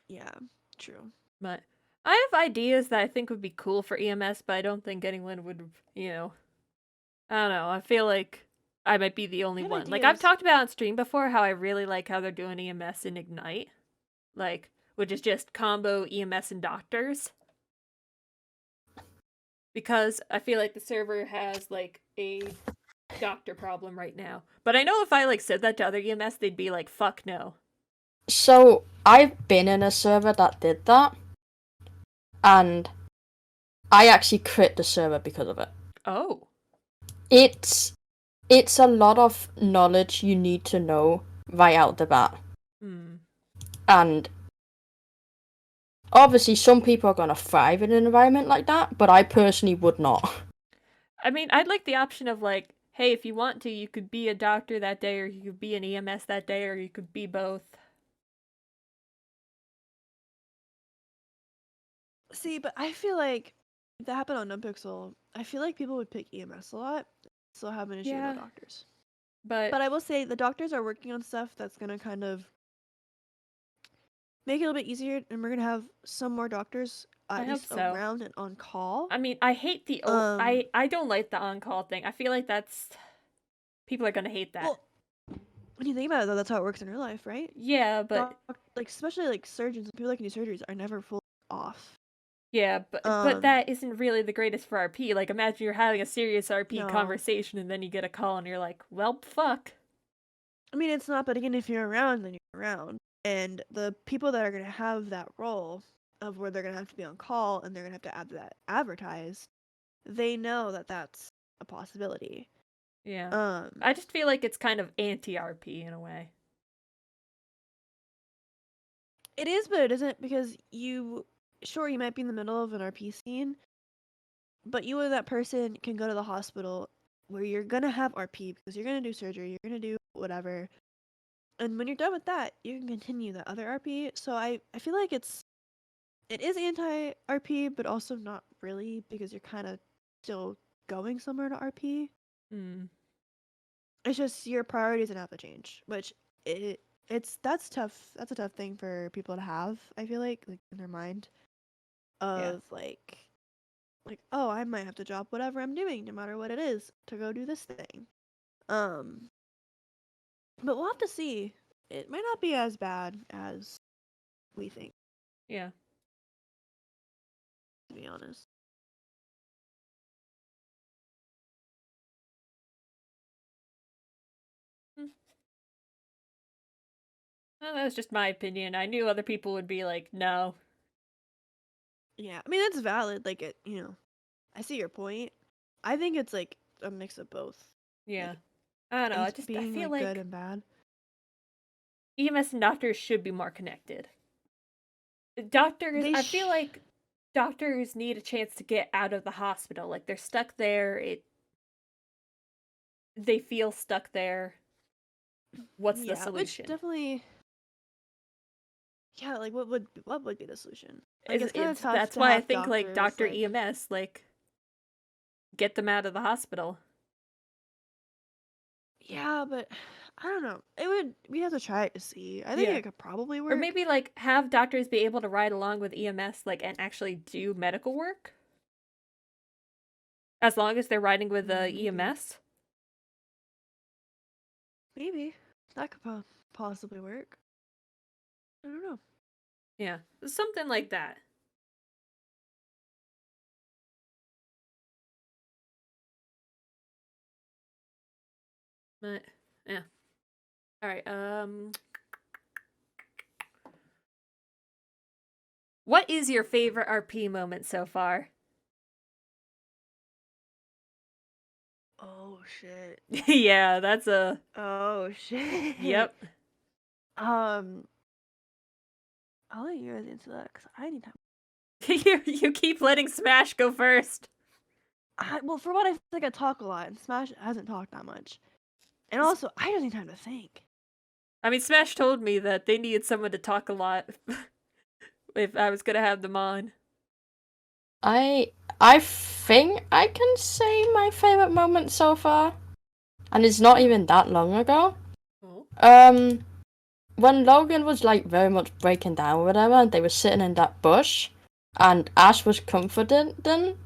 Yeah, true. But I have ideas that I think would be cool for EMS, but I don't think anyone would, I don't know. I feel like I might be the only I have one. Like I've ideas. talked about on stream before how I really like how they're doing EMS in Ignite. Like, which is just combo EMS and doctors. Because I feel like the server has like a doctor problem right now. But I know if I like said that to other EMS, they'd be like, fuck no. So I've been in a server that did that, and I actually crit the server because of it. Oh. It's a lot of knowledge you need to know right out the bat. Hmm. And obviously some people are gonna thrive in an environment like that, but I personally would not. I mean, I'd like the option of like, hey, if you want to, you could be a doctor that day, or you could be an EMS that day, or you could be both. See, but I feel like if that happened on NoPixel, I feel like people would pick EMS a lot. Still have an issue with Yeah. the doctors. But But I will say the doctors are working on stuff that's gonna kind of make it a little bit easier, and we're gonna have some more doctors I at hope least so. around and on call. I mean, I hate the I don't like the on-call thing. I feel like that's people are gonna hate that. Well, when you think about it, though, that's how it works in real life, right? Yeah, but Like especially like surgeons and people that can do surgeries are never fully off. Yeah, but that isn't really the greatest for RP. Like, imagine you're having a serious RP No. conversation and then you get a call and you're like, well, fuck. I mean, it's not, but again, if you're around, then you're around. And the people that are going to have that role of where they're going to have to be on call and they're going to have to have that advertised, they know that that's a possibility. Yeah. I just feel like it's kind of anti-RP in a way. It is, but it isn't, because sure, you might be in the middle of an RP scene, but you and that person can go to the hospital where you're going to have RP because you're going to do surgery, you're going to do whatever. And when you're done with that, you can continue that other RP. So I feel like it is anti-RP, but also not really, because you're kind of still going somewhere to RP. It's just your priorities and have to change, which that's tough. That's a tough thing for people to have, I feel like in their mind of like, oh, I might have to drop whatever I'm doing, no matter what it is, to go do this thing. But we'll have to see. It might not be as bad as we think. Yeah. To be honest. Well, that was just my opinion. I knew other people would be like, no. Yeah, I mean, that's valid. Like, I see your point. I think it's like a mix of both. Yeah. Like, I don't know. it's being I feel like like good and bad. EMS and doctors should be more connected. I feel like doctors need a chance to get out of the hospital. Like, they're stuck there. They feel stuck there. What's the solution? Which definitely. Yeah, like what would be the solution? Like, it's kind of tough. That's why I think like Dr. EMS, like, get them out of the hospital. Yeah, but I don't know. We have to try it to see. I think it could probably work. Or maybe like have doctors be able to ride along with EMS, like, and actually do medical work. As long as they're riding with EMS. Maybe that could possibly work. I don't know. Yeah, something like that. But yeah. All right. What is your favorite RP moment so far? Oh shit. Yeah, that's a. Oh shit. Yep. I'll let you guys answer that because I need time. You keep letting Smash go first. Well, for what I think, I talk a lot, and Smash hasn't talked that much. And also, I just need time to think. I mean, Smash told me that they needed someone to talk a lot if I was gonna have them on. I think I can say my favorite moment so far, and it's not even that long ago. Oh. When Logan was like very much breaking down or whatever, and they were sitting in that bush, and Ash was comforting them,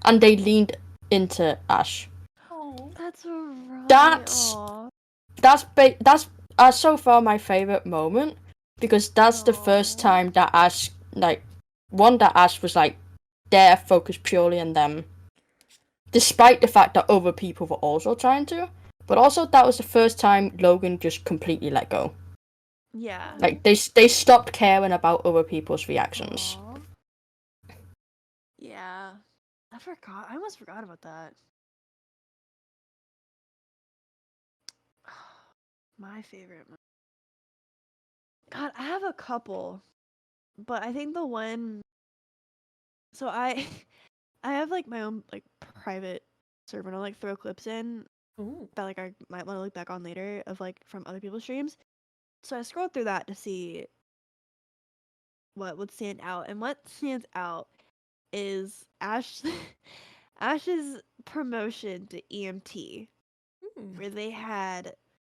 and they leaned into Ash. Oh, that's right. That's so far my favorite moment, because that's the first time that Ash was like there, focused purely on them, despite the fact that other people were also trying to. But also, that was the first time Logan just completely let go. Yeah. Like, they stopped caring about other people's reactions. Aww. Yeah. I almost forgot about that. My favorite. God, I have a couple. But I think the one... So I have like my own like private server, and I'll like throw clips in that like I might want to look back on later of like from other people's streams. So I scrolled through that to see what would stand out, and what stands out is Ash's promotion to EMT, where they had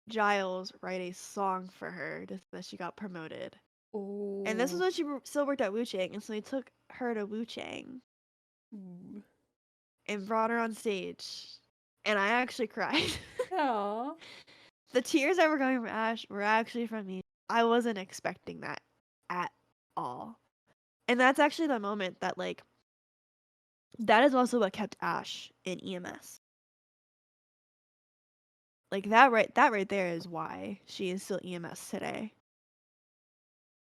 Giles write a song for her just that she got promoted. Ooh. And this was when she still worked at Wu Chang, and so they took her to Wu Chang and brought her on stage, and I actually cried. Aww. The tears that were coming from Ash were actually from me. I wasn't expecting that at all. And that's actually the moment that like that is also what kept Ash in EMS. Like that right there is why she is still EMS today.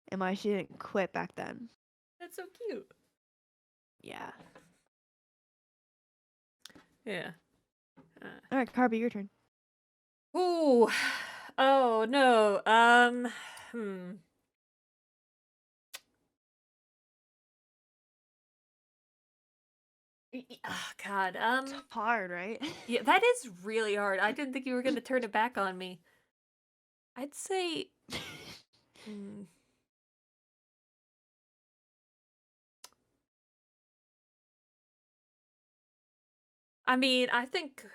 And why she didn't quit back then. That's so cute. Yeah. Yeah. All right, Carbie, your turn. Ooh. Oh no. Oh God. It's hard, right? Yeah, that is really hard. I didn't think you were gonna turn it back on me. I'd say. Hmm. I mean, I think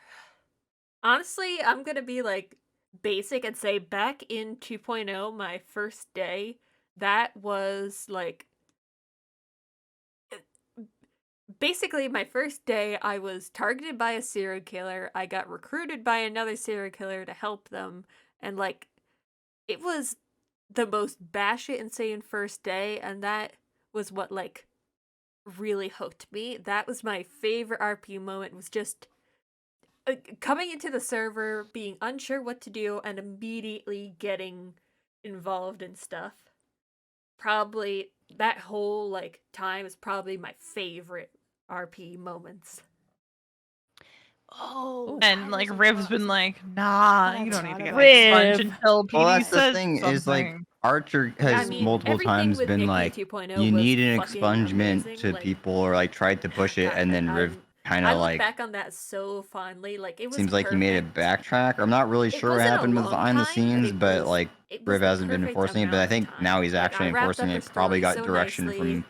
honestly, I'm gonna be like basic and say back in 2.0, my first day, that was like basically my first day. I was targeted by a serial killer. I got recruited by another serial killer to help them, and like it was the most batshit insane first day, and that was what like really hooked me. That was my favorite RP moment. Was just coming into the server, being unsure what to do, and immediately getting involved in stuff. Probably that whole like time is probably my favorite RP moments. Oh. And that like is a Riv's lot. been like, nah, I you don't need to forgot get about an that. expunge until PD Well, that's the says thing something. is like Archer I has mean, multiple everything times with been Nikki like, 2.0 you was need an fucking expungement amazing. to Like, people, or like tried to push it, God, and then Riv kind I of look like back on that so fondly. Like it was seems like he made it perfect. backtrack. I'm not really It sure what wasn't a happened long behind the time, scenes, but like it was Riv the hasn't been perfect enforcing it. But I amount of think now time. he's Like, actually I wrapped enforcing up the it. Probably story got so direction nicely. from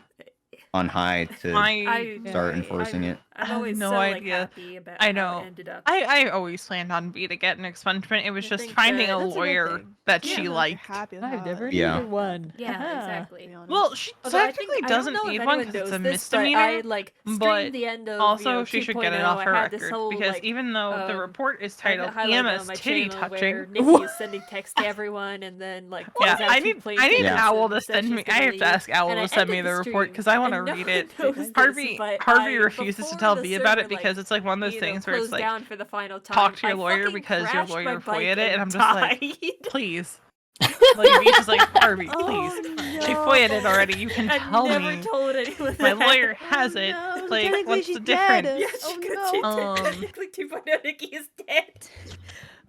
on high to I start enforcing it. I'm have always no so like idea. happy about I how know. it ended up. I always planned on B to get an expungement. It was I just think finding that- a That's a good lawyer thing. that Yeah, she you're liked. happy with I've how never it Yeah. needed one. Yeah, Haha. exactly. to be honest. Well, she Although I technically think I don't doesn't know if need one anyone because it's a knows this, but misdemeanor. I like but streamed the end of also, she should get it 2.0. off her I had this record whole because like even though the report is I have titled a highlight on EMS my titty channel where touching, Nikki is sending text to everyone and then like yeah, calls out I two need plaintiffs Owl to and says send she's me. I gonna have to leave. ask Owl And I to send me ended the the report stream, because I want to and no read one it. knows this, Carbie but refuses to before tell the V about it server, because it's like one of those you know, things where it's closed like down for the final time. talk to your I lawyer fucking because your crashed my lawyer bike FOIA'd it, and I'm just like, died. please. Like V's just like, Carbie, Oh, please. She no. FOIA'd it already. You can I tell never me. told anyone My that. lawyer has it. no, Like, technically what's she's the difference? dead. Yeah, Oh, she no. could technically 2.0 Nikki is dead.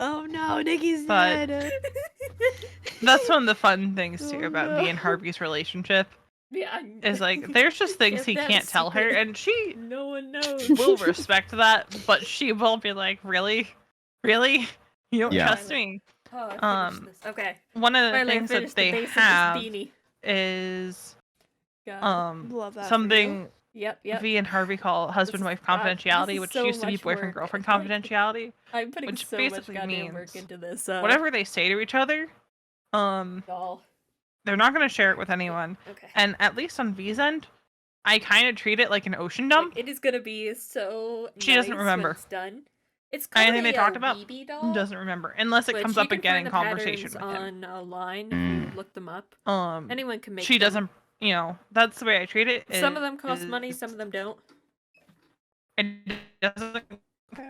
Oh no, Nikki's But- dead. That's one of the fun things too Oh, about no. V and Harvey's relationship. Yeah, Is like there's just things If he that can't was tell her, secret, and she no one knows. will respect that, but she will be like, really, you don't Yeah. trust me. Oh, I finished this. Okay. One of the Finally, I things that finished the they base have of this beanie. is God. Love that for you. something Yep. V and Harvey call husband-wife confidentiality, is which so used to be much boyfriend-girlfriend work. confidentiality. I'm putting which so much basically goddamn work means into this. Whatever they say to each other, Doll. they're not going to share it with anyone. Okay. And at least on V's end, I kind of treat it like an ocean dump. Like, it is gonna be so. She doesn't nice remember. when it's done. It's called Anything they talked about, Weeby doll. Doesn't remember unless it which comes you up can again find in the conversation with patterns him. online if you look them up. Anyone can make. She them. doesn't. You know, that's the way I treat it. Some of them cost money, some of them don't. It doesn't.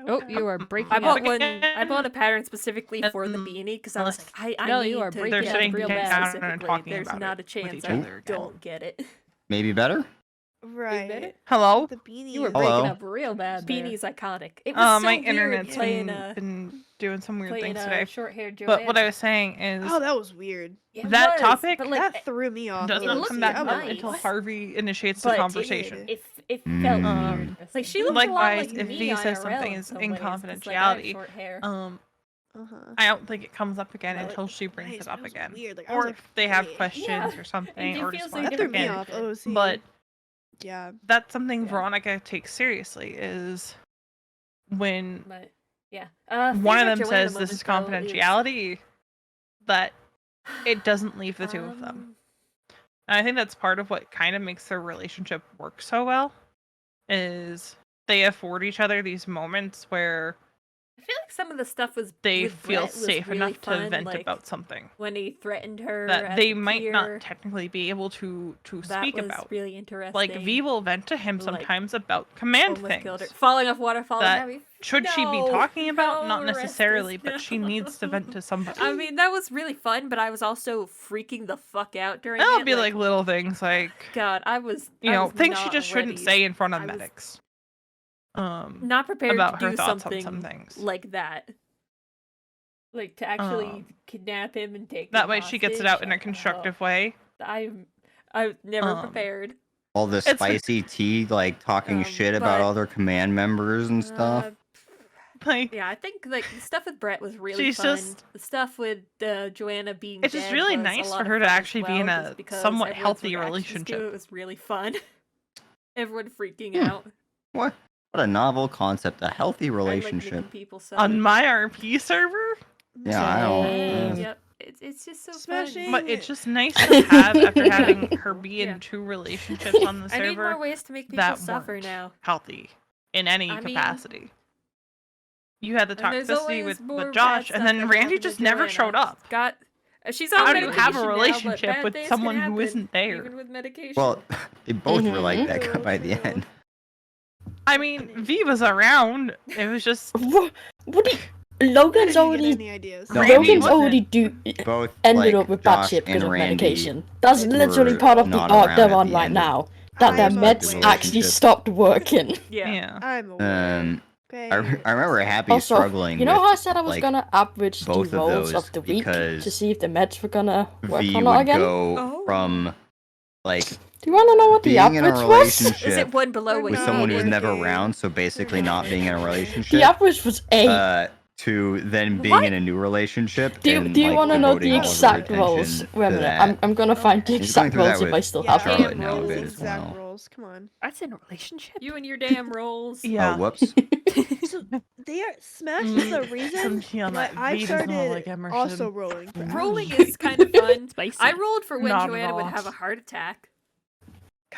Oh, you are breaking I bought up. one. I bought a pattern specifically for the Um, beanie because I was like, I No, need you are to breaking get up it real real bad. specifically. Talking There's about not it a chance with each I other again. don't get it. Maybe better. Right. Hello? The beanie. You were is- breaking Hello? up real bad there. Beanie's iconic. It was so My weird internet's playing been doing some weird playing things today. short-haired Johanna. But what I was saying is Oh, that was weird. It that was, topic but like, That threw me off. does it not looked come back I up was nice. until What? Harvey initiates But the it conversation. it felt Mm. weird. Like she looked Likewise, a lot like if me V says IRL something in is some in ways, 'cause, like, I have confidentiality, short hair. Uh-huh. I don't think it comes up again Well, until she brings nice, it but up it was again. weird. Like, I was Or like, if they have wait. questions Yeah. or something, And or you just feel so want That it threw me again. off. OC. But yeah. that's something Yeah. Veronica takes seriously is when But yeah, one of favorite them Joanna says this is moment, though, confidentiality, that it doesn't leave the two of them. And I think that's part of what kind of makes their relationship work so well, is they afford each other these moments where I feel like some of the stuff was they with feel Brett was safe really enough fun, to vent like, about something when he threatened her that at they the might pier. not technically be able to That speak was about. really interesting. Like V will vent to him Like, sometimes about command almost killed her. things. Falling off waterfall. That and having... Should she be No, talking about? Not no, necessarily, Restus, but she needs to no. vent to somebody. I mean, that was really fun, but I was also freaking the fuck out during That'll it. be like little things like, God, I was things she not just shouldn't ready. say in front of I was medics. Not prepared About to her do thoughts on something some things. like that. Like to actually kidnap him and take That him way she gets it out in a hostage. constructive way. I was never Um, prepared. All this It's like- spicy tea, like talking shit about but, other command members and stuff. Like, Yeah, I think like the stuff with Brett was really She's fun. just- The stuff with Joanna being It's just dead really was a nice lot for of her to fun as actually be well, in just a because somewhat everyone's healthy reactions to relationship. It was really fun. Everyone freaking Hmm. out. What a novel concept, a healthy I like relationship. making people suffer. on my RP server, Yeah, I don't. Same. Yep, it's just so Smashing. fun. but it's just nice to have after having her be in Yeah. 2 relationships on the I need more server ways to make people that suffer weren't now. healthy in any I mean- capacity. You had the And there's toxicity always with more Josh, bad and stuff then that Randy happened to just never Joanna. showed up. She's on How do you have a medication now, but relationship bad with things someone can who happen, isn't there? Even with medication. Well, they both were like Mhm. that True, by the true. end. I mean, V was around. It was just What? Do you... How Logan's did you get already. any ideas? No, Randy Logan's wasn't. already Both ended like, up with Josh bad shit because and of Randy medication. That's were literally part of the not arc around they're at on the right end now. That their I'm meds aware. actually Relationship. stopped working. yeah. yeah. I'm aware. I Okay. remember Happy Also, struggling you know with how I said I was like, gonna average the both of rolls those of the week because to see if the meds were gonna work V or not would again? go Oh. from like Do you wanna know what the being in a average was? Is relationship it one below We're what with you someone who's needed? never working. around, so basically not being in a The relationship, average was 8. to then being What? in a new relationship. Do you, and, do you like, want to know the devoting all of her exact attention rolls? Wait a to minute, that. I'm gonna find the He's going exact through that rolls if with I still Yeah, have Charlotte them. now a rolls, bit as exact well. rolls. Come on. That's in a relationship. You and your damn rolls. Yeah. Oh, whoops. So they are Smash is the reason Yeah, why that I V does not started like Emerson. also rolling. For Rolling Ash. is kind of fun. Spicy. I rolled for when Not at Joanna would all. have a heart attack.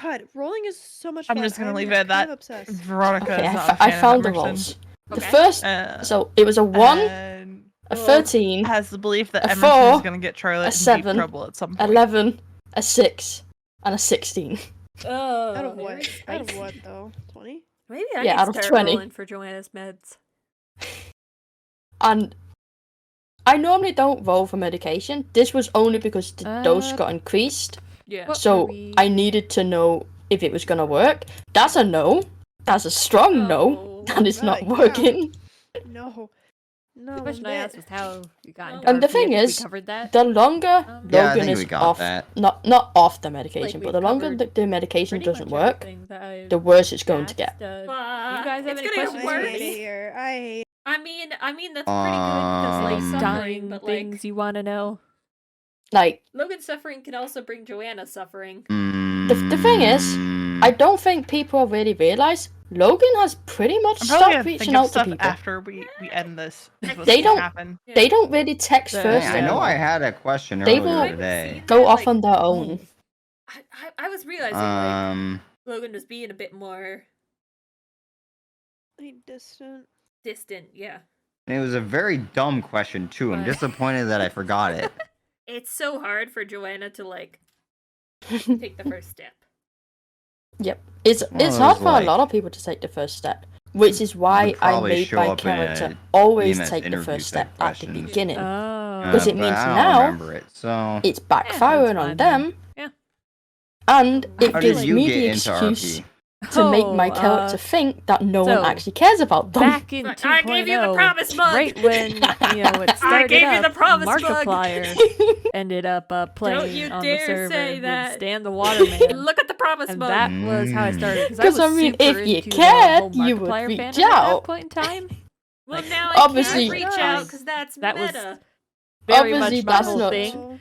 God, rolling is so much I'm fun. just gonna leave I'm it at kind that. of obsessed. Veronica Okay, is not a I fan of found the Emerson. rolls. The Okay. first, So it was a 1, and a 13, has the belief that a Emerson is 4, gonna get Charlotte a in deep 7, trouble at some point. 11, a 6, and a 16. Oh, Out of very what? Out of spicy. what though? 20? Maybe I Yeah, need out to of start 20. rolling for Joanna's meds. And I normally don't roll for medication. This was only because the dose Uh, got increased. Yeah. What So were we- I needed to know if it was gonna work. That's a no. That's a strong no. Oh, And it's not right, yeah. working. No. No. The question I that- asked was how you got into And the RP. I thing think is, we covered that. The longer Um, Yeah, I Logan think is we got off, that. not off the medication, Like, but we've the longer covered the medication Pretty doesn't much work, everything that I the worse it's going to get. asked, You guys have it's any gonna questions get for I worse. hate it here. I hate. I mean that's pretty good because like Um, suffering, Dying but things like you want to know. Like, Logan's suffering can also bring Joanna's suffering. the thing is, I don't think people really realize Logan has pretty much I'm probably stopped gonna reaching think of out to stuff people. after we end this. is what's They gonna don't- happen. Yeah. They don't really text Yeah, first. I know anymore. I had a question They earlier will today. go that, off like, on their own. I was realizing like Um, Logan was being a bit more Like distant. distant. Yeah, it was a very dumb question too. I'm What? disappointed that I forgot it. it's so hard for Joanna to like take the first step. Yep. It's Well, it's it hard was for a like- lot of people to take the first step, which is why Would I probably made show my up in a character always EMS take the interview first step type at the questions. beginning. Oh. Because it but means I don't now remember it. So It's backfiring that's on fine then. them. Yeah. And it how gives did you me get the into excuse RP? to make my Oh, character think that no one so, actually cares about them. Back in But 2.0, I gave you the promise mug! right when it started gave you up, the promise mug! Markiplier ended up Don't playing you on the dare server say with that. Stan the Waterman. Look at the promise And mug. that was how I started. Because, I I was mean, super if you into the cared, whole you would Markiplier reach fandom at out. that point in time. Well, Like, now I obviously- can't reach out because that's That was- meta. Very Obviously, much my that's whole not- thing.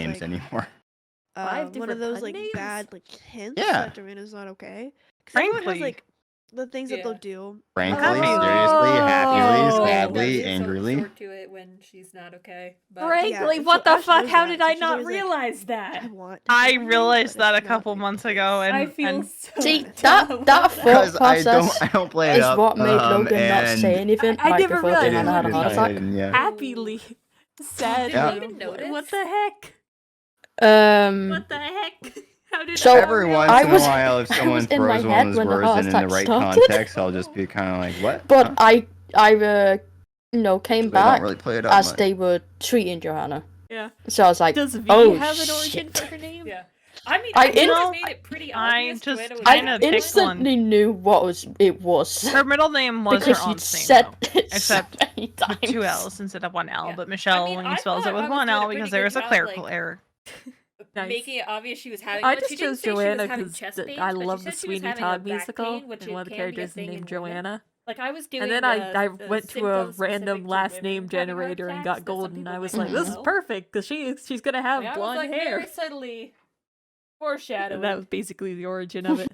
names like, anymore. 5 one different of those pun like names? bad like hints Yeah. that Joanna's not okay. Because everyone has Frankly. like the things that they'll Yeah. do. Frankly, Happy. seriously, happily, Oh. sadly, Does angrily. resort to it when she's not okay. But Frankly, so what the Ash fuck? knows How that, did so I she's not always like, realize I that? want to I hit you, realized but that a it's not, couple like, the months case. ago, and I feel and so See, dumb. that thought Because I process don't play it is up. what made Logan not and say anything. I right never before realized it is Johanna had a because heart I attack. didn't, yeah. Happily, sadly. Yeah. Did you even What notice? the heck? Um, What the heck? How did So, I not Every realize once I in was- a while, if I someone was in my throws one head of those when the words heart in the attack right started. context, I'll just be kind of like, what? but Huh? I came They don't back really play it up as much. they were treating Johanna. Yeah. So I was like, Does V oh have an origin shit. for her name? Yeah. I mean, I I, think in- I made it pretty I obvious. just Joanna was I kinda having picked one. instantly knew what it was. her middle name was her because you'd aunt's name, said though, it except so many with two times. L's instead of one L. Yeah. But Michelle I mean, only I spells it thought with I was one doing a L pretty because there good was a job, clerical like, error. Nice. Making it obvious she was having I one. just She didn't chose say she was Joanna having because chest pains, I but she love the said she was Sweeney having a Todd back musical, pain, which and one of the it can be a characters is thing in named women. Joanna. Like I was doing. And then I the went to a symptoms specific random to last women name having heart generator and attacks got that some gold, and I people was might like, not this is know. perfect because she's gonna have Like, I was blonde like hair. very subtly And foreshadowing. that was basically the origin of it.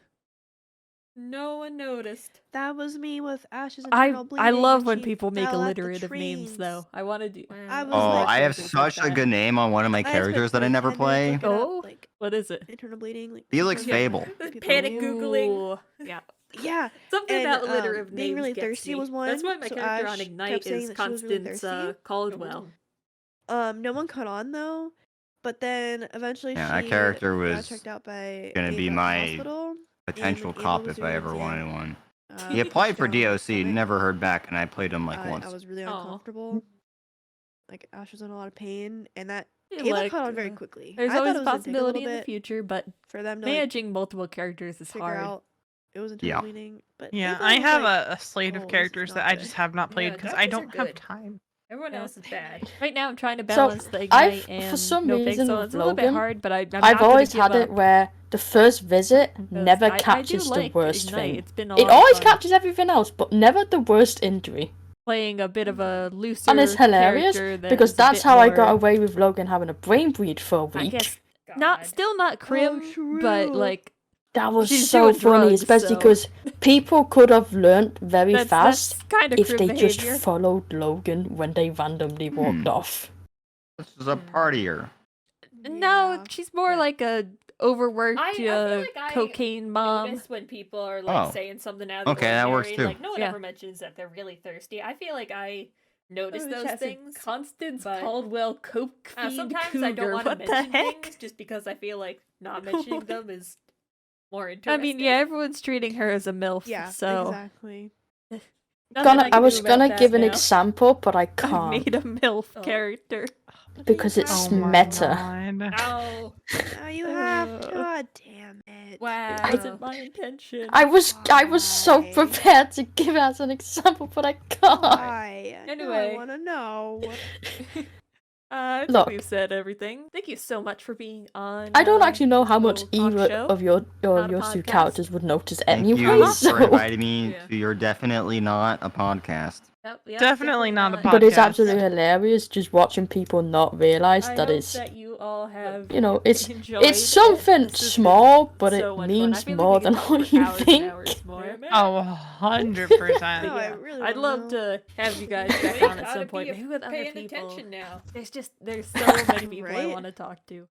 No one noticed. That was me with Ash's I internal bleeding. love when she people make fell at the alliterative names trains. though. I want to do. I was Oh, like- I have characters like such a that. good name on one of my I spent, characters that I like, never 10 minutes play. looking up, Oh? like, What is it? internal bleeding. Like, Felix confirmed Fable. by people. Panic Googling. Ooh. Yeah. Yeah, Something and, about alliterative being names really gets thirsty me. was one. That's why my so character on Ash Ignite kept saying is that she was really Constance thirsty. Caldwell. No one caught on though, but then eventually Yeah, she that character got was checked out by gonna be Ava at the my hospital, Potential and when cop Ava was if I doing ever an wanted exam, one. uh, He applied for down DOC, stomach, never heard back, and I played him like I once. was really Aw. uncomfortable. Like Ash was in a lot of pain, and that Yeah, Ava like, caught on very quickly. There's I thought always it a was gonna take a possibility little in the bit future, but for them to like, managing multiple characters is figure hard. out it was internal Yeah. bleeding. But Yeah, Ava I was have like, a slate "Oh, of this is characters that not I good." just have not played Yeah, because I doctors are don't have good. time. Everyone Yeah. else is bad. Right now, I'm trying to So, balance the Ignite for and some No reason Pixel. with It's a little bit Logan, hard, but I'm I've not gonna always give had up, it where the first visit 'cause never I do catches like the worst Ignite. thing. It's been a It lot of always fun. catches everything else, but never the worst injury. Playing a bit of a looser And it's hilarious character that because is a that's bit how I got more, away with Logan having a brain bleed for a week. I guess, God. still not crim, but true. like That was she's so doing funny, drugs, especially so- because people could have learnt very that's fast kind of if crim they behavior. just followed Logan when they randomly walked off. This is a partier. No, Yeah. she's more Yeah. like a overworked I feel like I cocaine mom. Notice when people are like Oh. saying something out of the Okay, that works ordinary, too. Like no one Yeah. ever mentions that they're really thirsty. I feel like I notice Oh, those Chaz, things. Constance but- Caldwell coke fiend Sometimes cougar. I don't want to What the mention heck? things just because I feel like not mentioning them is more interesting. I mean, yeah, everyone's treating her as a MILF, Yeah, so exactly. nothing I can was do about gonna that give an now. example, but I I can't made a MILF Oh. character. because it's Oh my meta. God. Ow! Now you have. Uh, God damn it. Wow! Wasn't my intention. I was so Why? prepared to give it as an example, but I can't. Why? No, Anyway. I want to know. I think Look. we've said everything. Thank you so much for being on. I don't actually know how much little talk either show, of your not a two podcast. characters would notice Thank anyway. you So, for inviting me Yeah. to your definitely not a podcast. Yep, Definitely not a but it's podcast. absolutely hilarious just watching people not realize I that hope it's that you all have you know it's enjoyed something This has small, been but so it much fun. I means feel like more we than could talk what for you hours and think. hours more. Oh, 100%. No, I Yeah. really I'd wanna love know. to have you guys back Wait, on at gotta some be point, maybe with other paying people. attention now. There's so many people I Right? want to talk to.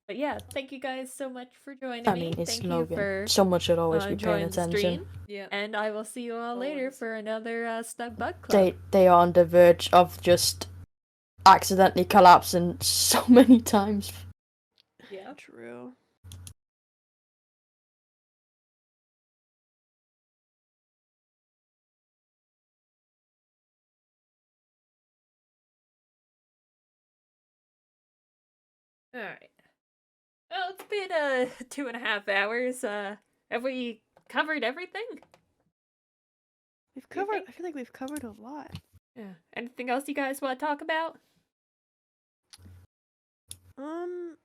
But yeah, thank you guys so much for joining I me. mean, it's Thank you Logan. for Someone should always be paying joining the attention. stream, Yeah. and I will see you all later Always. for another Snug Bug Club. They are on the verge of just accidentally collapsing so many times. Yeah. True. All right. Well, it's been 2.5 hours. Have we covered everything? We've covered. I feel like we've covered a lot. Yeah. Anything else you guys want to talk about?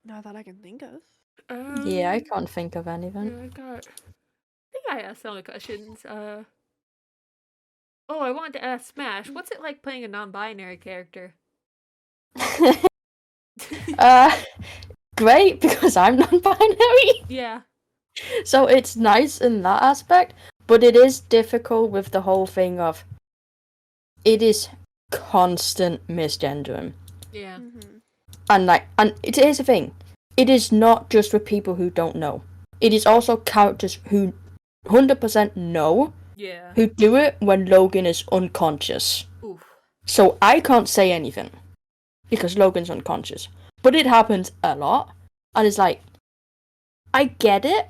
Not that I can think of. Yeah, I can't think of anything. I think I asked all the questions. Oh, I wanted to ask Smash. What's it like playing a non-binary character? uh, great because I'm non-binary. Yeah. So it's nice in that aspect, but it is difficult with the whole thing of it is constant misgendering. Yeah. Mm-hmm. And it is a thing. It is not just with people who don't know. It is also characters who 100% know Yeah. who do it when Logan is unconscious. Oof. So I can't say anything because Logan's unconscious. But it happens a lot, and it's like, I get it,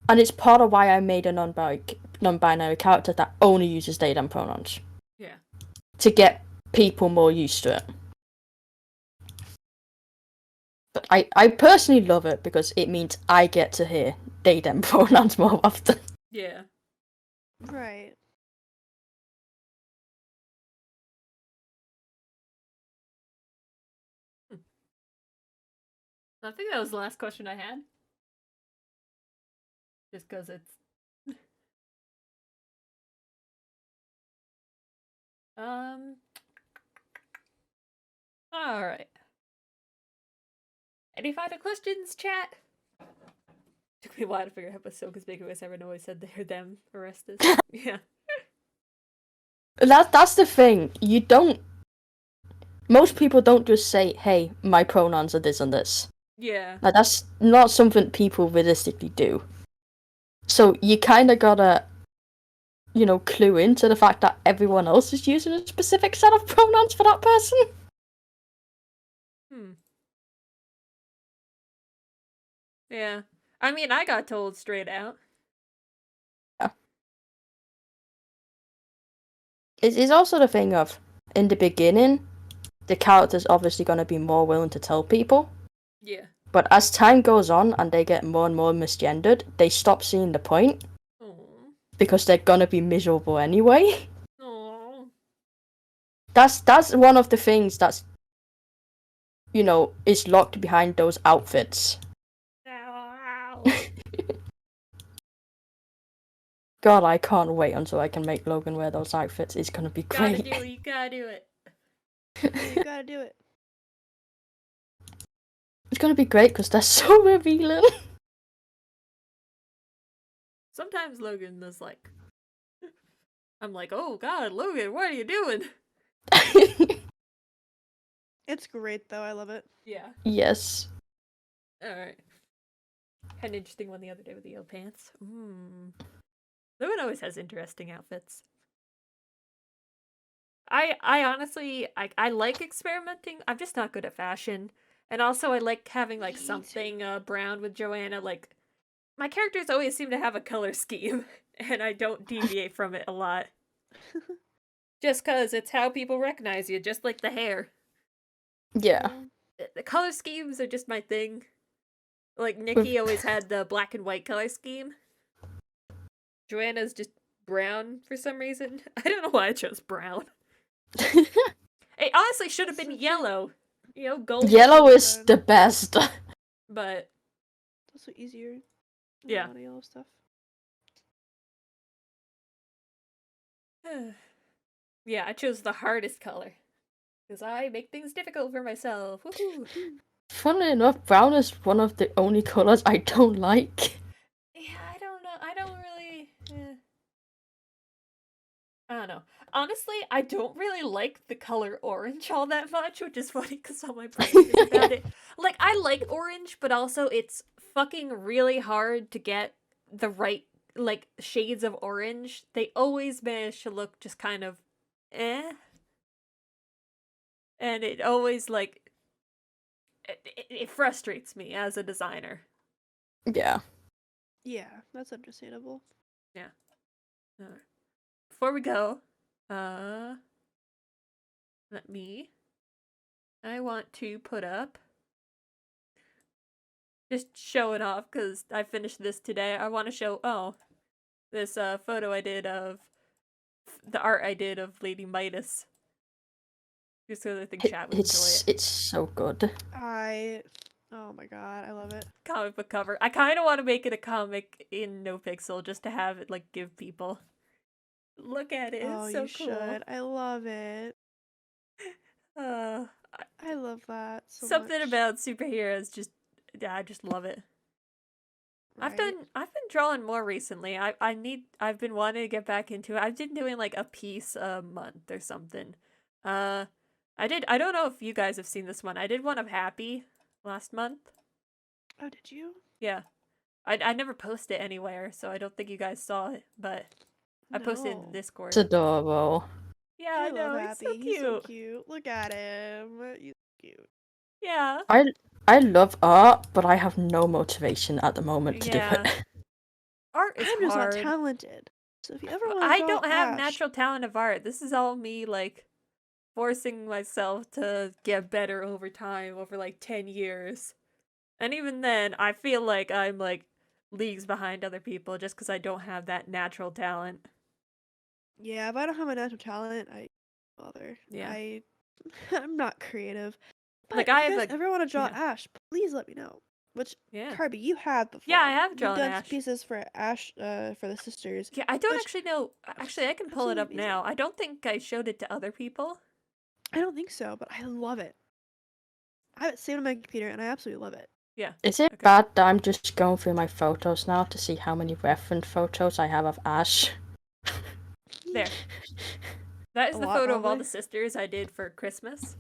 and it's part of why I made a non-binary character that only uses they them pronouns. Yeah. To get people more used to it. But I personally love it because it means I get to hear they them pronouns more often. Yeah. Right. I think that was the last question I had. Just because it's. Alright. Any final questions, chat? Took me a while to figure out what Soka's big voice ever always said they're them arrested. Yeah. That's the thing. You don't. Most people don't just say, "Hey, my pronouns are this and this." Yeah. Like that's not something people realistically do. So you kind of gotta, clue into the fact that everyone else is using a specific set of pronouns for that person. Yeah. I mean, I got told straight out. It's also the thing of, in the beginning, the character's obviously gonna be more willing to tell people. Yeah. But as time goes on and they get more and more misgendered, they stop seeing the point. Oh. Because they're gonna be miserable anyway. Oh. That's one of the things that's, is locked behind those outfits. Ow. God, I can't wait until I can make Logan wear those outfits. It's gonna be Gotta great. do it. You gotta do it. You gotta do it. It's gonna be great because they're so revealing. Sometimes Logan is like, I'm like, oh god, Logan, what are you doing? It's great though. I love it. Yeah. Yes. Alright. Had an interesting one the other day with the eel pants. Logan always has interesting outfits. I honestly, I like experimenting. I'm just not good at fashion. And also I like having like Me too. something brown with Johanna. Like, my characters always seem to have a color scheme. And I don't deviate from it a lot. Just cause it's how people recognize you, just like the hair. Yeah. The color schemes are just my thing. Like, Nikki always had the black and white color scheme. Joanna's just brown for some reason. I don't know why I chose brown. It honestly should have been yellow. Gold. Yellow is the best. But It's also easier. Yeah. A lot of yellow stuff. yeah, I chose the hardest color. Because I make things difficult for myself. Woohoo! Funnily enough, brown is one of the only colors I don't like. Yeah, I don't know. I don't really. I don't know. Honestly, I don't really like the color orange all that much, which is funny because all my friends think about it. Like, I like orange, but also it's fucking really hard to get the right, like, shades of orange. They always manage to look just kind of eh. And it always, like, it frustrates me as a designer. Yeah. Yeah, that's understandable. Alright. Before we go, I want to put up, just show it off because I finished this today. I want to show, this photo I did of the art I did of Lady Midas. Just because I think chat would enjoy it. It's so good. Oh my god, I love it. Comic book cover. I kind of want to make it a comic in NoPixel just to have it, like, give people. Look at it. It's Oh, so you cool. should. I love it. I love that so Something much. about superheroes just yeah, I just love it. I've Right? been drawing more recently. I've been wanting to get back into it. I've been doing like a piece a month or something. I don't know if you guys have seen this one. I did one of Happy last month. Oh, did you? Yeah. I never posted it anywhere, so I don't think you guys saw it, but I posted it in the No. Discord. It's adorable. Yeah, I I know. love He's so Happy. He's so cute. cute. Look at him. He's cute. Yeah. I love art, but I have no motivation at the moment to do Yeah. it. Art is I'm just not hard. talented. So if you ever want to I draw don't have Ash, natural talent of art. This is all me like forcing myself to get better over time, over like 10 years. And even then, I feel like I'm like leagues behind other people just because I don't have that natural talent. yeah, if I don't have a natural talent, I bother. Yeah. I'm not creative. But Like, if I you have guys a- ever want to draw yeah. Ash, please let me know. Which Yeah. Carbie, you have before. Yeah, I have You've drawn done Ash. some pieces for Ash, for the sisters. Yeah, I don't Which- actually know. Actually, I can pull it up absolutely now. amazing. I don't think I showed it to other people. I don't think so, but I love it. I have it saved on my computer, and I absolutely love it. Yeah. Is it Okay. bad that I'm just going through my photos now to see how many reference photos I have of Ash? There. That is A the lot, photo of all probably. the sisters I did for Christmas.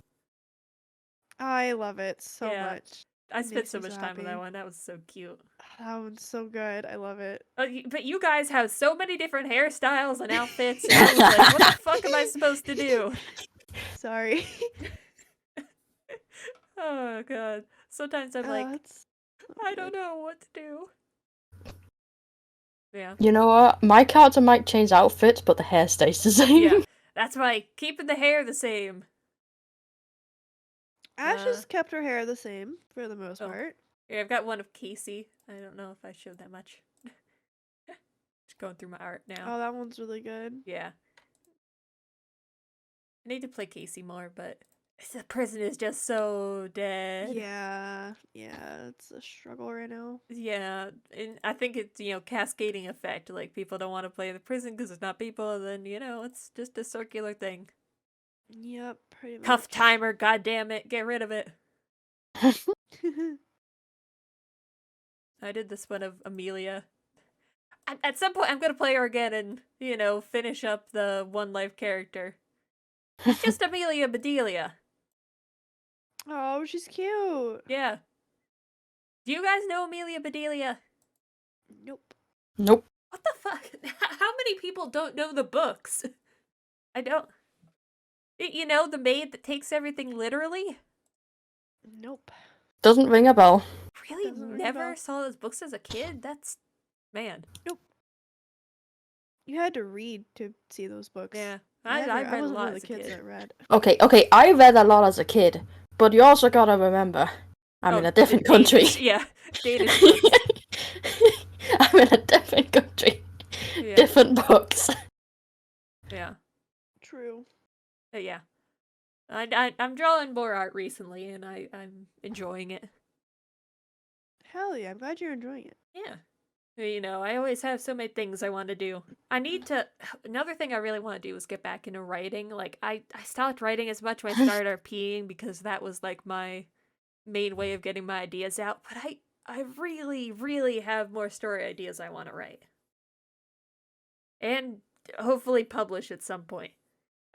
I love it so Yeah. much. I It spent makes so me much so time on that happy. one. That was so cute. That one's so good. I love it. But you guys have so many different hairstyles and outfits, and I was like, what the fuck am I supposed to do? Sorry. Oh, God. Sometimes I'm like, It's so I don't good. know what to do. Yeah. You know what? My character might change outfits, but the hair stays the same. Yeah. That's right. Keeping the hair the same. Ash has kept her hair the same for the most oh. part. Here, I've got one of Casey. I don't know if I showed that much. Just going through my art now. Oh, that one's really good. Yeah. I need to play Casey more, but the prison is just so dead. Yeah, it's a struggle right now. Yeah, and I think it's, cascading effect. Like, people don't want to play the prison because it's not people, and then, it's just a circular thing. Yep, pretty much. Tough timer, goddammit, get rid of it. I did this one of Amelia. At some point, I'm gonna play her again and, finish up the one life character. It's just Amelia Bedelia. Oh, she's cute. Yeah. Do you guys know Amelia Bedelia? Nope. Nope. What the fuck? How many people don't know the books? I don't. The maid that takes everything literally? Nope. Doesn't ring a bell. Really? Doesn't ring a Never bell. saw those books as a kid? That's. Man. You had to read to see those books. Yeah. I I read a wasn't lot one of as the a kids kid. that read. Okay, I read a lot as a kid, but you also gotta remember, I'm in a different country. Danish, yeah. Danish books. I'm in a different country. Yeah. Different books. Yeah. True. Yeah. I'm drawing more art recently, and I'm enjoying it. Hell yeah, I'm glad you're enjoying it. Yeah. I always have so many things I want to do. Another thing I really want to do is get back into writing. Like, I stopped writing as much when I started RPing because that was, like, my main way of getting my ideas out. But I really, really have more story ideas I want to write. And hopefully publish at some point.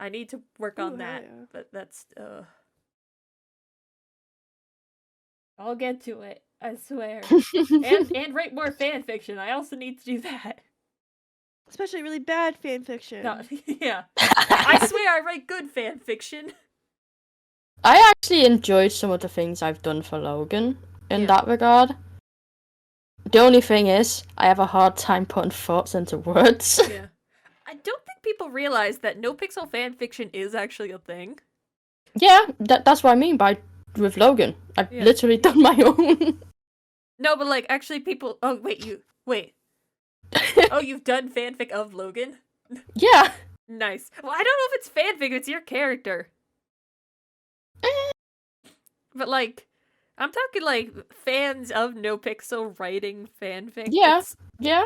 I need to work on Ooh, hell that, yeah. but that's, I'll get to it, I swear. and write more fan fiction. I also need to do that. Especially really bad fan fiction. No, yeah. I swear I write good fan fiction. I actually enjoyed some of the things I've done for Logan in that regard. The only thing is, I have a hard time putting thoughts into words. Yeah. I don't think people realize that NoPixel fan fiction is actually a thing. Yeah, that's what I mean by with Logan. I've literally done my own. No, but like actually people. Oh wait. Oh, you've done fanfic of Logan? Yeah. Nice. Well, I don't know if it's fanfic. It's your character. But like, I'm talking like fans of NoPixel writing fanfic. Yeah,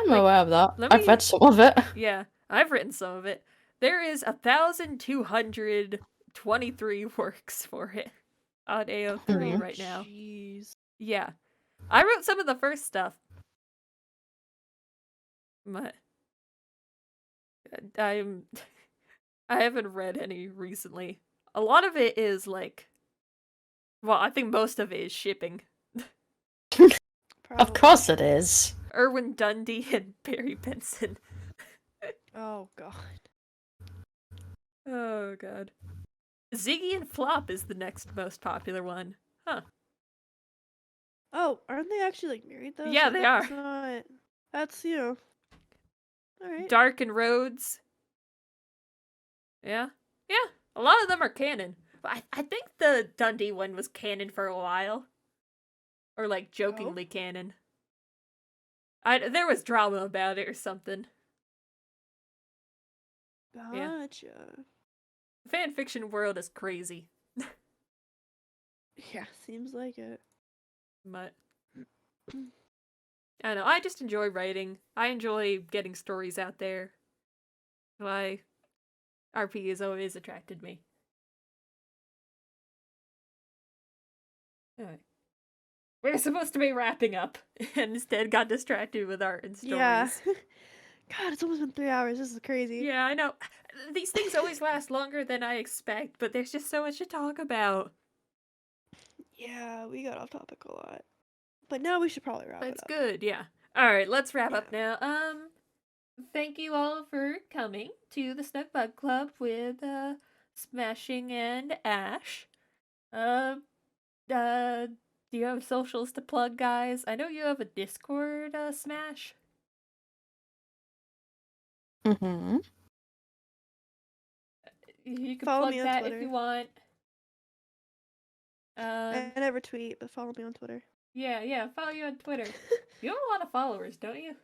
I'm aware of that. I've read some of it. Yeah, I've written some of it. There is 1,223 works for it on AO3 right now. Jeez. Yeah. I wrote some of the first stuff. But I'm I haven't read any recently. A lot of it is like, well, I think most of it is shipping. Of course it is. Erwin Dundee and Barry Benson. Oh god. Oh god. Ziggy and Flop is the next most popular one. Huh. Oh, aren't they actually like married though? Yeah, So they that's are. Not... That's you. All right. Dark and Rhodes. Yeah. Yeah. A lot of them are canon. But I think the Dundee one was canon for a while. Or like jokingly canon. There was drama about it or something. Gotcha. The fanfiction world is crazy. Yeah, seems like it. But I don't know, I just enjoy writing. I enjoy getting stories out there. Why RP has always attracted me. Alright. We're supposed to be wrapping up, and instead got distracted with art and stories. Yeah. God, it's almost been 3 hours. This is crazy. Yeah, I know. These things always last longer than I expect, but there's just so much to talk about. Yeah, we got off topic a lot. But now we should probably wrap But it it's up. good, yeah. Alright, let's wrap up now. Thank you all for coming to the Snug Bug Club with Smashing and Ash. Do you have socials to plug, guys? I know you have a Discord, Smash. Mm-hmm. You can Follow plug me on that Twitter. if you want. I never tweet, but follow me on Twitter. Yeah, follow you on Twitter. You have a lot of followers, don't you?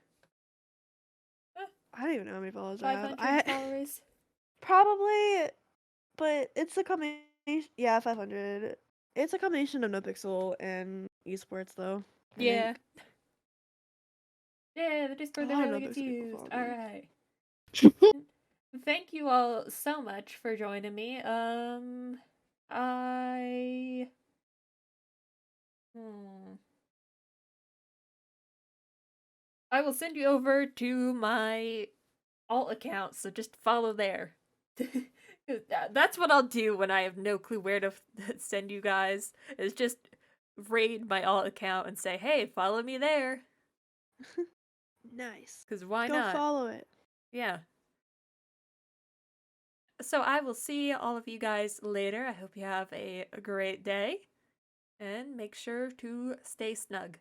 I don't even know how many followers I have. 500 followers? Probably, but it's a combination. Yeah, 500. It's a combination of NoPixel and esports, though. I Yeah. think. Yeah, the Discord, A that lot of really gets NoPixel people used. follow me. Alright. Thank you all so much for joining me. I will send you over to my alt account, so just follow there. That's what I'll do when I have no clue where to send you guys, is just raid my alt account and say, hey, follow me there. Nice. Because why Go not? follow it. Yeah. So I will see all of you guys later. I hope you have a great day. And make sure to stay snug.